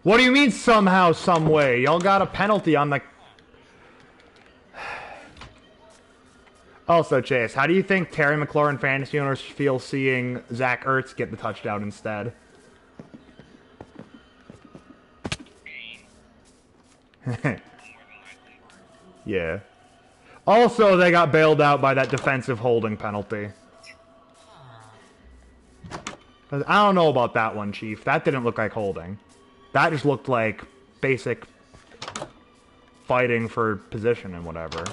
What do you mean somehow, some way? Y'all got a penalty on the... Also, Chase, how do you think Terry McLaurin fantasy owners feel seeing Zach Ertz get the touchdown instead? Yeah. Also, they got bailed out by that defensive holding penalty. I don't know about that one, Chief. That didn't look like holding. That just looked like basic fighting for position and whatever.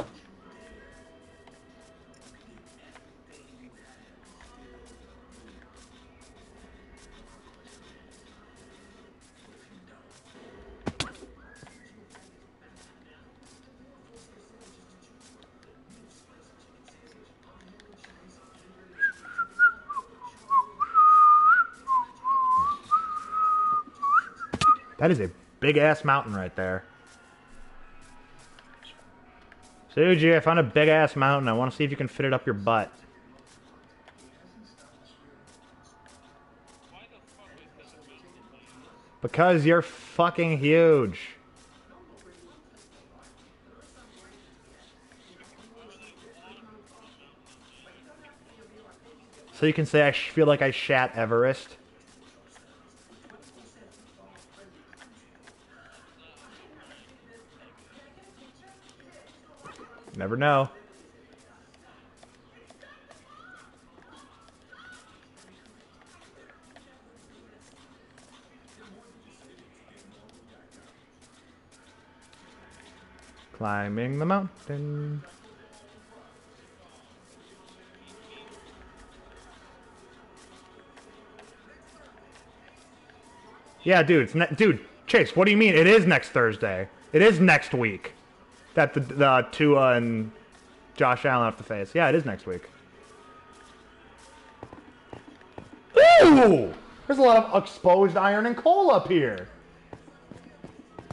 That is a big-ass mountain right there. Suji, I found a big-ass mountain. I want to see if you can fit it up your butt. Because you're fucking huge. So you can say I feel like I shat Everest. Never know. Climbing the mountain. Yeah, dude. Dude, Chase, what do you mean? It is next Thursday. It is next week. That the Tua and Josh Allen have to face. Yeah, it is next week. Ooh! There's a lot of exposed iron and coal up here.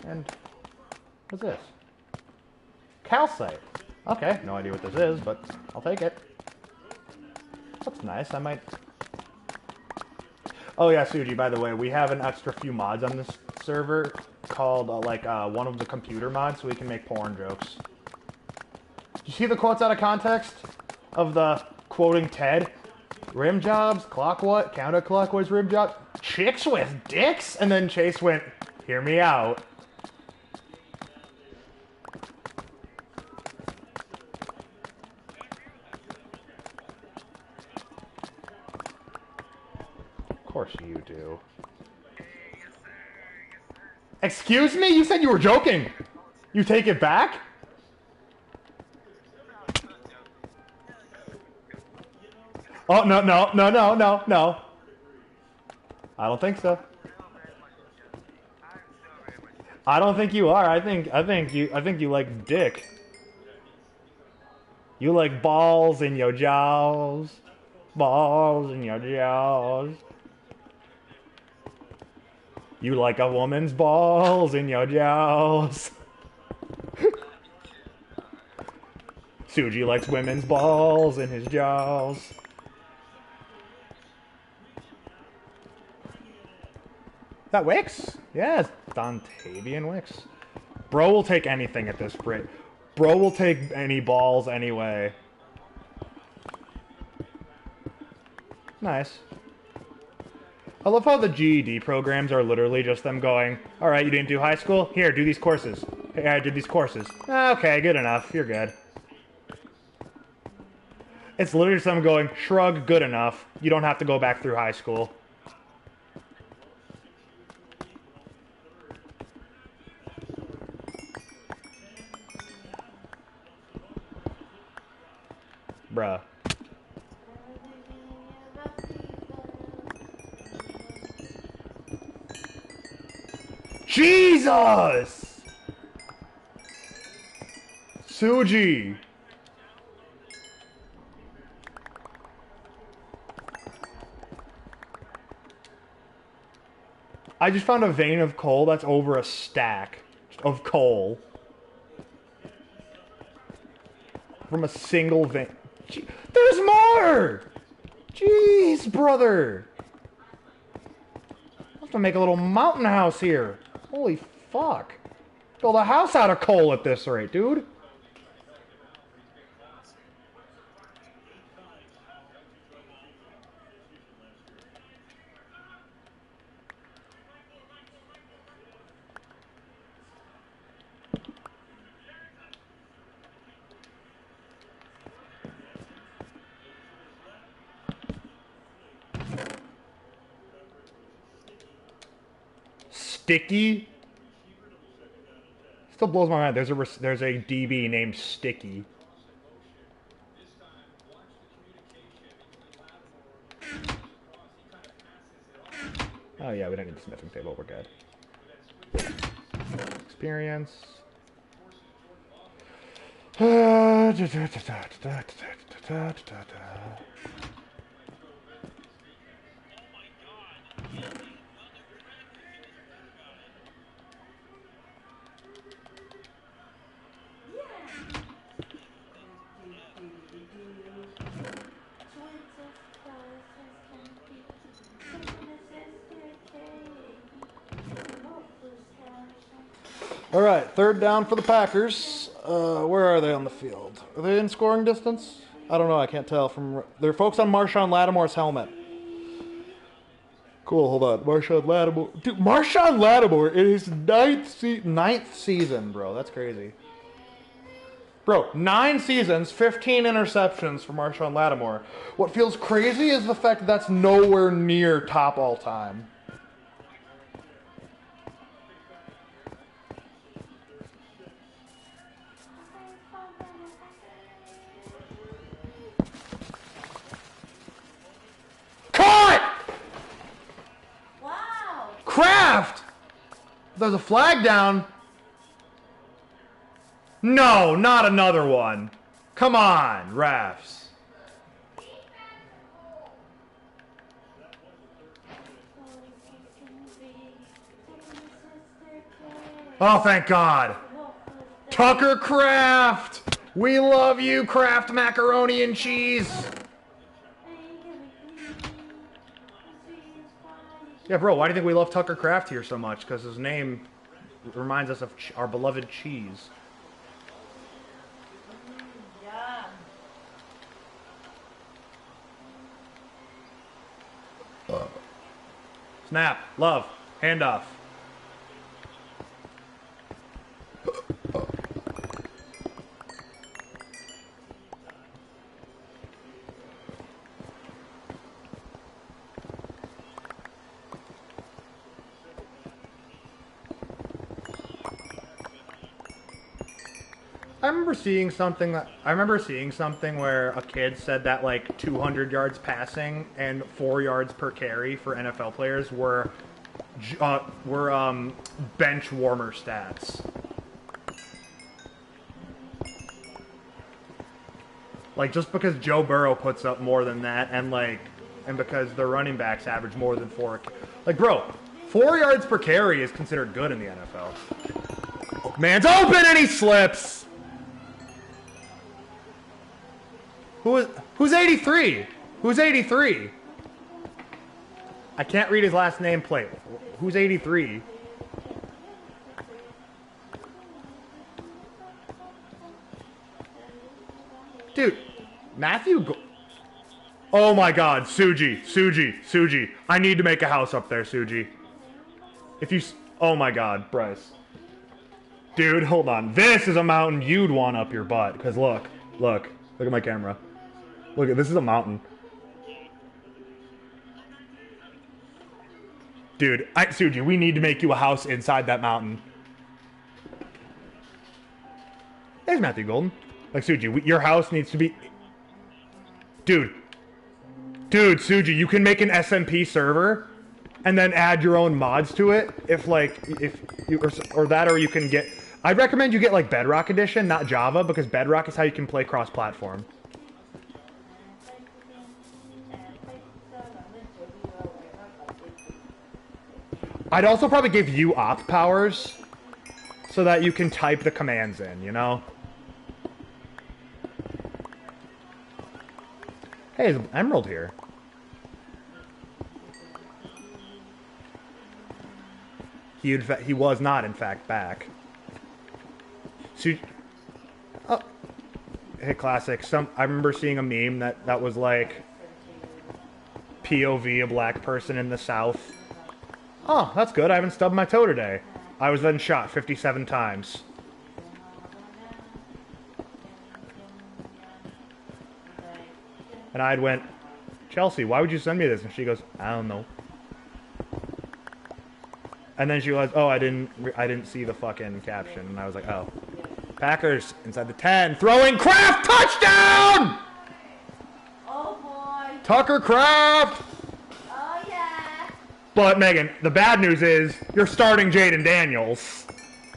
And what's this? Calcite. Okay, no idea what this is, but I'll take it. That's nice. I might... Oh yeah, Suji, by the way, we have an extra few mods on this server called, one of the computer mods, so we can make porn jokes. You see the quotes out of context of the quoting Ted? Rim jobs, clockwise, counterclockwise rim job, chicks with dicks? And then Chase went, hear me out. Of course you do. Excuse me? You said you were joking. You take it back? Oh, no. I don't think so. I don't think you are. I think you like dick. You like balls in your jaws. Balls in your jaws. You like a woman's balls in your jaws. Suji likes women's balls in his jaws. That Wicks? Yeah, it's Dontavian Wicks. Bro will take anything at this rate. Bro will take any balls anyway. Nice. I love how the GED programs are literally just them going, alright, you didn't do high school? Here, do these courses. Hey, I did these courses. Okay, good enough. You're good. It's literally just them going, shrug, good enough. You don't have to go back through high school. Bruh. Jesus! Suji! I just found a vein of coal that's over a stack of coal. From a single vein. There's more! Jeez, brother! I have to make a little mountain house here. Holy fuck. Build a house out of coal at this rate, dude. Sticky? Still blows my mind. There's a DB named Sticky. Oh yeah, we don't need the sniffing table. We're good. Experience. All right, third down for the Packers. Where are they on the field? Are they in scoring distance? I don't know. I can't tell from. They're focused on Marshawn Lattimore's helmet. Cool. Hold on, Marshawn Lattimore. Dude, Marshawn Lattimore in his ninth season, bro. That's crazy. Bro, 9 seasons, 15 interceptions for Marshawn Lattimore. What feels crazy is the fact that that's nowhere near top all time. Kraft! There's a flag down. No, not another one. Come on, refs. Oh, thank God. Tucker Kraft. We love you, Kraft macaroni and cheese. Yeah, bro, why do you think we love Tucker Kraft here so much? Because his name reminds us of our beloved cheese. Snap, love, handoff. I remember seeing something where a kid said that like 200 yards passing and 4 yards per carry for NFL players were bench warmer stats. Like just because Joe Burrow puts up more than that and because the running backs average more than 4. Like bro, 4 yards per carry is considered good in the NFL. Man's open and he slips. Who's 83? Who's 83? I can't read his last name plate. Who's 83? Dude, oh my God, Suji. I need to make a house up there, Suji. Oh my God, Bryce. Dude, hold on. This is a mountain you'd want up your butt. Because look at my camera. Look at this is a mountain. Dude, Suji, we need to make you a house inside that mountain. There's Matthew Golden. Like, Suji, your house needs to be... Dude, Suji, you can make an SMP server and then add your own mods to it. If you or that, or you can get. I'd recommend you get like Bedrock Edition, not Java, because Bedrock is how you can play cross-platform. I'd also probably give you op powers so that you can type the commands in, you know? Hey, there's an emerald here. He was not, in fact, back. So, oh, hey, classic. I remember seeing a meme that was like POV, a black person in the South. Oh, that's good. I haven't stubbed my toe today. I was then shot 57 times. And I went, Chelsea, why would you send me this? And she goes, I don't know. And then she was, oh, I didn't see the fucking caption. And I was like, oh. Packers inside the 10, throwing Kraft, touchdown!
Oh boy.
Tucker Kraft!
Oh yeah.
But Megan, the bad news is you're starting Jaden Daniels,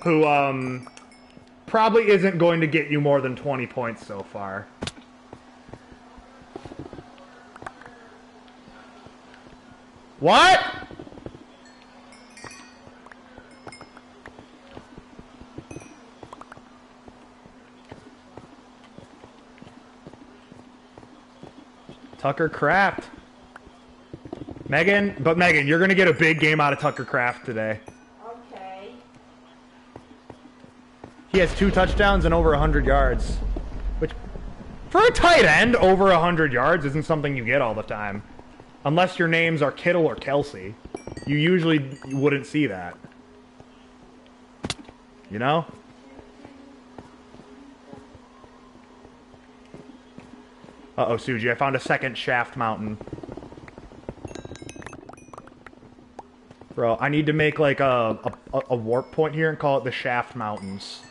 who probably isn't going to get you more than 20 points so far. What? Tucker Kraft. Megan, you're going to get a big game out of Tucker Kraft today.
Okay.
He has 2 touchdowns and over 100 yards. Which, for a tight end, over 100 yards isn't something you get all the time. Unless your names are Kittle or Kelsey. You usually wouldn't see that. You know? Uh-oh, Suji, I found a second shaft mountain. Bro, I need to make like a warp point here and call it the Shaft Mountains.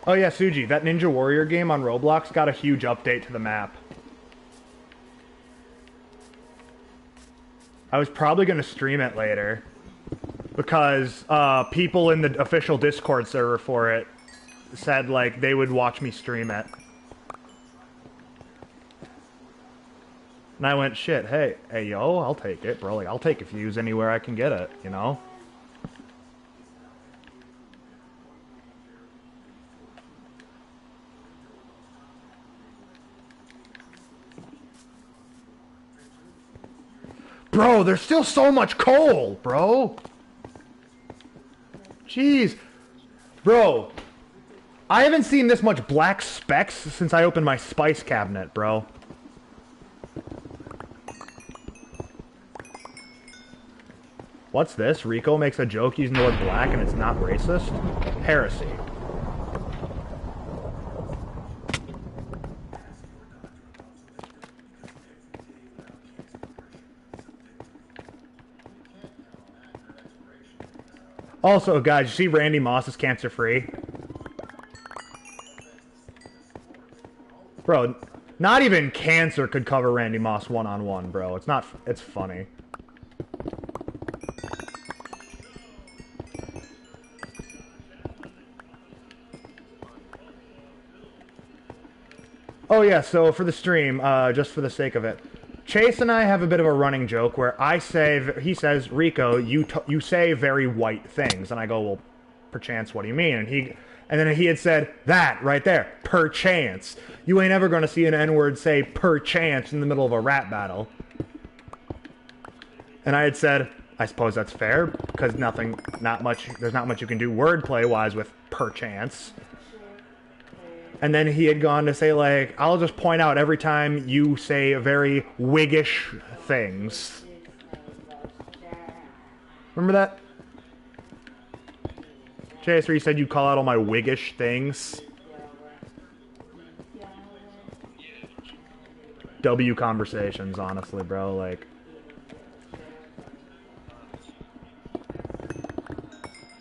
Oh yeah, Suji, that Ninja Warrior game on Roblox got a huge update to the map. I was probably going to stream it later, because people in the official Discord server for it said, like, they would watch me stream it. And I went, shit, hey, yo, I'll take it, bro. Like, I'll take a views anywhere I can get it, you know? Bro, there's still so much coal, bro. Jeez. Bro, I haven't seen this much black specks since I opened my spice cabinet, bro. What's this? Rico makes a joke using the word black and it's not racist? Heresy. Also, guys, you see Randy Moss is cancer-free? Bro, not even cancer could cover Randy Moss one-on-one, bro. It's not... It's funny. Oh yeah, so for the stream, just for the sake of it, Chase and I have a bit of a running joke where he says, Rico, you say very white things, and I go, well, perchance, what do you mean? And then he had said, that, right there, perchance. You ain't ever gonna see an N-word say perchance in the middle of a rap battle. And I had said, I suppose that's fair, because there's not much you can do wordplay-wise with perchance. And then he had gone to say, like, I'll just point out every time you say very Whiggish things. Remember that? Chase, where you said you'd call out all my wiggish things. W conversations, honestly, bro. Like,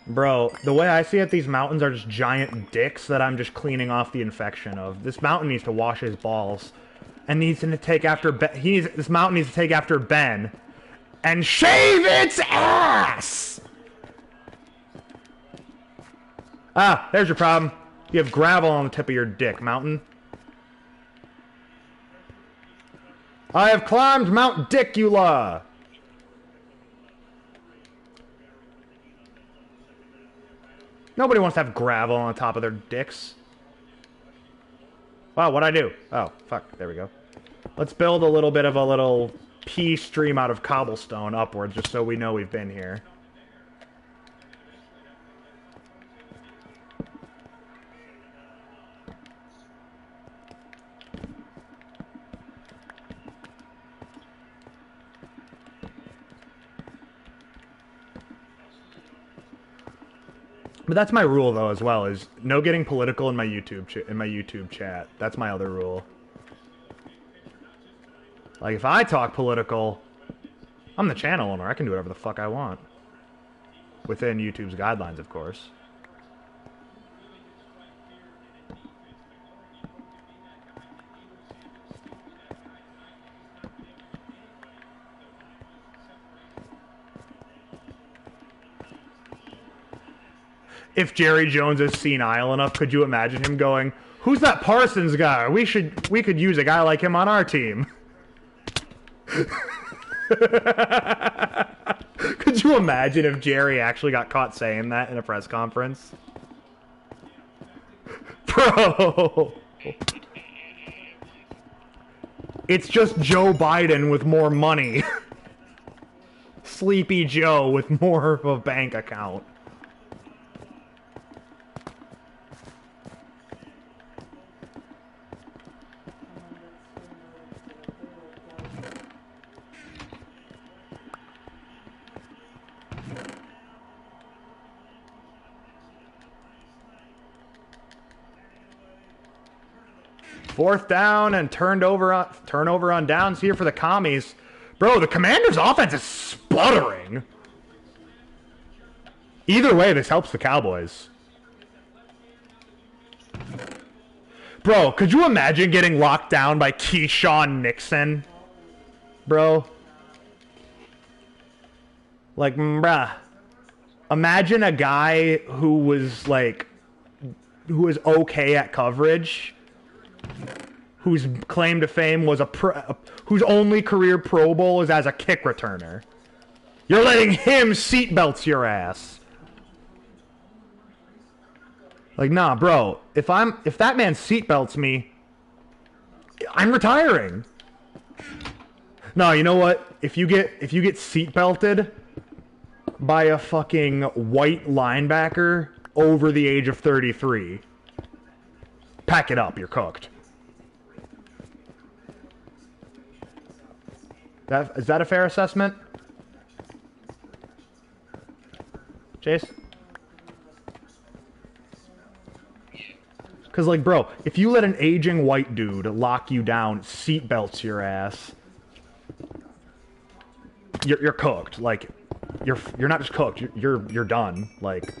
bro, the way I see it, these mountains are just giant dicks that I'm just cleaning off the infection of. This mountain needs to wash his balls, and needs to take after Ben. This mountain needs to take after Ben, and shave its ass. Ah, there's your problem. You have gravel on the tip of your dick, mountain. I have climbed Mount Dickula. Nobody wants to have gravel on the top of their dicks. Wow, what'd I do? Oh, fuck. There we go. Let's build a little bit of a little pea stream out of cobblestone upwards, just so we know we've been here. But that's my rule, though, as well, is no getting political in my YouTube chat. That's my other rule. Like, if I talk political, I'm the channel owner. I can do whatever the fuck I want. Within YouTube's guidelines, of course. If Jerry Jones is senile enough, could you imagine him going, "Who's that Parsons guy? We could use a guy like him on our team." Could you imagine if Jerry actually got caught saying that in a press conference? Bro! It's just Joe Biden with more money. Sleepy Joe with more of a bank account. Fourth down and turnover on downs here for the commies. Bro, the Commanders' offense is sputtering. Either way, this helps the Cowboys. Bro, could you imagine getting locked down by Keyshawn Nixon? Bro. Like, bruh. Imagine a guy who was, like, who was okay at coverage, whose claim to fame was whose only career Pro Bowl is as a kick returner. You're letting him seatbelts your ass. Like, nah, bro. If that man seatbelts me, I'm retiring. No, you know what? If you get seatbelted by a fucking white linebacker over the age of 33, pack it up. You're cooked. Is that a fair assessment? Chase? Because, like, bro, if you let an aging white dude lock you down, seatbelts your ass, you're cooked. Like, you're not just cooked. You're done. Like,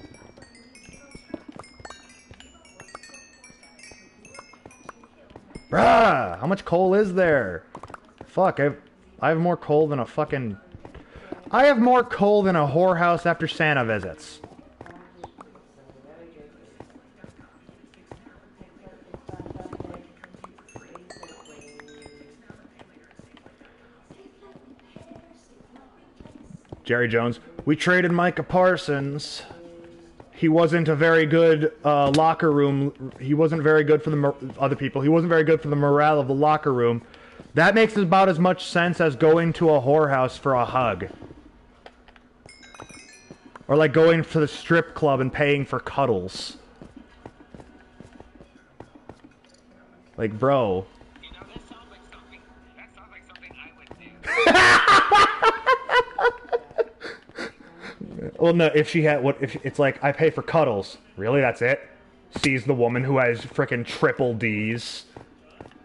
bruh, how much coal is there? Fuck, I have more coal than a fucking... I have more coal than a whorehouse after Santa visits. Jerry Jones. We traded Micah Parsons. He wasn't a very good locker room. He wasn't very good for the other people. He wasn't very good for the morale of the locker room. That makes about as much sense as going to a whorehouse for a hug. Or like going to the strip club and paying for cuddles. Like, bro.
You know, that sounds like something I would do.
Well, no, if she had what if it's like I pay for cuddles. Really, that's it? Sees the woman who has frickin' triple D's.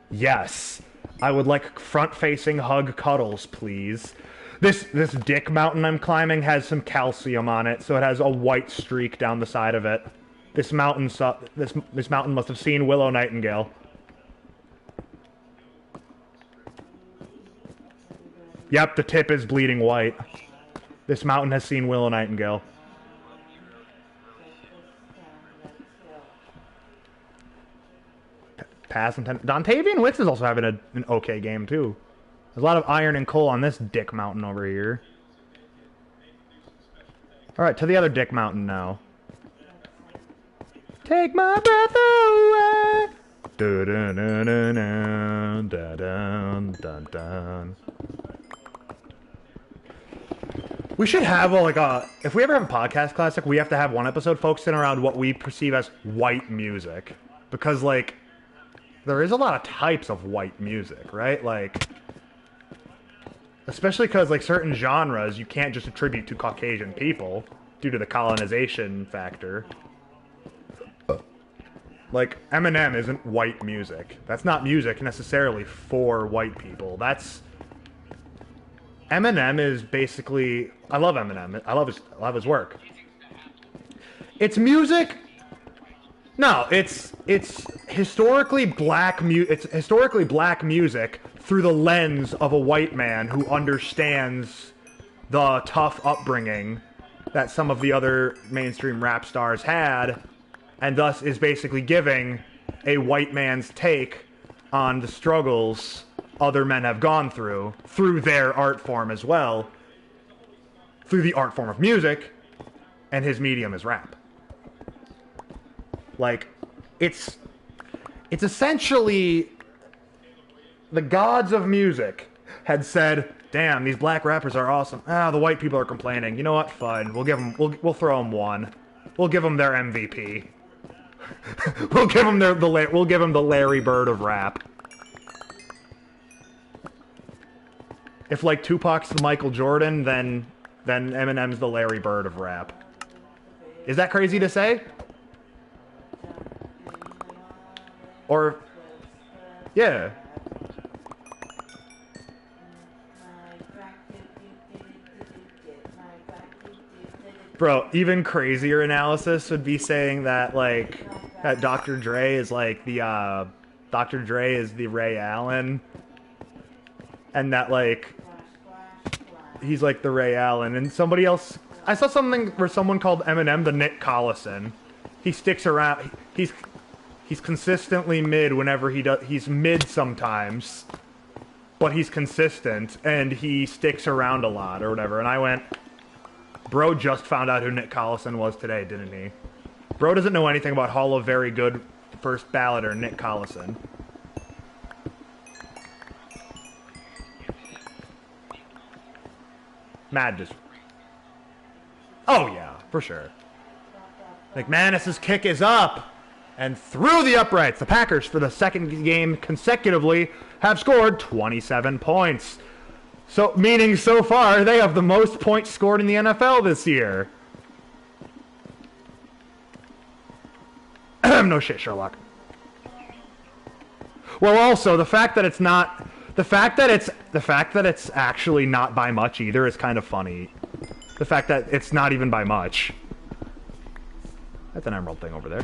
Yes. I would like front-facing hug cuddles, please. This dick mountain I'm climbing has some calcium on it, so it has a white streak down the side of it. This mountain this mountain must have seen Willow Nightingale. Yep, the tip is bleeding white. This mountain has seen Willow Nightingale. Pass and Dontavian Wicks is also having an okay game too. There's a lot of iron and coal on this dick mountain over here. Alright, to the other dick mountain now. Take my breath away. Dun dun dun dun dun dun. We should have if we ever have a podcast classic, we have to have one episode focusing around what we perceive as white music. Because, like, there is a lot of types of white music, right? Like, especially because, like, certain genres you can't just attribute to Caucasian people due to the colonization factor. Like, Eminem isn't white music. That's not music necessarily for white people. Eminem is basically... I love Eminem. I love his work. It's music... No, it's historically black music through the lens of a white man who understands the tough upbringing that some of the other mainstream rap stars had, and thus is basically giving a white man's take on the struggles other men have gone through their art form as well, through the art form of music, and his medium is rap. Like, it's essentially the gods of music had said, damn, these black rappers are awesome. The white people are complaining. You know what? Fine. We'll throw them one. We'll give them their MVP. We'll give them the Larry Bird of rap. If, like, Tupac's the Michael Jordan, then Eminem's the Larry Bird of rap. Is that crazy to say? Or, yeah. Bro, even crazier analysis would be saying that, like, that Dr. Dre is like the, Dr. Dre is the Ray Allen. And that, like, he's like the Ray Allen. And somebody else, I saw something where someone called Eminem the Nick Collison. He sticks around, he's consistently mid whenever he's mid sometimes. But he's consistent, and he sticks around a lot, or whatever. And I went, bro just found out who Nick Collison was today, didn't he? Bro doesn't know anything about Hall of Very Good first balloter Nick Collison. Mad just... Oh yeah, for sure. McManus's kick is up! And through the uprights, the Packers, for the second game consecutively, have scored 27 points. So, meaning so far, they have the most points scored in the NFL this year. No shit, Sherlock. Well, also, the fact that it's not... The fact that it's actually not by much either is kind of funny. The fact that it's not even by much. That's an emerald thing over there.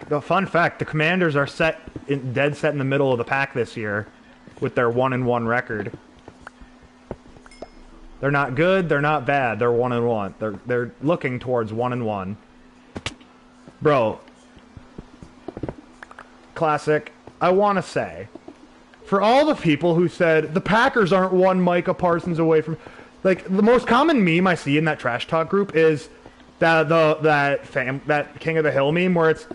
The fun fact, the Commanders are dead set in the middle of the pack this year with their 1-1 record. They're not good, they're not bad, they're 1-1. They're looking towards 1-1. Bro, classic, I want to say, for all the people who said the Packers aren't one Micah Parsons away from, like, the most common meme I see in that trash talk group is that King of the Hill meme where it's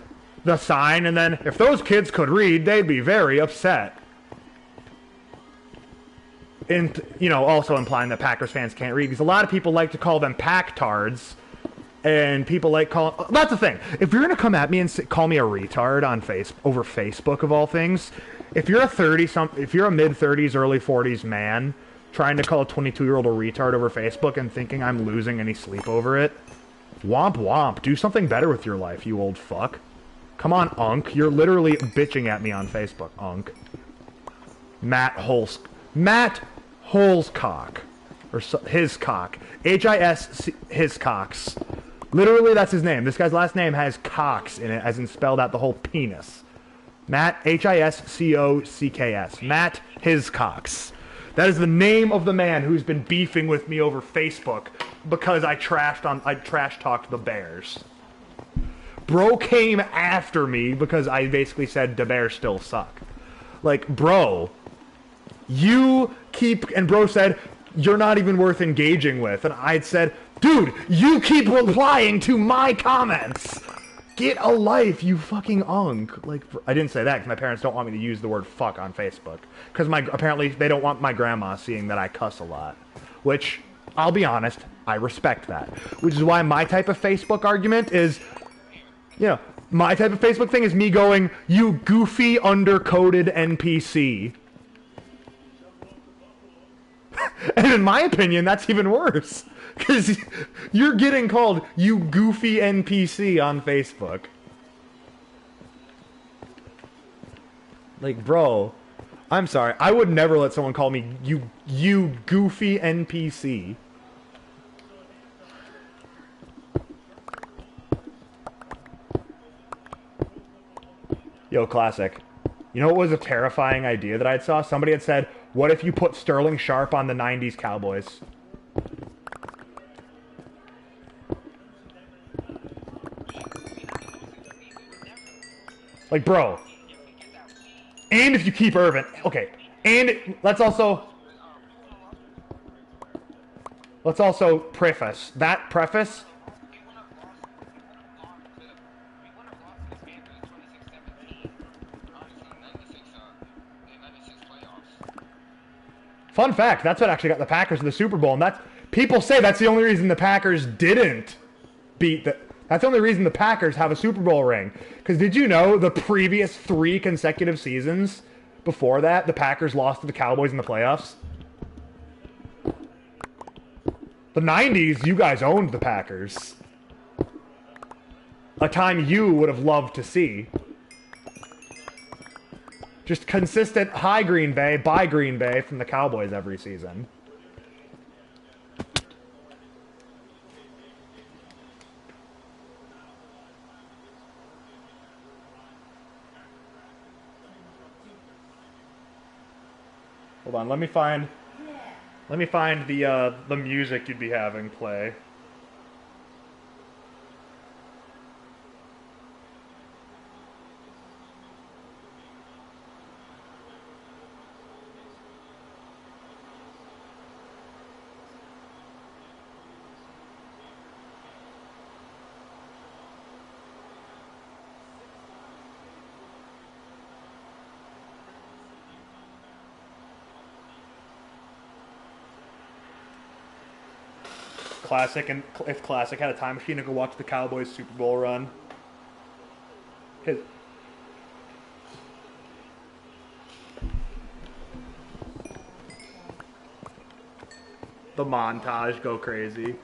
the sign and then if those kids could read, they'd be very upset. And, you know, also implying that Packers fans can't read because a lot of people like to call them Pack-tards. And people like that's the thing. If you're gonna come at me and call me a retard on over Facebook of all things, if you're a mid 30s, early 40s man trying to call a 22-year-old a retard over Facebook and thinking I'm losing any sleep over it. Womp womp. Do something better with your life, you old fuck. Come on, Unk. You're literally bitching at me on Facebook, Unk. Matt Holscock. Or his cock. H-I-S, his cocks. Literally, that's his name. This guy's last name has cocks in it, as in spelled out the whole penis. Matt, H-I-S-C-O-C-K-S. Matt Hiscox. That is the name of the man who's been beefing with me over Facebook because I trash talked the Bears. Bro came after me because I basically said the Bears still suck. Like, bro, you keep, and bro said, you're not even worth engaging with. And I said, dude, you keep replying to my comments. Get a life, you fucking unk. Like, I didn't say that because my parents don't want me to use the word fuck on Facebook. Because apparently they don't want my grandma seeing that I cuss a lot. Which, I'll be honest, I respect that. Which is why my type of Facebook argument is, you know, my type of Facebook thing is me going, you goofy, undercoded NPC. And in my opinion, that's even worse. Because you're getting called, you goofy NPC on Facebook. Like, bro, I'm sorry. I would never let someone call me, you goofy NPC. Yo, classic. You know what was a terrifying idea that I saw? Somebody had said, what if you put Sterling Sharp on the 90s Cowboys? Like, bro. And if you keep Irvin. Okay. And let's also preface. That preface. Fun fact, that's what actually got the Packers to the Super Bowl. And that's, people say that's the only reason the Packers didn't beat the... That's the only reason the Packers have a Super Bowl ring. Because did you know the previous 3 consecutive seasons before that, the Packers lost to the Cowboys in the playoffs? The 90s, you guys owned the Packers. A time you would have loved to see. Just consistent high Green Bay, by Green Bay from the Cowboys every season. Hold on, let me find the music you'd be having play. Classic, and if Classic had a time machine, I could watch the Cowboys Super Bowl run. The montage go crazy.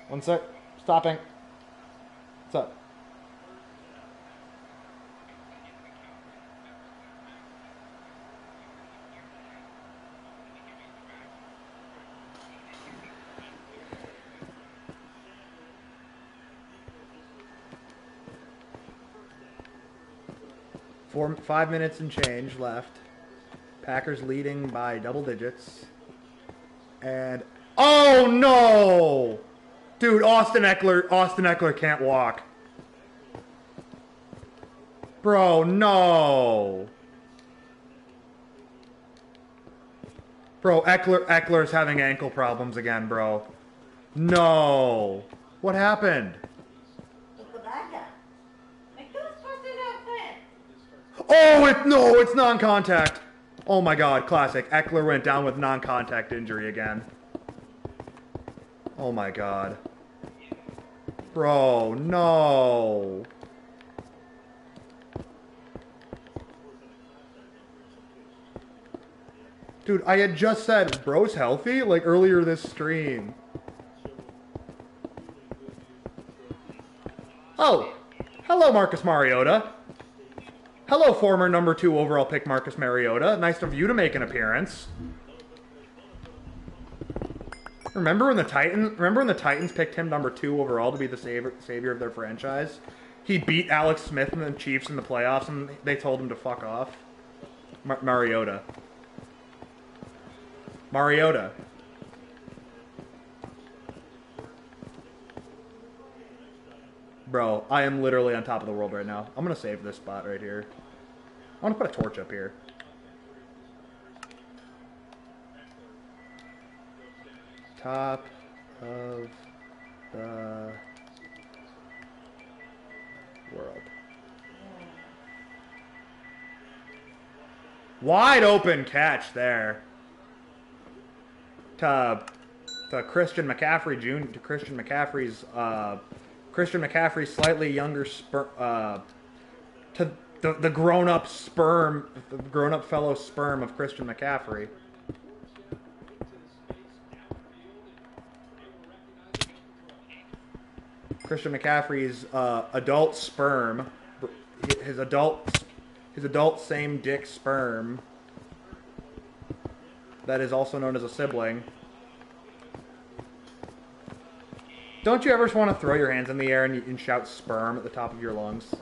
One sec. Stopping. What's up? 5 minutes and change left. Packers leading by double digits. And oh no! Dude, Austin Eckler can't walk. Bro, no. Bro, Eckler's having ankle problems again, bro. No. What happened? Oh, it's non-contact. Oh my god, classic. Eckler went down with non-contact injury again. Oh my god. Bro, no. Dude, I had just said, bro's healthy, like, earlier this stream. Oh, hello, Marcus Mariota. Hello, former number 2 overall pick Marcus Mariota. Nice of you to make an appearance. Remember when the Titans picked him number 2 overall to be the savior of their franchise? He beat Alex Smith and the Chiefs in the playoffs, and they told him to fuck off. Mariota. Mariota. Bro, I am literally on top of the world right now. I'm gonna save this spot right here. I want to put a torch up here. Top of the world. Wide open catch there. To Christian McCaffrey Jr. To Christian McCaffrey's slightly younger to the grown-up fellow sperm of Christian McCaffrey. Christian McCaffrey's adult sperm, his adult same dick sperm, that is also known as a sibling. Don't you ever just want to throw your hands in the air and shout sperm at the top of your lungs?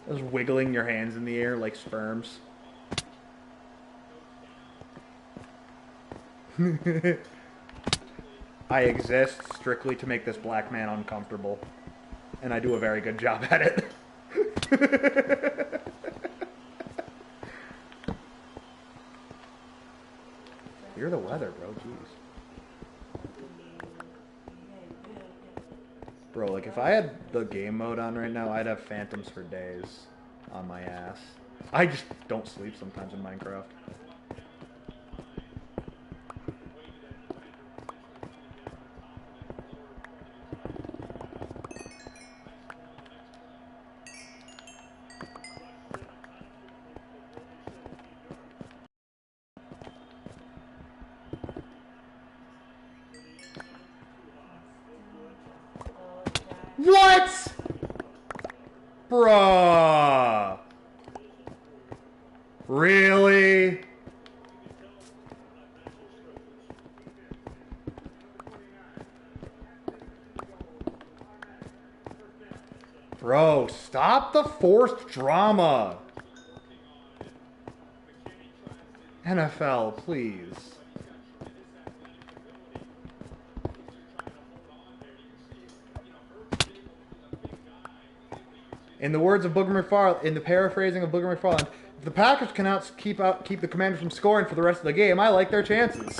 Just wiggling your hands in the air like sperms. I exist strictly to make this black man uncomfortable. And I do a very good job at it. You're the weather, bro. Jeez. Bro, like, if I had the game mode on right now, I'd have phantoms for days on my ass. I just don't sleep sometimes in Minecraft. What? Bruh. Really? Bro, stop the forced drama. NFL, please. In the words of Booger McFarland, in the paraphrasing of Booger McFarland, if the Packers cannot keep the Commanders from scoring for the rest of the game, I like their chances.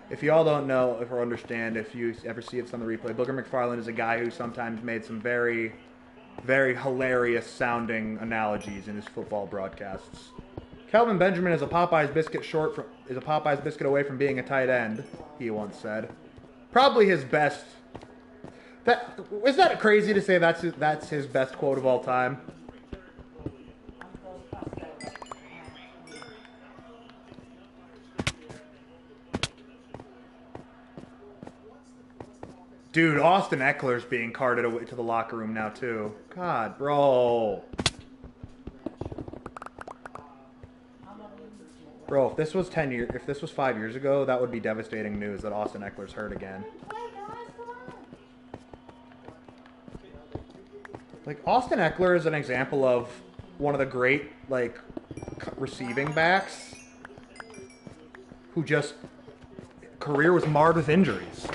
If y'all don't know, or understand, if you ever see it on the replay, Booger McFarland is a guy who sometimes made some very, very hilarious sounding analogies in his football broadcasts. Calvin Benjamin is a Popeye's biscuit away from being a tight end, he once said. Probably his best. Is that crazy to say that's his best quote of all time? Dude, Austin Eckler's being carted away to the locker room now too. God, bro. Bro, if this was 5 years ago, that would be devastating news that Austin Eckler's hurt again. Like, Austin Eckler is an example of one of the great, like, receiving backs who just career was marred with injuries.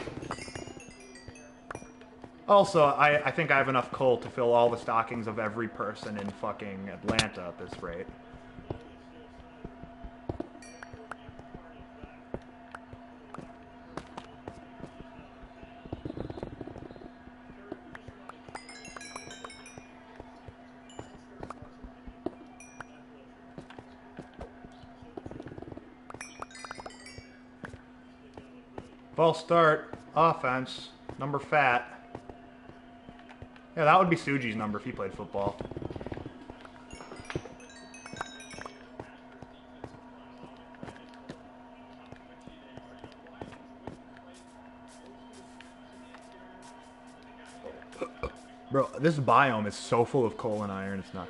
Also, I think I have enough coal to fill all the stockings of every person in fucking Atlanta at this rate. False start, offense, number fat. Yeah, that would be Suji's number if he played football. Bro, this biome is so full of coal and iron, it's not...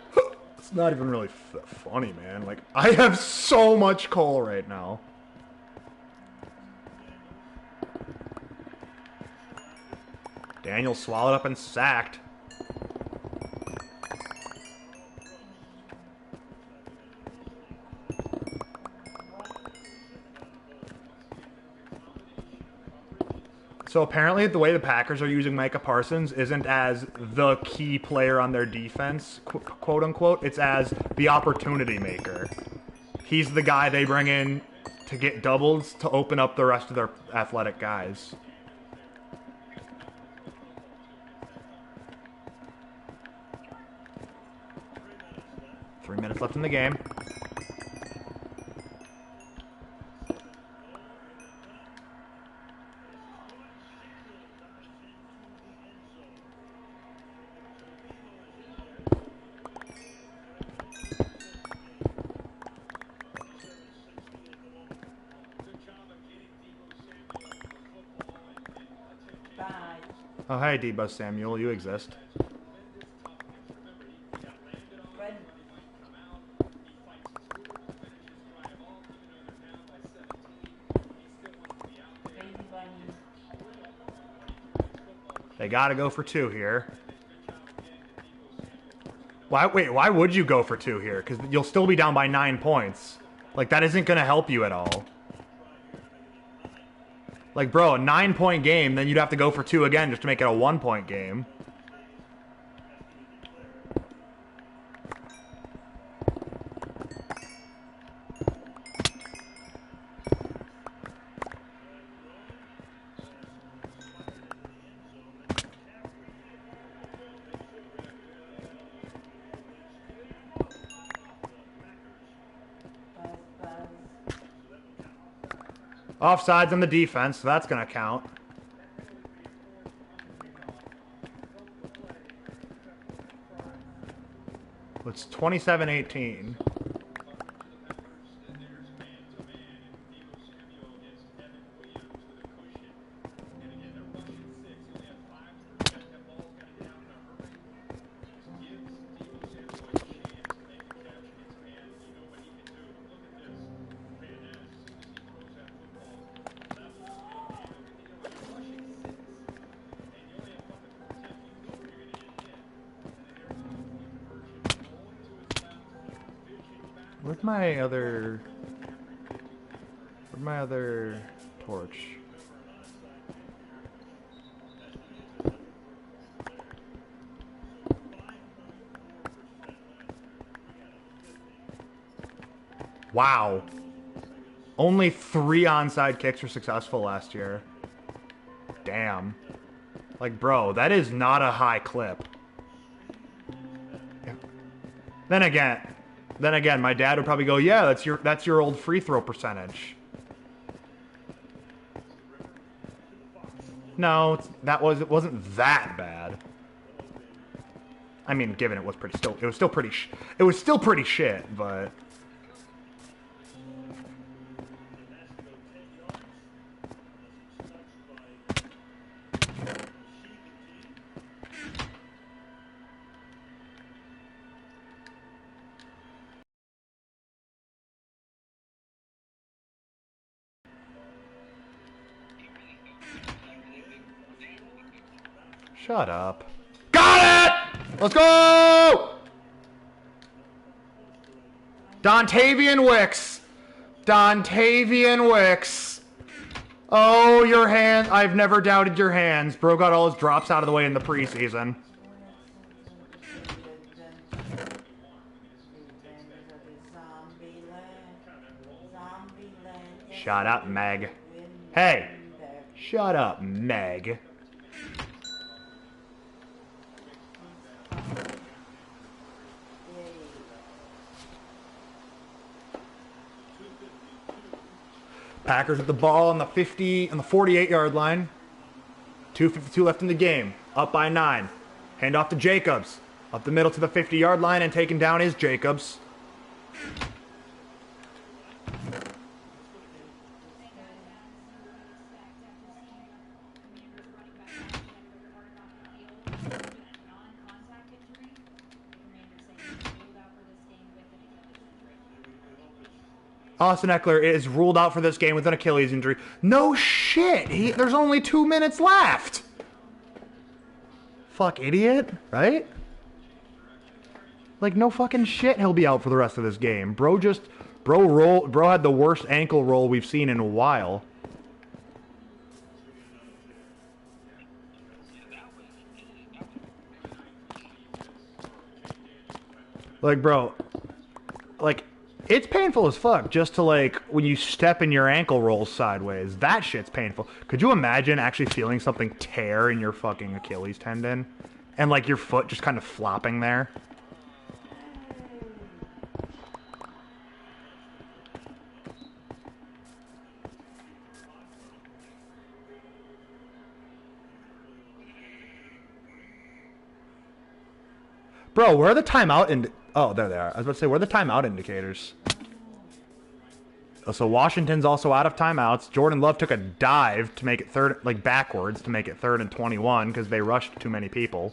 It's not even really funny, man. Like, I have so much coal right now. Daniel swallowed up and sacked. So apparently the way the Packers are using Micah Parsons isn't as the key player on their defense, quote unquote. It's as the opportunity maker. He's the guy they bring in to get doubles to open up the rest of their athletic guys. Three minutes left in the game. Oh, hey, Debo Samuel, you exist. They gotta go for two here. Why would you go for two here? Because you'll still be down by 9 points. Like, that isn't gonna help you at all. Like, bro, a 9-point game, then you'd have to go for two again just to make it a 1-point game. Offsides on the defense, so that's going to count. It's 27-18. Where's my other torch? Wow. Only 3 onside kicks were successful last year. Damn. Like, bro, that is not a high clip. Then again, my dad would probably go, "Yeah, that's your old free throw percentage." No, it wasn't that bad. I mean, given it was still pretty shit, but shut up. Got it! Let's go! Dontavian Wicks. Dontavian Wicks. Oh, your hands. I've never doubted your hands. Bro got all his drops out of the way in the preseason. Shut up, Meg. Hey. Shut up, Meg. Packers with the ball on the 48-yard line. 2:52 left in the game. Up by 9. Hand off to Jacobs. Up the middle to the 50-yard line, and taken down is Jacobs. Austin Eckler is ruled out for this game with an Achilles injury. No shit! There's only 2 minutes left! Fuck idiot, right? Like, no fucking shit he'll be out for the rest of this game. Bro had the worst ankle roll we've seen in a while. Like, bro, like, it's painful as fuck just to, like, when you step and your ankle rolls sideways. That shit's painful. Could you imagine actually feeling something tear in your fucking Achilles tendon? And, like, your foot just kind of flopping there? Bro, where are the timeout oh, there they are. I was about to say, where are the timeout indicators? So Washington's also out of timeouts. Jordan Love took a dive to make it backwards to make it 3rd and 21 because they rushed too many people.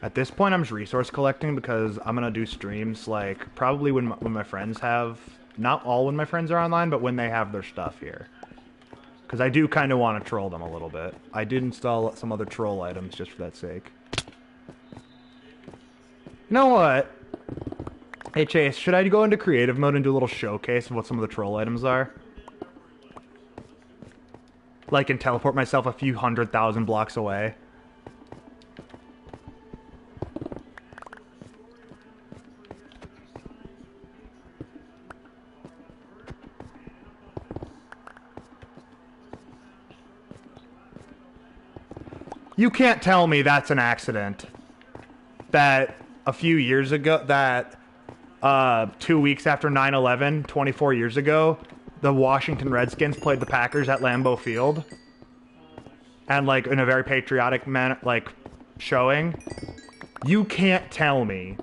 At this point, I'm just resource collecting because I'm gonna do streams like probably when my friends have, not all when my friends are online, but when they have their stuff here. Because I do kind of want to troll them a little bit. I did install some other troll items just for that sake. You know what? Hey Chase, should I go into creative mode and do a little showcase of what some of the troll items are? Like, and teleport myself a few 100,000 blocks away. You can't tell me that's an accident. That a few years ago, that 2 weeks after 9/11, 24 years ago, the Washington Redskins played the Packers at Lambeau Field. And, like, in a very patriotic manner, like, showing. You can't tell me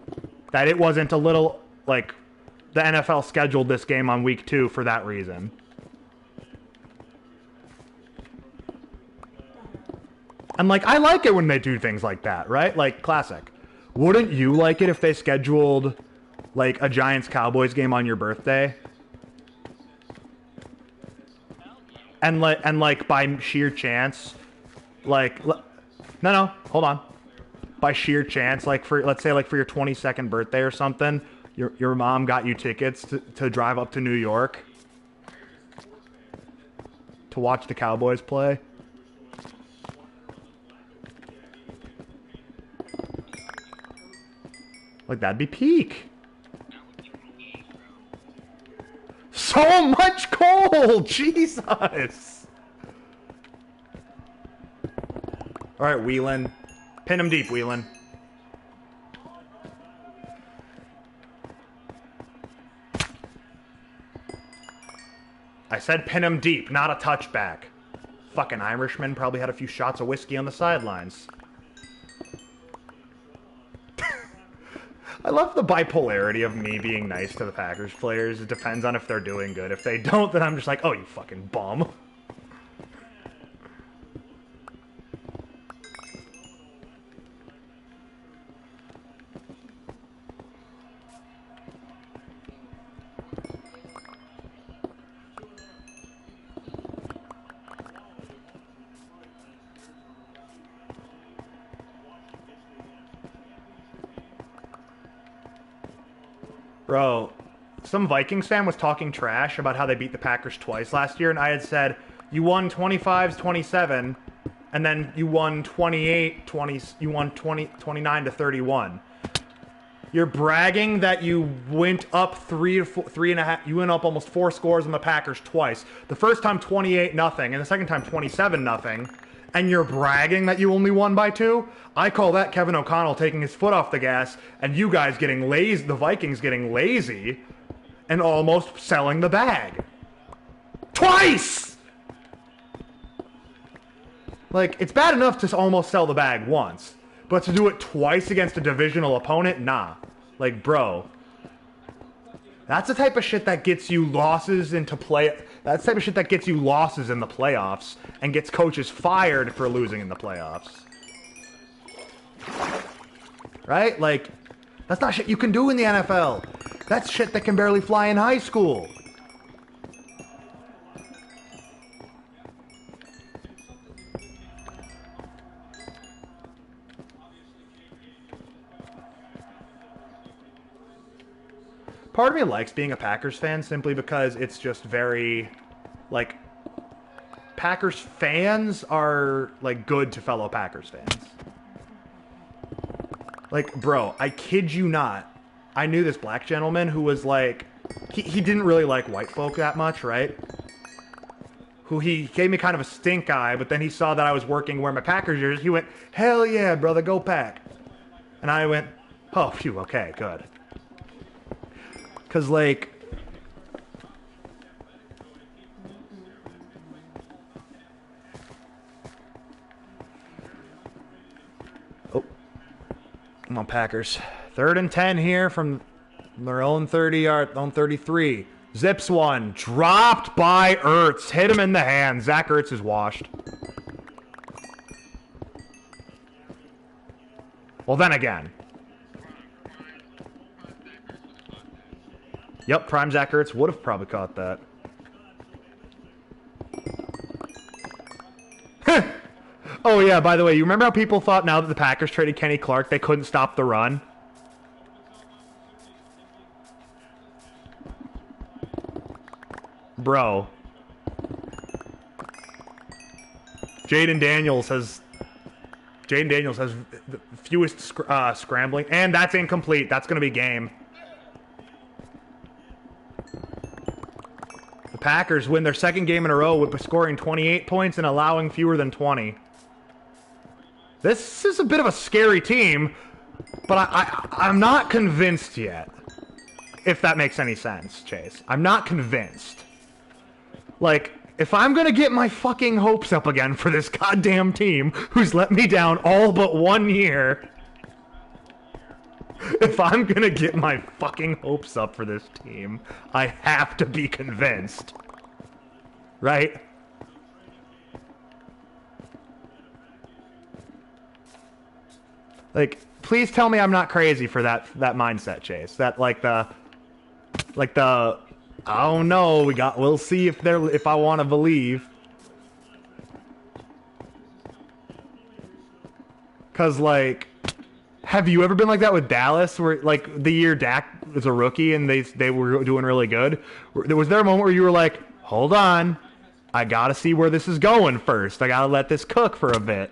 that it wasn't a little, like, the NFL scheduled this game on week 2 for that reason. And, like, I like it when they do things like that, right? Like, classic. Wouldn't you like it if they scheduled, like, a Giants-Cowboys game on your birthday? And, like, by sheer chance, like, no, hold on. By sheer chance, like, for, let's say, like, for your 22nd birthday or something, your mom got you tickets to drive up to New York to watch the Cowboys play. Like, that'd be peak. So much coal! Jesus! Alright, Whelan. Pin him deep, Whelan. I said pin him deep, not a touchback. Fucking Irishman probably had a few shots of whiskey on the sidelines. I love the bipolarity of me being nice to the Packers players. It depends on if they're doing good. If they don't, then I'm just like, oh, you fucking bum. Bro, some Vikings fan was talking trash about how they beat the Packers twice last year, and I had said, you won 25-27, and then you won 28-20, you won 29-31. You're bragging that you went up 3.5, you went up almost 4 scores on the Packers twice. The first time 28-0, and the second time 27-0. And you're bragging that you only won by 2? I call that Kevin O'Connell taking his foot off the gas and you guys getting lazy, the Vikings getting lazy and almost selling the bag. Twice! Like, it's bad enough to almost sell the bag once, but to do it twice against a divisional opponent? Nah. Like, bro. That's the type of shit that gets you losses into play. That's the type of shit that gets you losses in the playoffs and gets coaches fired for losing in the playoffs. Right? Like, that's not shit you can do in the NFL. That's shit that can barely fly in high school. Part of me likes being a Packers fan simply because it's just very, like, Packers fans are, like, good to fellow Packers fans. Like, bro, I kid you not. I knew this black gentleman who was, like, he didn't really like white folk that much, right? Who he gave me kind of a stink eye, but then he saw that I was working wearing my Packers jersey. He went, hell yeah, brother, go Pack. And I went, oh, phew, okay, good. Because, like, oh, come on, Packers. 3rd and 10 here from their own 30-yard, own 33. Zips one, dropped by Ertz. Hit him in the hand. Zach Ertz is washed. Well, then again. Yep, prime Zach Ertz would have probably caught that. Oh, yeah, by the way, you remember how people thought now that the Packers traded Kenny Clark, they couldn't stop the run? Bro. Jaden Daniels has the fewest scrambling, and that's incomplete. That's going to be game. The Packers win their second game in a row with scoring 28 points and allowing fewer than 20. This is a bit of a scary team, but I'm not convinced yet. If that makes any sense, Chase. I'm not convinced. Like, if I'm gonna get my fucking hopes up again for this goddamn team who's let me down all but 1 year, if I'm gonna get my fucking hopes up for this team, I have to be convinced. Right? Like, please tell me I'm not crazy for that mindset, Chase. That like the I don't know, we'll see if I want to believe. Cause like, have you ever been like that with Dallas, where like the year Dak was a rookie and they were doing really good? Was there a moment where you were like, hold on, I gotta see where this is going first. I gotta let this cook for a bit.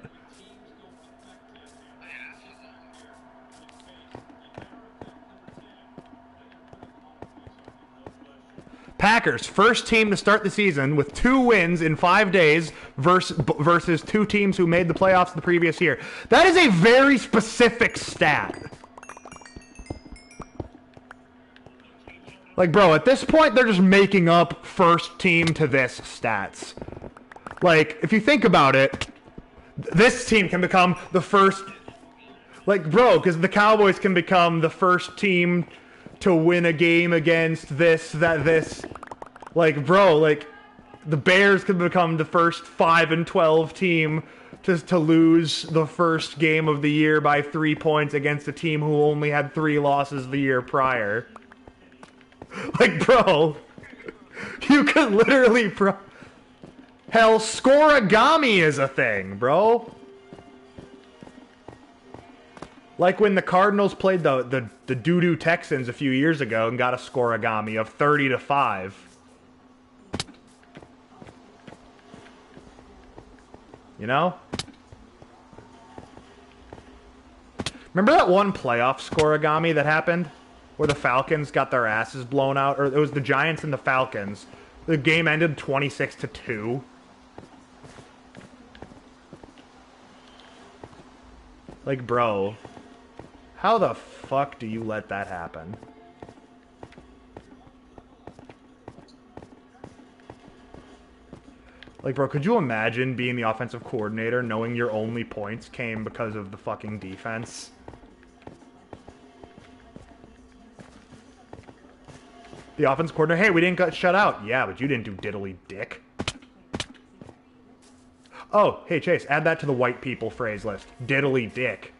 Packers, first team to start the season with 2 wins in 5 days versus 2 teams who made the playoffs the previous year. That is a very specific stat. Like, bro, at this point, they're just making up first team to this stats. Like, if you think about it, this team can become the first... Like, bro, because the Cowboys can become the first team to win a game against this. Like, bro, like, the Bears could become the first 5-12 team to lose the first game of the year by 3 points against a team who only had 3 losses the year prior. Like, bro, you could literally hell, scoregami is a thing, bro. Like when the Cardinals played the doo-doo Texans a few years ago and got a scoregami of 30-5. You know? Remember that one playoff scoregami that happened? Where the Falcons got their asses blown out? Or it was the Giants and the Falcons. The game ended 26-2. Like, bro... How the fuck do you let that happen? Like, bro, could you imagine being the offensive coordinator knowing your only points came because of the fucking defense? The offensive coordinator, hey, we didn't get shut out. Yeah, but you didn't do diddly dick. Oh, hey, Chase, add that to the white people phrase list. Diddly dick.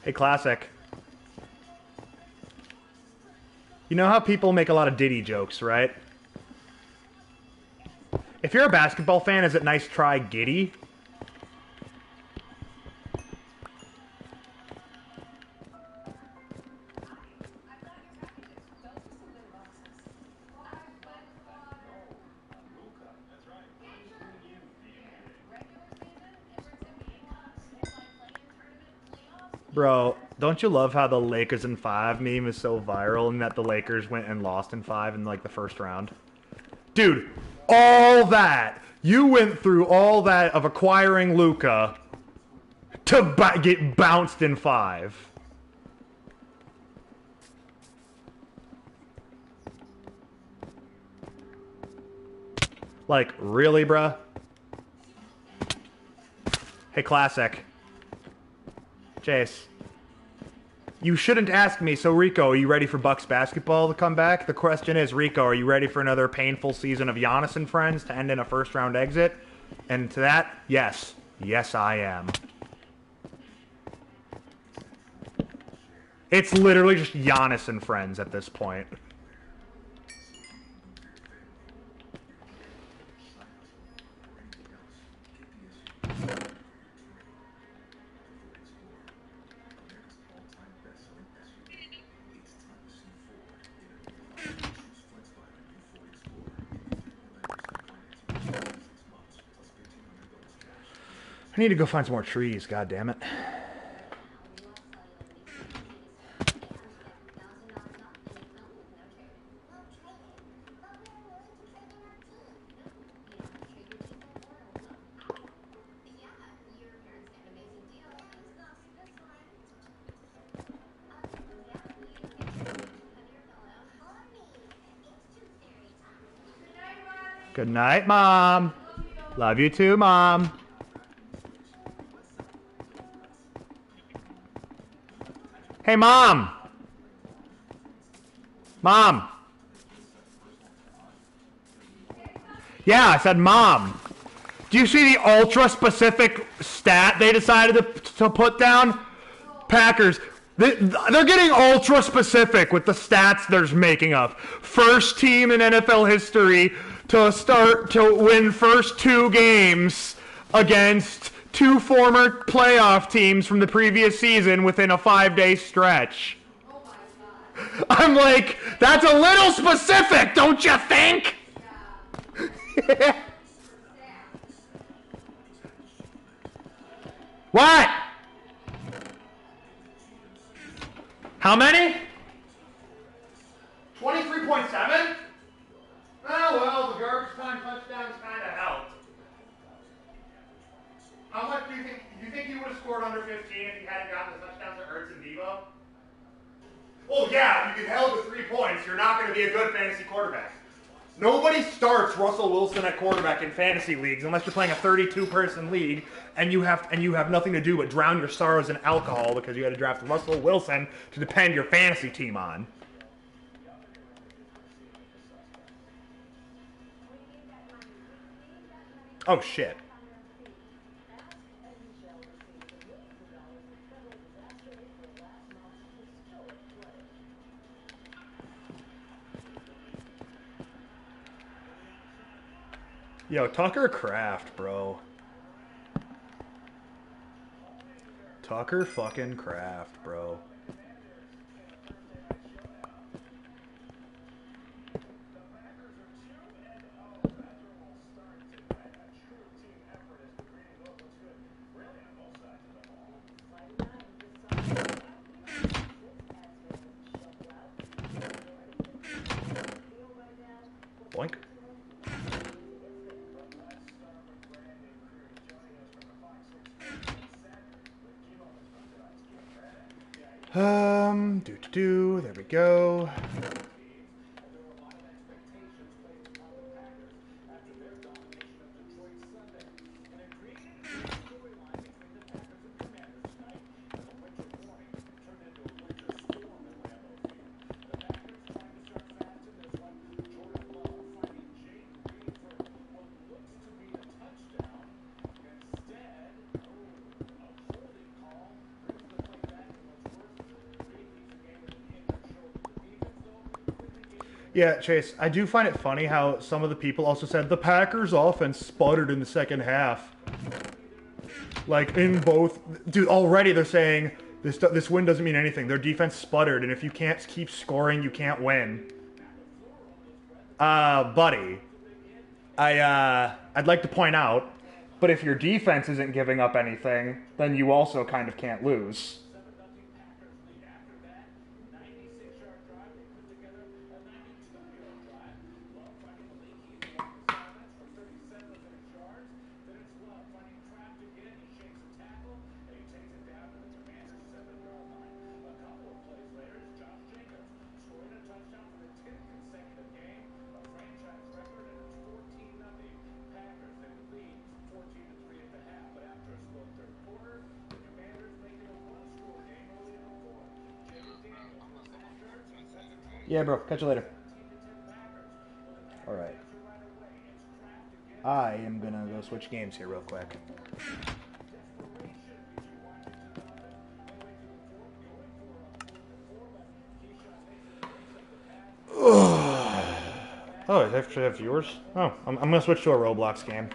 Hey, Classic. You know how people make a lot of Diddy jokes, right? If you're a basketball fan, is it nice try Giddy? Bro, don't you love how the Lakers in 5 meme is so viral and that the Lakers went and lost in 5 in like the first round? Dude, all that. You went through all that of acquiring Luka to get bounced in 5. Like, really, bruh? Hey, Classic. Chase. You shouldn't ask me, so Rico, are you ready for Bucks basketball to come back? The question is, Rico, are you ready for another painful season of Giannis and friends to end in a first-round exit? And to that, yes. Yes, I am. It's literally just Giannis and friends at this point. I need to go find some more trees, god damn it. Good night, Mom. Love you too, Mom. Hey, Mom. Mom. Yeah, I said Mom. Do you see the ultra-specific stat they decided to put down? Packers. They're getting ultra-specific with the stats they're making up. First team in NFL history to win first 2 games against 2 former playoff teams from the previous season within a 5-day stretch.
Oh my god.
I'm like, that's a little specific, don't you think?
Yeah.
What? How many? 23.7? Oh, well, the garbage time touchdowns kind of helped. How much do you think you would have scored under 15 if you hadn't gotten the touchdowns to Ertz and Devo? Well, yeah, if you get held to 3 points, you're not going to be a good fantasy quarterback. Nobody starts Russell Wilson at quarterback in fantasy leagues unless you're playing a 32-person league and you have nothing to do but drown your sorrows in alcohol because you had to draft Russell Wilson to depend your fantasy team on. Oh shit. Yo, Tucker Kraft, bro. Tucker fucking Kraft, bro. Boink. There we go. Yeah, Chase, I do find it funny how some of the people also said the Packers offense sputtered in the second half. Like in both, dude. Already they're saying this win doesn't mean anything. Their defense sputtered, and if you can't keep scoring, you can't win. Buddy, I'd like to point out, but if your defense isn't giving up anything, then you also kind of can't lose. Yeah, bro. Catch you later. All right. I am gonna go switch games here real quick. Oh, I actually have viewers? Oh, I'm gonna switch to a Roblox game.